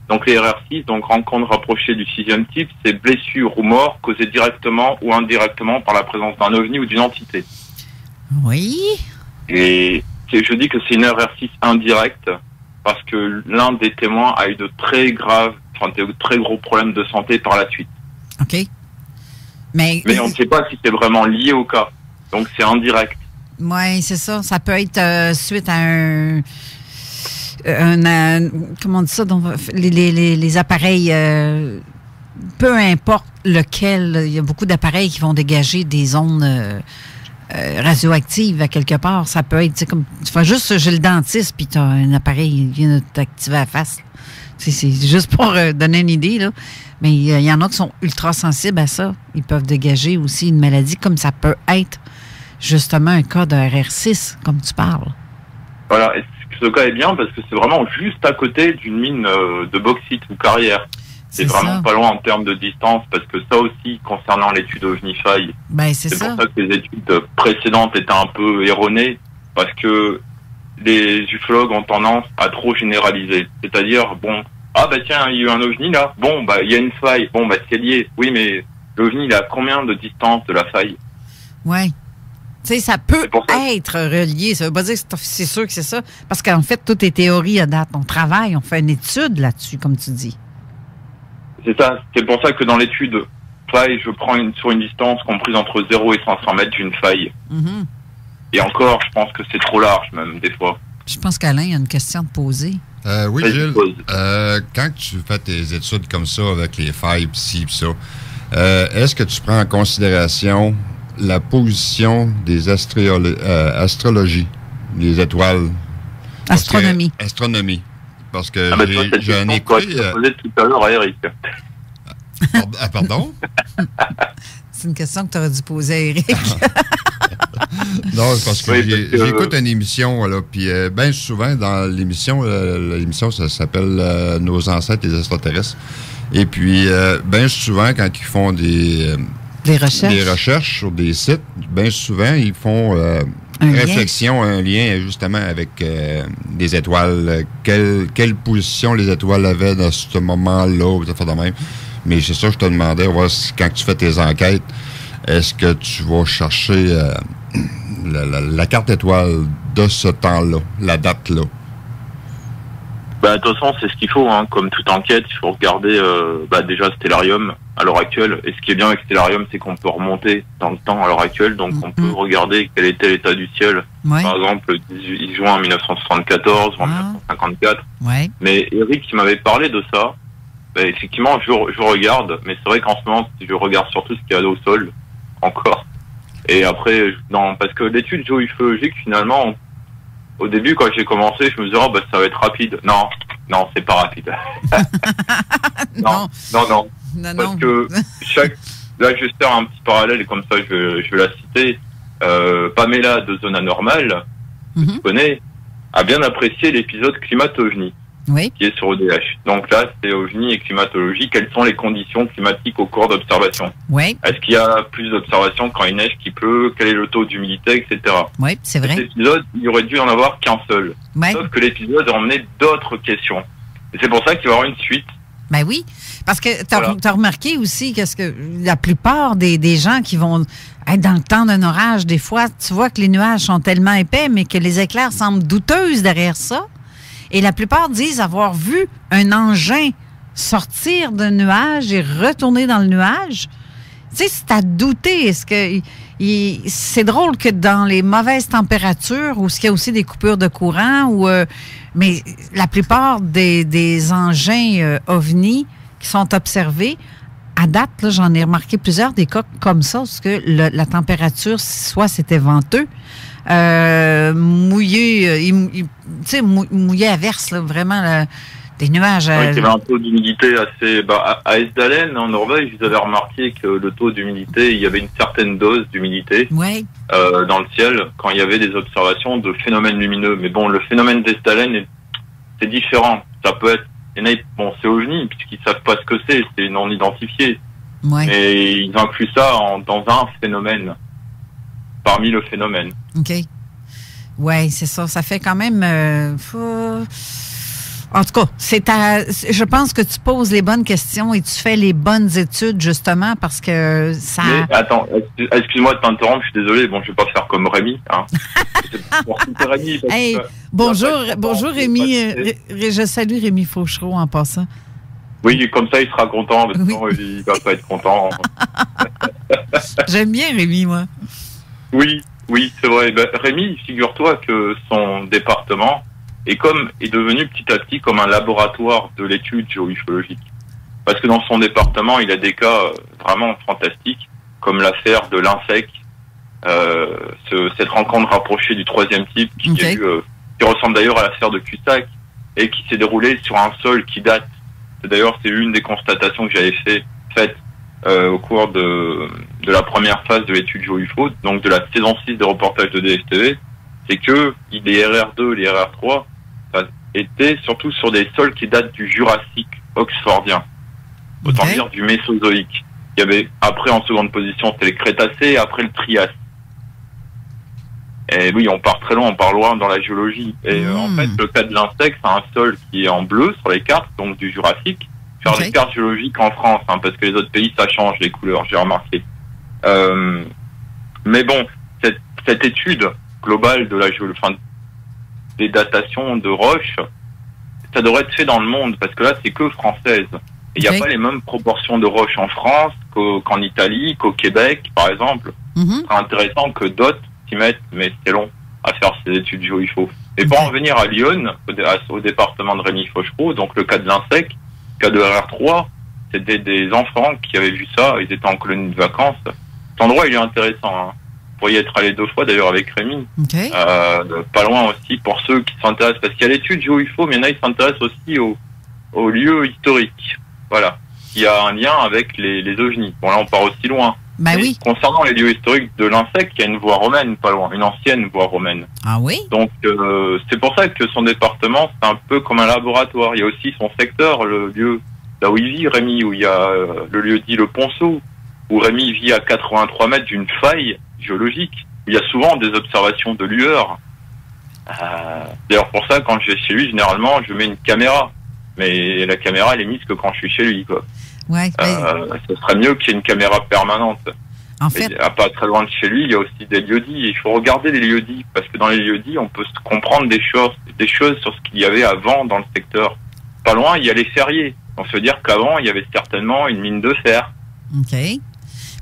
Donc les RR6, donc rencontre rapprochée du 6e type, c'est blessure ou mort causée directement ou indirectement par la présence d'un OVNI ou d'une entité. Oui. Et je dis que c'est une RR6 indirecte parce que l'un des témoins a eu de très gros problèmes de santé par la suite. OK. Mais on ne sait pas si c'est vraiment lié au cas. Donc c'est indirect. Oui, c'est ça. Ça peut être suite à comment on dit ça? Donc, les appareils, peu importe lequel, il y a beaucoup d'appareils qui vont dégager des ondes radioactives à quelque part. Ça peut être, comme, tu fais juste j'ai le dentiste, puis tu as un appareil qui vient de t'activer à la face. C'est juste pour donner une idée, là. Mais il y en a qui sont ultra sensibles à ça. Ils peuvent dégager aussi une maladie, comme ça peut être justement un cas de RR6, comme tu parles. Voilà. Ce cas est bien parce que c'est vraiment juste à côté d'une mine de bauxite ou carrière. C'est vraiment ça. Pas loin en termes de distance parce que ça aussi, concernant l'étude OVNI-FAI, c'est pour ça que les études précédentes étaient un peu erronées parce que les ufologues ont tendance à trop généraliser. C'est-à-dire, tiens, il y a eu un OVNI là, il y a une faille, c'est lié. Oui, mais l'OVNI, il a combien de distance de la faille? Ouais. Tu sais, ça peut être relié. Ça veut pas dire que c'est sûr que c'est ça. Parce qu'en fait, tout est théorie à date. On travaille, on fait une étude là-dessus, comme tu dis. C'est ça. C'est pour ça que dans l'étude faille, je prends sur une distance comprise entre 0 et 500 mètres d'une faille. Mm-hmm. Et encore, je pense que c'est trop large, même, des fois. Je pense qu'Alain a une question à te poser. Oui, Gilles. Quand tu fais tes études comme ça, avec les failles, ci, ça, est-ce que tu prends en considération la position des astrologies, des étoiles? Astronomie. Astronomie. Parce que j'ai un école. Tu as posé tout à l'heure à Eric. Pardon? C'est une question que tu aurais dû poser à Eric. Non, parce que j'écoute une émission, là, puis bien souvent dans l'émission, ça s'appelle Nos ancêtres, les extraterrestres. Et puis, bien souvent, quand ils font des recherches sur des sites, bien souvent, ils font réflexion, un lien justement avec des étoiles. Quelle position les étoiles avaient dans ce moment-là, ça fait de même. Mais c'est ça que je te demandais, voir si, quand tu fais tes enquêtes, est-ce que tu vas chercher la carte étoile de ce temps-là, la date-là? De toute façon, c'est ce qu'il faut, hein. Comme toute enquête, il faut regarder déjà Stellarium à l'heure actuelle. Et ce qui est bien avec Stellarium, c'est qu'on peut remonter dans le temps à l'heure actuelle. Donc, on peut regarder quel était l'état du ciel. Ouais. Par exemple, le 18 juin 1974 ou en 1954. Ouais. Mais Eric, qui m'avait parlé de ça, effectivement, je regarde. Mais c'est vrai qu'en ce moment, je regarde surtout ce qu'il y a au sol, encore. Et après, parce que l'étude géoufologique, finalement, au début, quand j'ai commencé, je me disais, ça va être rapide. Non, c'est pas rapide. non. Parce que là, je vais faire un petit parallèle, et comme ça, je vais la citer. Pamela de Zone Anormale, que tu connais, a bien apprécié l'épisode Climato-OVNI, qui est sur ODH. Donc là, c'est OVNI et climatologie. Quelles sont les conditions climatiques au cours d'observation? Est-ce qu'il y a plus d'observations quand il neige, qu'il pleut? Quel est le taux d'humidité, etc. Oui, c'est vrai. Cet épisode, il aurait dû en avoir qu'un seul. Sauf que l'épisode a emmené d'autres questions. Et c'est pour ça qu'il va y avoir une suite. Ben oui, parce que t'as remarqué aussi que la plupart des gens qui vont être dans le temps d'un orage, des fois, tu vois que les nuages sont tellement épais, mais que les éclairs semblent douteuses derrière ça. Et la plupart disent avoir vu un engin sortir d'un nuage et retourner dans le nuage. Tu sais, c'est à douter. Est-ce que c'est drôle que dans les mauvaises températures, où il y a aussi des coupures de courant, mais la plupart des engins OVNI qui sont observés, à date, là, j'en ai remarqué plusieurs des cas comme ça, parce que la température, soit c'était venteux, mouillé, mouillé à verse, là, vraiment, des nuages. Il y avait un taux d'humidité assez... à Esdalen, en Norvège, ils avaient remarqué que le taux d'humidité, il y avait une certaine dose d'humidité dans le ciel quand il y avait des observations de phénomènes lumineux. Mais bon, le phénomène d'Esdalen, c'est différent. Ça peut être... c'est OVNI, puisqu'ils ne savent pas ce que c'est non identifié. Et ils incluent ça dans un phénomène, parmi le phénomène. OK. Oui, c'est ça. Ça fait quand même... En tout cas, je pense que tu poses les bonnes questions et tu fais les bonnes études, justement, parce que ça... Mais attends, excuse-moi de t'interrompre, je suis désolé. Bon, je vais pas faire comme Rémi. Hein. Rémi bonjour Rémi. Je salue Rémi Fauchereau en passant. Oui, comme ça, il sera content, parce que sinon, il va pas être content. J'aime bien Rémi, moi. Oui, c'est vrai. Rémi, figure-toi que son département est devenu petit à petit comme un laboratoire de l'étude géoufologique. Parce que dans son département, il a des cas vraiment fantastiques, comme l'affaire de l'INSEC, cette rencontre rapprochée du troisième type, qui ressemble d'ailleurs à l'affaire de Cussac, et qui s'est déroulée sur un sol qui date. D'ailleurs, c'est une des constatations que j'avais faites au cours de la première phase de l'étude géoufo, donc de la saison 6 des reportages de DFTV, c'est que les RR2, les RR3 étaient surtout sur des sols qui datent du Jurassique oxfordien, autant dire du Mésozoïque. Il y avait, après, en seconde position, c'était les Crétacés, et après le Trias. Et oui, on part très loin, on part loin dans la géologie. Et en fait, le cas de l'INSEC, c'est un sol qui est en bleu sur les cartes, donc du Jurassique. Faire les cartes géologiques en France, parce que les autres pays, ça change les couleurs, j'ai remarqué. Mais bon, cette étude globale de la des datations de roches, ça devrait être fait dans le monde, parce que là, c'est que française. Et il n'y a pas les mêmes proportions de roches en France qu'en Italie, qu'au Québec, par exemple. C'est intéressant que d'autres s'y mettent, mais c'est long à faire ces études géo-info. Et pour en venir à Lyon, au département de Rémi Fauchereau, donc le cas de l'INSEC, le cas de RR3, c'était des enfants qui avaient vu ça, ils étaient en colonie de vacances. Cet endroit, il est intéressant, hein. Vous pourriez être allé 2 fois d'ailleurs avec Rémi. Pas loin aussi pour ceux qui s'intéressent, parce qu'il y a l'étude géo-info, mais il y en a qui s'intéressent aussi aux lieux historiques. Voilà. Il y a un lien avec les OVNI. Bon, là, on part aussi loin. Oui. Concernant les lieux historiques de l'INSEC, il y a une voie romaine pas loin, une ancienne voie romaine. Ah oui? Donc, c'est pour ça que son département, c'est un peu comme un laboratoire. Il y a aussi son secteur, le lieu là où il vit, Rémi, où il y a le lieu-dit Le Ponceau, où Rémi vit à 83 mètres d'une faille géologique, où il y a souvent des observations de lueurs. D'ailleurs, pour ça, quand je vais chez lui, généralement, je mets une caméra. Mais la caméra, elle est mise que quand je suis chez lui, quoi. Ouais, ce serait mieux qu'il y ait une caméra permanente. En fait, Mais pas très loin de chez lui, il y a aussi des lieux-dits. Il faut regarder les lieux-dits, parce que dans les lieux-dits, on peut comprendre des choses sur ce qu'il y avait avant dans le secteur. Pas loin, il y a les ferriers. On se veut dire qu'avant, il y avait certainement une mine de fer. OK.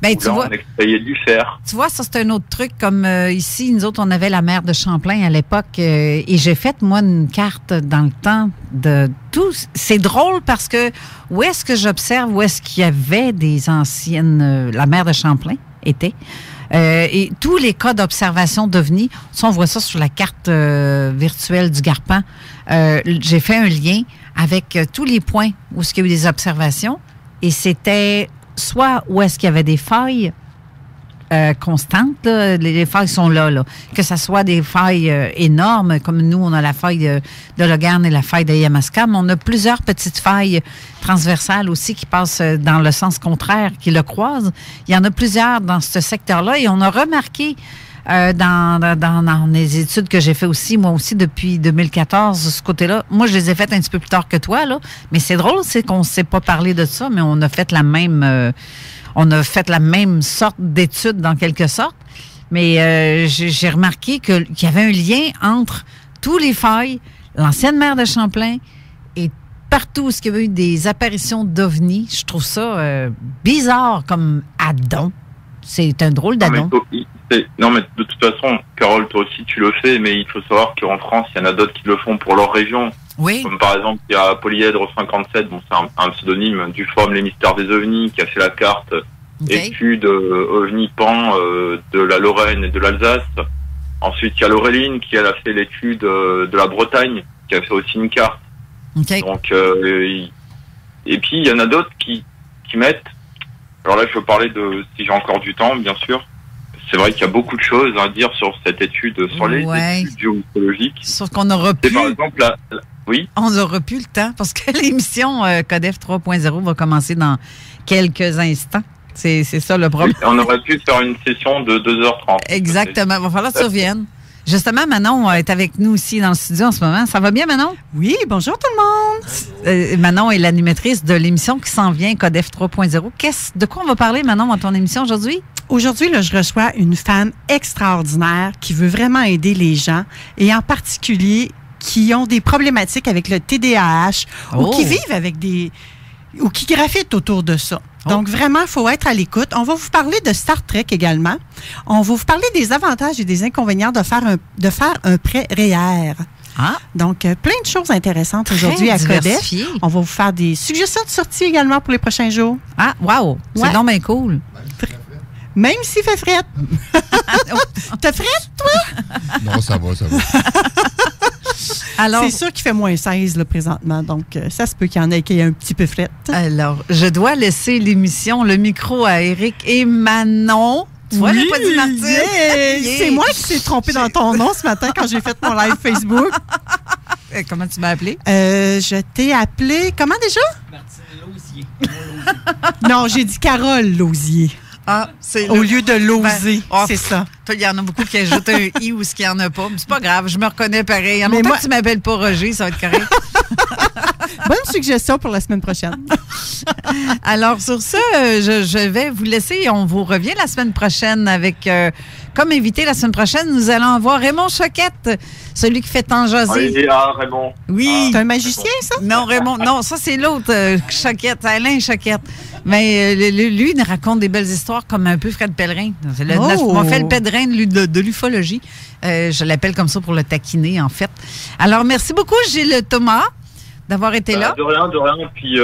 Ben, tu vois, on extrayait du fer. Tu vois, ça, c'est un autre truc. Comme ici, nous autres, on avait la mer de Champlain à l'époque. Et j'ai fait, moi, une carte dans le temps de tout. C'est drôle parce que où est-ce que j'observe, où est-ce qu'il y avait des anciennes... la mer de Champlain était. Et tous les cas d'observation d'OVNI, ça, on voit ça sur la carte virtuelle du Garpan. J'ai fait un lien avec tous les points où il y a eu des observations. Et c'était... soit où est-ce qu'il y avait des failles constantes, là, les failles sont là, que ce soit des failles énormes, comme nous, on a la faille de Logan et la faille de Yamaska, mais on a plusieurs petites failles transversales aussi qui passent dans le sens contraire, qui le croisent. Il y en a plusieurs dans ce secteur-là et on a remarqué dans les études que j'ai fait aussi, moi aussi, depuis 2014, ce côté-là. Moi, je les ai faites un petit peu plus tard que toi, là. Mais c'est drôle, c'est qu'on ne s'est pas parlé de ça, mais on a fait la même sorte d'études, dans quelque sorte. Mais j'ai remarqué qu'il y avait un lien entre tous les failles, l'ancienne mer de Champlain et partout où il y avait eu des apparitions d'OVNI. Je trouve ça bizarre comme addon. C'est un drôle d'addon. Non, mais de toute façon, Carole, toi aussi, tu le fais, mais il faut savoir qu'en France, il y en a d'autres qui le font pour leur région. Oui. Comme par exemple, il y a Polyèdre 57, bon, c'est un pseudonyme du forum Les Mystères des OVNI, qui a fait la carte étude OVNI-PAN de la Lorraine et de l'Alsace. Ensuite, il y a Laureline, qui elle a fait l'étude de la Bretagne, qui a fait aussi une carte. Okay. Donc, et puis, il y en a d'autres qui mettent... Alors là, je veux parler de, si j'ai encore du temps, bien sûr. C'est vrai qu'il y a beaucoup de choses à dire sur cette étude, sur les études géoïstologiques. Sauf qu'on aura plus... Par exemple, oui? On n'aura plus le temps, parce que l'émission Codef 3.0 va commencer dans quelques instants. C'est ça le problème. Oui, on aurait pu faire une session de 2h30. Exactement. Il va falloir que tu reviennes. Justement, Manon est avec nous aussi dans le studio en ce moment. Ça va bien, Manon? Oui, bonjour tout le monde. Manon est l'animatrice de l'émission qui s'en vient, Codef 3.0. De quoi on va parler, Manon, dans ton émission aujourd'hui? Aujourd'hui, là, je reçois une femme extraordinaire qui veut vraiment aider les gens et en particulier qui ont des problématiques avec le TDAH ou qui vivent avec ou qui graffitent autour de ça. Donc, vraiment, il faut être à l'écoute. On va vous parler de Star Trek également. On va vous parler des avantages et des inconvénients de faire un prêt REER. Donc, plein de choses intéressantes aujourd'hui à Codef. On va vous faire des suggestions de sortie également pour les prochains jours. Ah, wow! C'est donc bien cool. Même s'il fait frette. T'as frette, toi? Non, ça va. Alors, c'est sûr qu'il fait moins 16 là, présentement, donc ça se peut qu'il y en ait qui ait un petit peu frette. Alors, je dois laisser le micro à Éric et Manon. Tu vois, j'ai pas dit Martine. Yeah. C'est moi qui s'est trompée dans ton nom ce matin quand j'ai fait mon live Facebook. Comment tu m'as appelé? Je t'ai appelé, comment déjà? Martine Lausier. Non, j'ai dit Carole Lausier. Ah, c'est au lieu de Lausier, c'est ça. Toi, il y en a beaucoup qui ajoutent un « i » ou ce qu'il n'y en a pas. Mais c'est pas grave, je me reconnais pareil. Il y a longtemps que tu m'appelles pas Roger, ça va être correct. Bonne suggestion pour la semaine prochaine. Alors, sur ce, je vais vous laisser et on vous revient la semaine prochaine avec... comme invité la semaine prochaine, nous allons avoir Raymond Choquette, celui qui fait tant jaser. Raymond. Oui. C'est un magicien, ça? Non, Raymond. Non, ça, c'est l'autre Choquette, Alain Choquette. Mais lui, il raconte des belles histoires comme un peu Fred Pellerin. On fait le Pellerin de l'ufologie. Je l'appelle comme ça pour le taquiner, en fait. Alors, merci beaucoup, Gilles Thomas, d'avoir été là. De rien. Puis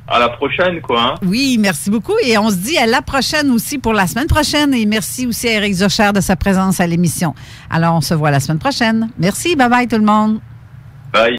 à la prochaine, quoi. Hein? Oui, merci beaucoup. Et on se dit à la prochaine aussi pour la semaine prochaine. Et merci aussi à Éric Zocher de sa présence à l'émission. Alors, on se voit la semaine prochaine. Merci. Bye-bye tout le monde. Bye.